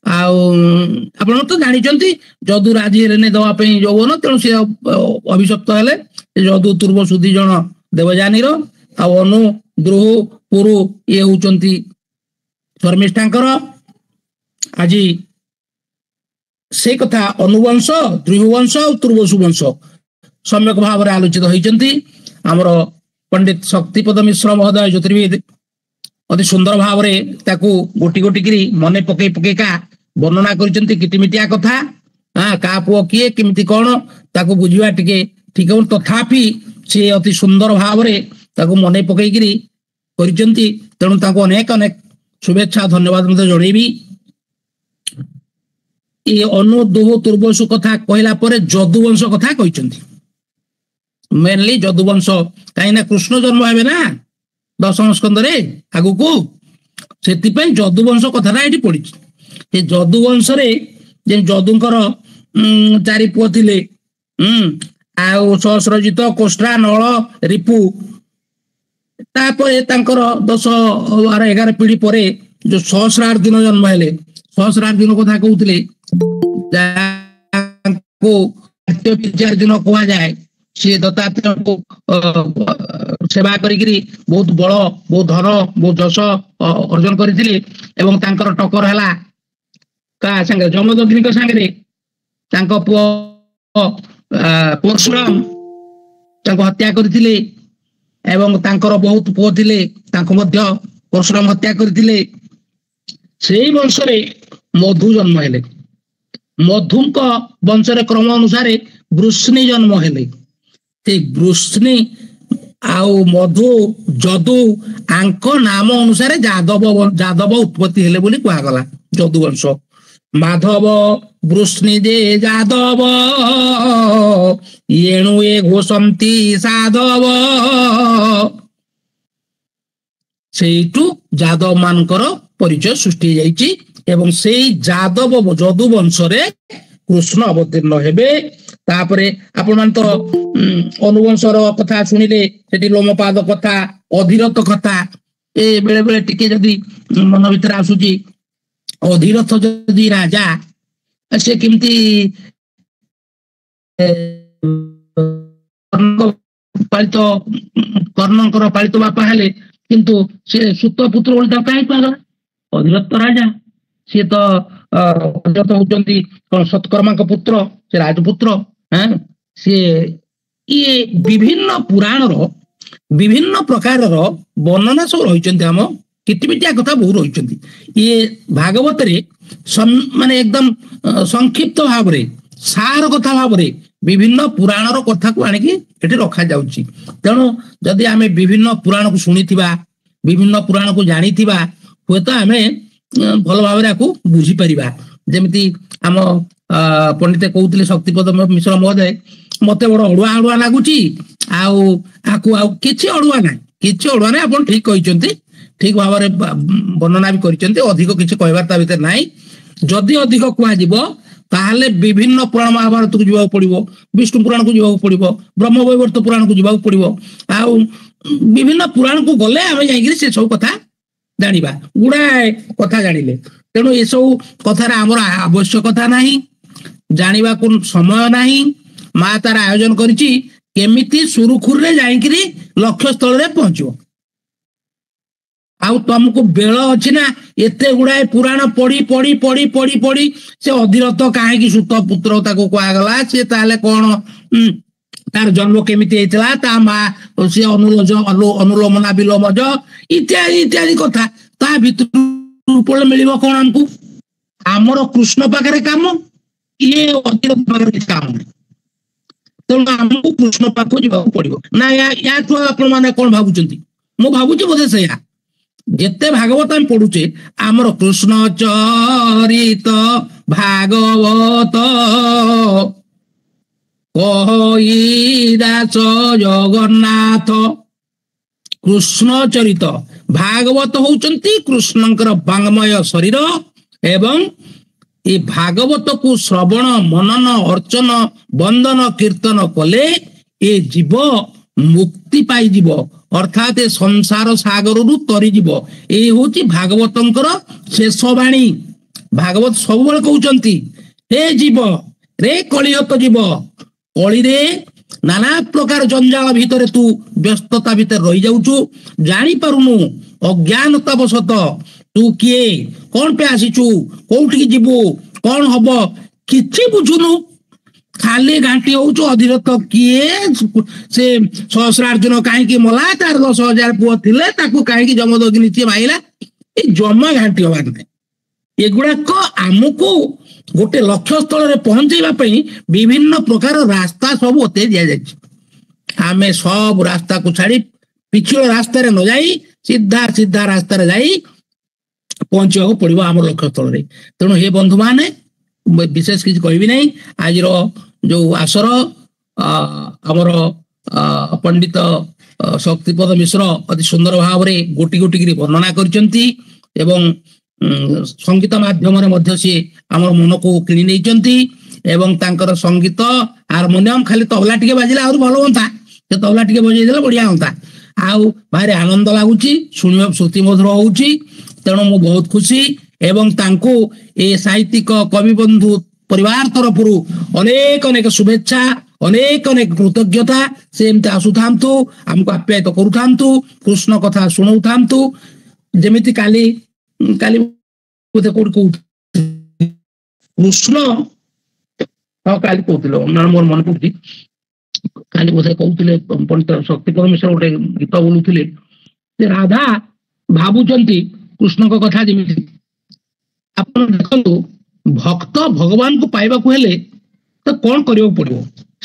आपण तो जानिचंती जदु राजी रेने दवा पे यौवन तेणु से अभिशप्त हेले जदु तुर्व सुधी जन देवजानी रो आ अनु द्रोह पुरु ये होचंती शर्मिष्ठांकर आज से कथा अनुवंश द्रुवंश और तुर्वसुवंश सम्यक भाव में आलोचित होइचंती हमर पंडित शक्तिपद मिश्र महोदय ज्योतिर्विद अति सुंदर भाव में ताकू गोटी गोटी करी मने पकई पकईका वर्णना करिसंती किटिमिटिया कथा हां का पुओ किए किमिति कोन ताकू बुझिबा टिके ठीक हो तथापि से अति सुंदर भाव में ताकू मने पकई करी करिसंती तेणु ताकू अनेक अनेक शुभेच्छा धन्यवाद मते जणेबी ये अनु दोह तुर्वसु कथा कहला परे जदुवंश कथा कहिसंती मेनली जदुवंश काइना कृष्ण जन्म हेबे ना दशम स्कंद रे आगु को सेति पय जदुवंश कथाटा एठी पड़ी ए जदुवंश रे जे जदुंकर 4 पुओ थिले आउ सहस्रजित कोष्ठा नळ रिपु तापर तांकर 10 12 11 पीढ़ी परे जो सहस्रार्जुन जन्म हेले सहस्रार्जुन कथा कहउतले जाको अर्जुन कहा जाए सी दत्तात्रेय को सेवा करी बहुत बड़ बहुत धन बहुत जश अर्जन करथिले एवं तांकर टक्कर हला का संगे जमदग्नि को संगे तांको पुओ परशुराम तांको हत्या करथिले एवं तांकर बहुत पुओ थिले तांको मध्य परशुराम हत्या करथिले सेही वंश रे मधु जन्म हेले मधुंक वंश रे क्रम अनुसार वृष्णि जन्म हेले ते वृष्णि आउ मधु जदु आंक नाम अनुसार जादव उत्पत्ति हेले बोली कहा गला जदुवंश माधव वृष्णि दे जादव येणु ए घोषंती साधव सेइटु जादव मानकर परिचय सृष्टि जाइछि एवं सेई जादव जदुवंश रे कृष्ण अवतीर्ण हेबे तापरे आपण मान तो अनुवंशर कथा सुनिले सेठी लोमपाद कथा अधिरथ कथा ए बेले बेले टिके जदी मन भीतर आसुची अधिरथ जदी राजा से किमती पालित कर्णकर पालित बापा हेले किंतु से सुत पुत्र बोलता काहे पागल अधिरथ राजा सी तो अधिरथ होचंती सत्कर्मा पुत्र से राजपुत्र हैं सी ଇଏ ବିଭିନ୍ନ ପୁରାଣର ବିଭିନ୍ନ ପ୍ରକାରର ବର୍ଣ୍ଣନା ସବୁ ରହିଛନ୍ତି। ଆମ କିଟିମିଟିଆ କଥା ବହୁ ରହିଛନ୍ତି। ଇଏ ଭାଗବତରେ ମାନେ ଏକଦମ ସଂକ୍ଷିପ୍ତ ଭାବରେ ସାର କଥା ଭାବରେ ବିଭିନ୍ନ ପୁରାଣର କଥାକୁ ଆଣିକି ଏଠି ରଖାଯାଉଛି। ତେଣୁ ଯଦି ଆମେ ବିଭିନ୍ନ ପୁରାଣକୁ ଶୁଣିଥିବା, ବିଭିନ୍ନ ପୁରାଣକୁ ଜାଣିଥିବା, ହୁଏତ ଆମେ ଭଲ ଭାବରେ ଆକୁ ବୁଝିପାରିବା। ଯେମିତି ଆମ ପଣ୍ଡିତ କହୁଥିଲେ ଶକ୍ତିପଦ ମିଶ୍ର ମହୋଦୟ, ମତେ ବଡ ଅଡୁଆ ଅଡୁଆ ଲାଗୁଛି, ଆଉ ଆକୁ ଆଉ କିଛି ଅଡୁଆ ନାହିଁ, କିଛି ଅଡୁଆ ନାହିଁ। ଆପଣ ଠିକ କହିଛନ୍ତି, ଠିକ ଭାବରେ ବର୍ଣ୍ଣନା ବି କରିଛନ୍ତି। ଅଧିକ କିଛି କହିବାର ତା ଭିତରେ ନାହିଁ। ଯଦି ଅଧିକ କୁହାଯିବ ତାହେଲେ ବିଭିନ୍ନ ପୁରାଣ ମହାଭାରତକୁ ଯିବାକୁ ପଡିବ, ବିଷ୍ଣୁ ପୁରାଣକୁ ଯିବାକୁ ପଡିବ, ବ୍ରହ୍ମବୈବର୍ତ୍ତ ପୁରାଣକୁ ଯିବାକୁ ପଡିବ। ଆଉ ବିଭିନ୍ନ ପୁରାଣକୁ ଗଲେ ଆମେ ଯାଇକିରି ସେ ସବୁ କଥା ଜାଣିବା, ଗୁଡାଏ କଥା ଜାଣିଲେ। ତେଣୁ ଏସବୁ କଥାରେ ଆମର ଆବଶ୍ୟକତା ନାହିଁ, ଜାଣିବାକୁ ସମୟ ନାହିଁ। ମା ତାର ଆୟୋଜନ କରିଛି କେମିତି ସୁରୁଖୁରୁରେ ଯାଇକିରି ଲକ୍ଷ୍ୟ ସ୍ଥଳରେ ପହଞ୍ଚିବ। ଆଉ ତମକୁ ବେଳ ଅଛି ନା ଏତେ ଗୁଡାଏ ପୁରାଣ ପଢି ପଢି ପଢି ପଢି ପଢି ସେ ଅଧୀରଥ କାହିଁକି ସୁତ ପୁତ୍ର ତାକୁ କୁହାଗଲା, ସେ ତାହେଲେ କଣ ତାର ଜନ୍ମ କେମିତି ହେଇଥିଲା, ତା ମା ସେ ଅନୁଲୋମନା ବିଲୋମଜ ଇତ୍ୟାଦି ଇତ୍ୟାଦି କଥା, ତା ଭିତରୁ ପଡିଲେ ମିଳିବ କଣ ଆମକୁ? ଆମର କୃଷ୍ଣ ପାଖରେ କାମ, ଇଏ ଅଧୀରଥ ପାଖରେ କିଛି କାମ ନାହିଁ। ତେଣୁ ଆମକୁ କୃଷ୍ଣ ପାଖକୁ ଯିବାକୁ ପଡିବ ନା। ୟାଠୁ ଆପଣ ମାନେ କଣ ଭାବୁଛନ୍ତି? ମୁଁ ଭାବୁଛି ବୋଧେ ସେଇଆ। ଯେତେ ଭାଗବତ ଆମେ ପଢୁଛେ, ଆମର କୃଷ୍ଣ ଚରିତ ଭାଗବତ କହି ଦାସ ଜଗନ୍ନାଥ। କୃଷ୍ଣ ଚରିତ ଭାଗବତ ହଉଛନ୍ତି କୃଷ୍ଣଙ୍କର ବାଙ୍ଗମୟ ଶରୀର, ଏବଂ ଏ ଭାଗବତକୁ ଶ୍ରବଣ ମନନ ଅର୍ଚ୍ଚନ ବନ୍ଦନ କୀର୍ତ୍ତନ କଲେ ଏ ଜୀବ ମୁକ୍ତି ପାଇଯିବ, ଅର୍ଥାତ ଏ ସଂସାର ସାଗରରୁ ତରିଯିବ। ଏଇ ହଉଛି ଭାଗବତଙ୍କର ଶେଷ ବାଣୀ। ଭାଗବତ ସବୁବେଳେ କହୁଛନ୍ତି, ହେ ଜୀବ ରେ କଳିହତ ଜୀବ, କଳିରେ ନାନା ପ୍ରକାର ଜଞ୍ଜାଳ ଭିତରେ ତୁ ବ୍ୟସ୍ତତା ଭିତରେ ରହିଯାଉଛୁ, ଜାଣିପାରୁନୁ, ଅଜ୍ଞାନତା ବଶତଃ ତୁ କିଏ, କଣ ପାଇଁ ଆସିଛୁ, କୋଉଠିକି ଯିବୁ, କଣ ହବ କିଛି ବୁଝୁନୁ, ଖାଲି ଘାଣ୍ଟି ହଉଛୁ ଅଧୀରଥ କିଏ, ସେ ସହସ୍ରାର୍ଜୁନ କାହିଁକି ମଲା, ତାର 10,000 ପୁଅ ଥିଲେ, ତାକୁ କାହିଁକି ଯମଦଗ୍ନି କିଏ ମାଇଲା, ଏ ଜମା ଘାଣ୍ଟି ହବାର ନାହିଁ। ଏଗୁଡାକ ଆମକୁ ଗୋଟେ ଲକ୍ଷ୍ୟ ସ୍ଥଳରେ ପହଞ୍ଚେଇବା ପାଇଁ ବିଭିନ୍ନ ପ୍ରକାର ରାସ୍ତା ସବୁ ବତେଇ ଦିଆଯାଇଛି। ଆମେ ସବୁ ରାସ୍ତାକୁ ଛାଡି ପିଛଳ ରାସ୍ତାରେ ନ ଯାଇ ସିଧା ସିଧା ରାସ୍ତାରେ ଯାଇ ପହଞ୍ଚିବାକୁ ପଡିବ ଆମର ଲକ୍ଷ୍ୟ ସ୍ଥଳରେ। ତେଣୁ ହେ ବନ୍ଧୁ ମାନେ, ବିଶେଷ କିଛି କହିବି ନାହିଁ। ଆଜିର ଯୋଉ ଆସର ଆମର ପଣ୍ଡିତ ଶକ୍ତିପଦ ମିଶ୍ର ଅତି ସୁନ୍ଦର ଭାବରେ ଗୋଟି ଗୋଟି କରି ବର୍ଣ୍ଣନା କରିଛନ୍ତି, ଏବଂ ସଙ୍ଗୀତ ମାଧ୍ୟମରେ ମଧ୍ୟ ସିଏ ଆମର ମନକୁ କିଣି ନେଇଛନ୍ତି। ଏବଂ ତାଙ୍କର ସଙ୍ଗୀତ ହାରମୋନିୟମ, ଖାଲି ତବଲା ଟିକେ ବାଜିଲେ ଆହୁରି ଭଲ ହୁଅନ୍ତା, ସେ ତବଲା ଟିକେ ବଜେଇ ଦେଲେ ବଢିଆ ହୁଅନ୍ତା। ଆଉ ଭାରି ଆନନ୍ଦ ଲାଗୁଛି, ଶୁଣିବା ଶ୍ରୁତି ମଧୁର ହଉଛି। ତେଣୁ ମୁଁ ବହୁତ ଖୁସି, ଏବଂ ତାଙ୍କୁ ଏ ସାହିତ୍ୟିକ କବିବନ୍ଧୁ ପରିବାର ତରଫରୁ ଅନେକ ଅନେକ ଶୁଭେଚ୍ଛା, ଅନେକ ଅନେକ କୃତଜ୍ଞତା। ସେ ଏମିତି ଆସୁଥାନ୍ତୁ, ଆମକୁ ଆପ୍ୟାୟିତ କରୁଥାନ୍ତୁ, କୃଷ୍ଣ କଥା ଶୁଣଉଥାନ୍ତୁ। ଯେମିତି କାଲି କୋଉଠି କହୁଥିଲେ କୃଷ୍ଣ, ହଁ କାଲି କହୁଥିଲେ, ମୋର ମନେ ପଡୁଛି, କାଲି ବୋଧେ କହୁଥିଲେ ପଣ୍ଡିତ ଶକ୍ତିପଦ ମିଶ୍ର ଗୋଟେ ଗୀତ ବୋଲୁଥିଲେ, ଯେ ରାଧା ଭାବୁଛନ୍ତି କୃଷ୍ଣଙ୍କ କଥା। ଯେମିତି ଆପଣ ଦେଖନ୍ତୁ, ଭକ୍ତ ଭଗବାନଙ୍କୁ ପାଇବାକୁ ହେଲେ ତ କଣ କରିବାକୁ ପଡିବ?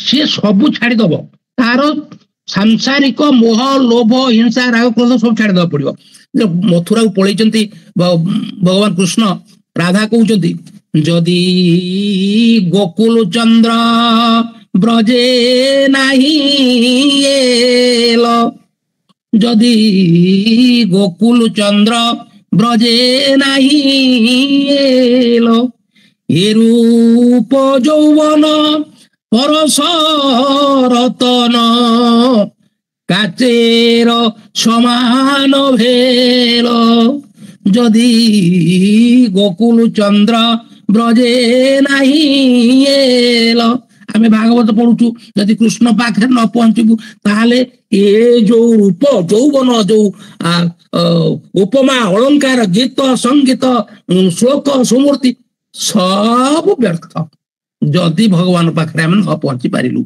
ସିଏ ସବୁ ଛାଡିଦବ, ତାର ସାଂସାରିକ ମୋହ ଲୋଭ ହିଂସା ରାଗ କ୍ରୋଧ ସବୁ ଛାଡିଦବାକୁ ପଡିବ। ମଥୁରାକୁ ପଳେଇଛନ୍ତି ଭଗବାନ କୃଷ୍ଣ, ରାଧା କହୁଛନ୍ତି, ଯଦି ଗୋକୁଲ ଚନ୍ଦ୍ର ବ୍ରଜେ ନାହିଁ ଏଲ, ଯଦି ଗୋକୁଲ ଚନ୍ଦ୍ର ବ୍ରଜେ ନାହିଁ ଏଲ, ଏ ରୂପ ଯୌବନ ପରଶ ରତନ, କାଚେର ସମାନ ଭେଲ, ଯଦି ଗୋକୁଲ ଚନ୍ଦ୍ର ବ୍ରଜେ ନାହିଁ ଏଲ। ଆମେ ଭାଗବତ ପଢୁଛୁ, ଯଦି କୃଷ୍ଣ ପାଖରେ ନ ପହଞ୍ଚିବୁ ତାହେଲେ ଏ ଯୋଉ ରୂପ ଯୌବନ, ଯୋଉ ଉପମା ଅଳଙ୍କାର, ଗୀତ ସଙ୍ଗୀତ ଶ୍ଲୋକ ସୁମୂର୍ତ୍ତି ସବୁ ବ୍ୟର୍ଥ, ଯଦି ଭଗବାନ ପାଖରେ ଆମେ ନ ପହଞ୍ଚି ପାରିଲୁ।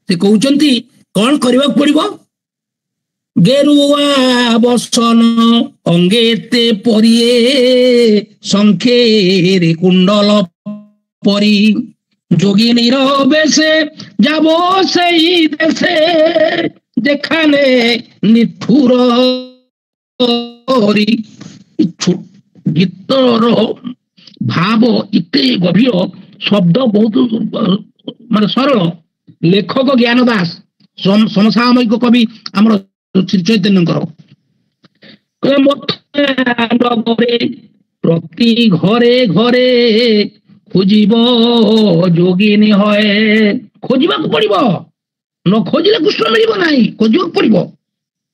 ସେ କହୁଛନ୍ତି କଣ କରିବାକୁ ପଡିବ? ଗେରୁଆ ବସନ ଅଙ୍ଗେତେ ପରିଏ ଶଙ୍ଖେରେ କୁଣ୍ଡଳ পরি যোগিনীর বেশে যাব সেই দেশে যেখানে নিঠুর গীতর ভাব এতে গভীর, শব্দ বহুত মানে সরল। লেখক জ্ঞান দাস, সমসাময়িক কবি আমার শ্রী চৈতন্যଙ୍କର। প্রতি ঘরে ঘরে খোঁজিব যোগিনী হয়ে। খোঁজিବାକୁ ପଡିବ, ନ ଖୋଜିଲେ କୃଷ୍ଣ ମିଳିବ ନାହିଁ, ଖୋଜିବାକୁ ପଡିବ,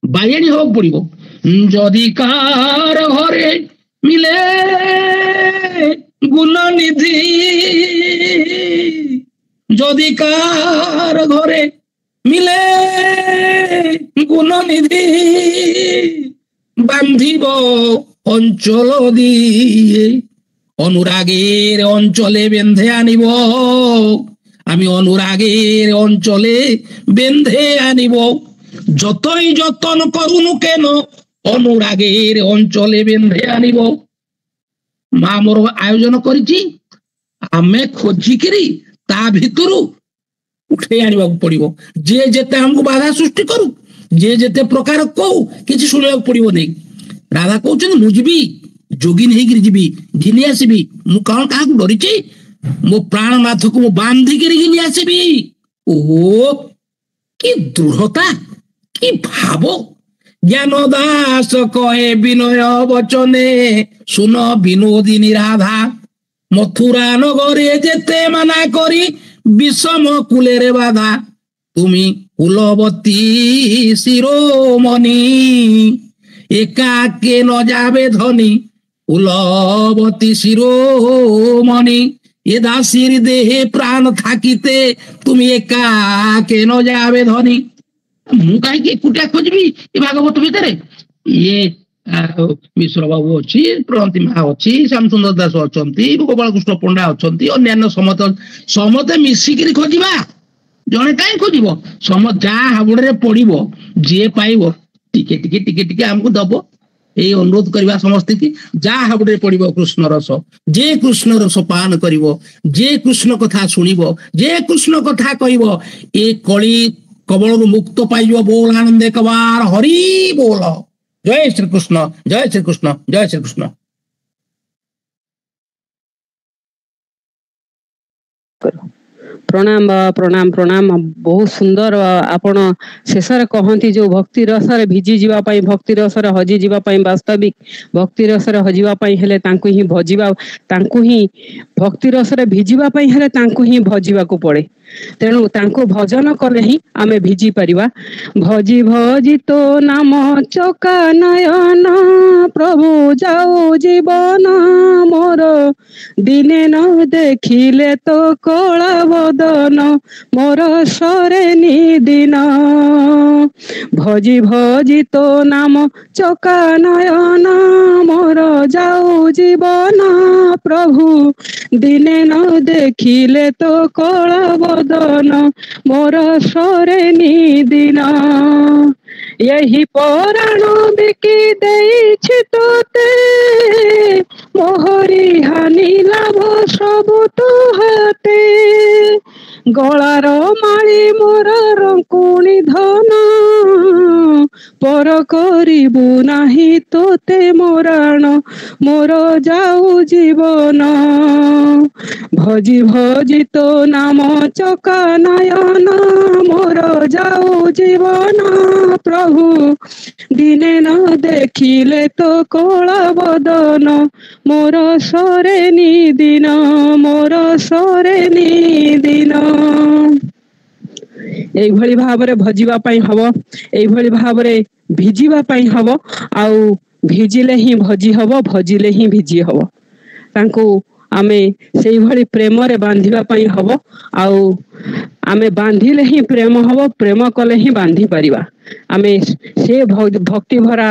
ବାୟାଣୀ ହବାକୁ ପଡିବ। ଯଦି କାହାର ଘରେ ମିଳେ ଗୁଣ ନିଧି, ଯଦି କାହାର ଘରେ ମିଳେ গুণ নিধি, বান্ধিব অঞ্চল দিয়ে, অনুরাগের অঞ্চলে বেঁধে আনিব, আমি অনুরাগের অঞ্চলে বেঁধে আনিব। যতই যতন করুন কেন অনুরাগের অঞ্চলে বেঁধে আনিব। মা মোর আয়োজন କରିଛି, ଆମେ ଖୋଜିକିରି ତା ଭିତରୁ ଉଠେଇ ଆଣିବାକୁ ପଡିବ। ଯିଏ ଯେତେ ଆମକୁ ବାଧା ସୃଷ୍ଟି କରୁ, ଯିଏ ଯେତେ ପ୍ରକାର କହୁ, କିଛି ଶୁଣିବାକୁ ପଡିବ ନାହିଁ। ରାଧା କହୁଛନ୍ତି ମୁଁ ଯିବି, ଯୋଗିନୀ ହେଇକିରି ଯିବି, ଘିନି ଆସିବି। ମୁଁ କଣ କାହାକୁ ଡରିଛି? ମୋ ପ୍ରାଣନାଥକୁ ମୁଁ ବାନ୍ଧିକିରି ଘିନି ଆସିବି। ଓହୋ, କି ଦୃଢତା, କି ଭାବ! জ্ঞান দাস কহে বিনয় বচনে, শুন বিনোদিনী রাধা, মথুরা নগরে যেতে মানা করি বিষম কুলেরে বাধা। তুমি কুলবতী শিরোমণি, একা কে ন যাবে ধনী, কুলবতী শিরোমণি। এ দাসীর দেহে প্রাণ থাকিতে তুমি একা কে ন যাবে ধনী। ମୁଁ କାହିଁକି ଏକୁଟିଆ ଖୋଜିବି ଏ ଭାଗବତ ଭିତରେ? ଇଏ ମିଶ୍ର ବାବୁ ଅଛି, ପ୍ରଣତି ମା ଅଛି, ଶ୍ୟାମସୁନ୍ଦର ଦାସ ଅଛନ୍ତି, ଗୋପାଳକୃଷ୍ଣ ପଣ୍ଡା ଅଛନ୍ତି, ଅନ୍ୟାନ୍ୟ ସମସ୍ତେ ମିଶିକିରି ଖୋଜିବା। ଜଣେ କାହିଁ ଖୋଜିବ? ଯାହା ହାବୁଡରେ ପଡିବ, ଯିଏ ପାଇବ ଟିକେ ଟିକେ ଟିକେ ଟିକେ ଆମକୁ ଦବ। ଏଇ ଅନୁରୋଧ କରିବା ସମସ୍ତଙ୍କୁ, ଯାହା ହାବୁଡରେ ପଡିବ କୃଷ୍ଣ ରସ, ଯେ କୃଷ୍ଣ ରସ ପାନ କରିବ, ଯେ କୃଷ୍ଣ କଥା ଶୁଣିବ, ଯେ କୃଷ୍ଣ କଥା କହିବ, ଏ କଳି କବଳରୁ ମୁକ୍ତ ପାଇଯିବ। ବୋଲ ଆନନ୍ଦେ କବାର ହରି ବୋଲ। ଜୟ ଶ୍ରୀକୃଷ୍ଣ, ଜୟ ଶ୍ରୀକୃଷ୍ଣ, ଜୟ ଶ୍ରୀକୃଷ୍ଣ। ପ୍ରଣାମ ପ୍ରଣାମ ପ୍ରଣାମ। ବହୁତ ସୁନ୍ଦର ଆପଣ ଶେଷରେ କହନ୍ତି ଯୋଉ ଭକ୍ତି ରସରେ ଭିଜି ଯିବା ପାଇଁ, ଭକ୍ତି ରସରେ ହଜି ଯିବା ପାଇଁ, ବାସ୍ତବିକ ଭକ୍ତି ରସରେ ହଜିବା ପାଇଁ ହେଲେ ତାଙ୍କୁ ହିଁ ଭଜିବା, ତାଙ୍କୁ ହିଁ ଭକ୍ତି ରସରେ ଭିଜିବା ପାଇଁ ହେଲେ ତାଙ୍କୁ ହିଁ ଭଜିବାକୁ ପଡେ। ତେଣୁ ତାଙ୍କୁ ଭଜନ କଲେ ହିଁ ଆମେ ଭିଜି ପାରିବା। ଭଜି ଭଜି ତୋ ନାମ ଚକା ନୟନ, ପ୍ରଭୁ ଯାଉ ଜୀବନ ମୋର, ଦିନେ ନ ଦେଖିଲେ ତ କଳା ବଦନ ମୋର ସରେ ନିଦିନ। ଭଜି ଭଜି ତୋ ନାମ ଚକା ନୟନ ମୋର ଯାଉ ଜୀବନ, ପ୍ରଭୁ ଦିନେ ନ ଦେଖିଲେ ତ କଳା ବଦନ ମୋର ସରେ ନିଦିନ। ଏହି ପରାଣ ବିକି ଦେଇଛି ତୋତେ, ମୋହରି ହାନି ଲାଭ ସବୁ ତୁ ହାତେ। ଗଳାର ମାଳି ମୋର ରଙ୍କୁଣି ଧନ, ପର କରିବୁ ନାହିଁ ତୋତେ ମୋରାଣ ମୋର ଯାଉ ଜୀବନ। ଭଜି ଭଜି ତୋ ନାମ ଚକା ନୟନ ମୋର ଯାଉ ଜୀବନ, ପ୍ରଭୁ ଦିନେ ନ ଦେଖିଲେ ତ କଳା ବଦନ ମୋର ସରେ ନିଦିନ, ମୋର ସରେ ନିଦିନ। এইଭଳି ଭାବରେ ଭଜିବା ପାଇଁ ହବ, এইଭଳି ଭାବରେ ଭିଜିବା ପାଇଁ ହବ। ଆଉ ଭିଜିଲେ ହିଁ ଭଜି ହବ, ଭଜିଲେ ହିଁ ଭିଜି ହବ। ତାଙ୍କୁ ଆମେ ସେଇଭଳି ପ୍ରେମରେ ବାନ୍ଧିବା ପାଇଁ ହବ। ଆଉ ଆମେ ବାନ୍ଧିଲେ ହିଁ ପ୍ରେମ ହବ, ପ୍ରେମ କଲେ ହିଁ ବାନ୍ଧି ପାରିବା। ଆମେ ସେ ଭକ୍ତି ଭରା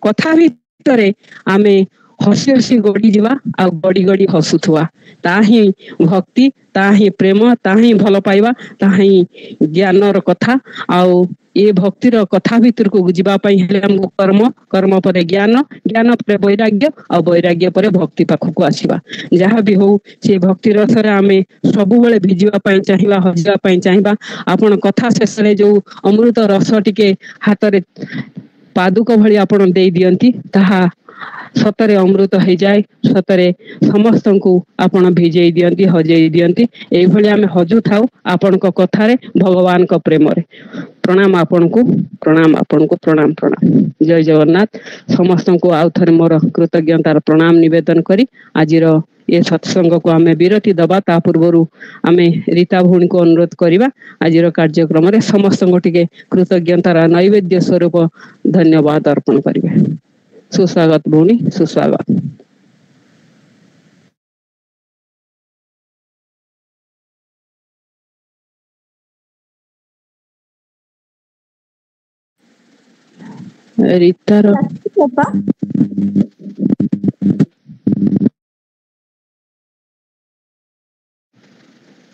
କଥା ଭିତରେ ଆମେ हसी हसी गड़ी जीवा आ गड़ी गड़ी हसुथुआ ता ही भक्ति ता ही प्रेम ता ही भल पाइबा ता ही ज्ञानर कथा आउ ये भक्तिर कथा भितर को जीवा पई हेले हमको कर्म कर्म पर ज्ञान ज्ञान पर वैराग्य और वैराग्य पर भक्ति पाखक आसीबा जहाँ भी हो से भक्ति रस रे आमे सब बेले भिजिबा पई चाहिबा हजिबा पई चाहिबा आपण कथा शेष रे जो अमृत रस टिके हाथ रे पादुक भली आपण देई दियंती ताहा सतरे अमृत हो जाए सतरे समस्त को आपण भिजई दियंती हजई दियंती एई भली आमे हजु थाउ आपण को कथा रे भगवान को प्रेम रे प्रणाम आपण को प्रणाम आपण को प्रणाम प्रणाम जय जगन्नाथ समस्त को आउ थरे मोर कृतज्ञतार प्रणाम निवेदन करी आजिर ये सत्संग को आमे विरति दबा ता पूर्वरु आमे रीता भौणी को अनुरोध करिबा आजिर कार्यक्रम रे समस्त को टिके कृतज्ञतार नैवेद्य स्वरूप धन्यवाद अर्पण करिबे सुस्वागत भौणी सुस्वागत रीतार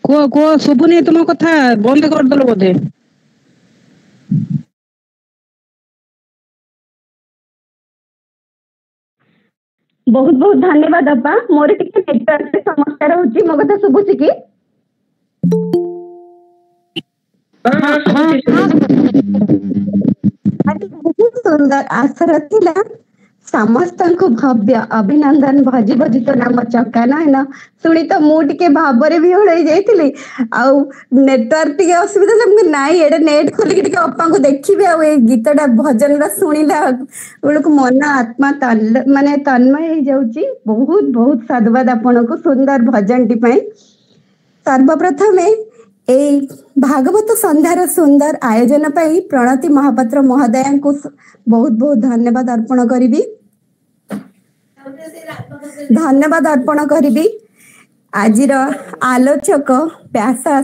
को सुबुनी तुम कथा बंद कर दलो बोधे बहुत बहुत धन्यवाद अपा मोर टिके नेटवर्क रे समस्या रहउची मो कथा सुबुची की बहुत सुंदर आसर थिला समस्त को भव्य अभिनंदन भजी भजी तो नाम चक्का ना सुनी तो मु टिके भाबरे भी होई जाइतिली आ नेटवर्क टिके असुविधा हमके नाई एडे नेट खोली टिके अपा को देखिबे आ ए गीतटा भजन रा सुनिला उनको मन आत्मा माने तन्मय हो जाउची बहुत बहुत साधुवाद आपन को सुंदर भजन टी पई सर्वप्रथम ए भागवत संध्यार सुंदर आयोजन पई प्रणति महापात्र महोदय को बहुत बहुत धन्यवाद अर्पण करिबी धन्यवाद अर्पण करिबी आजिर आलोचक प्यासा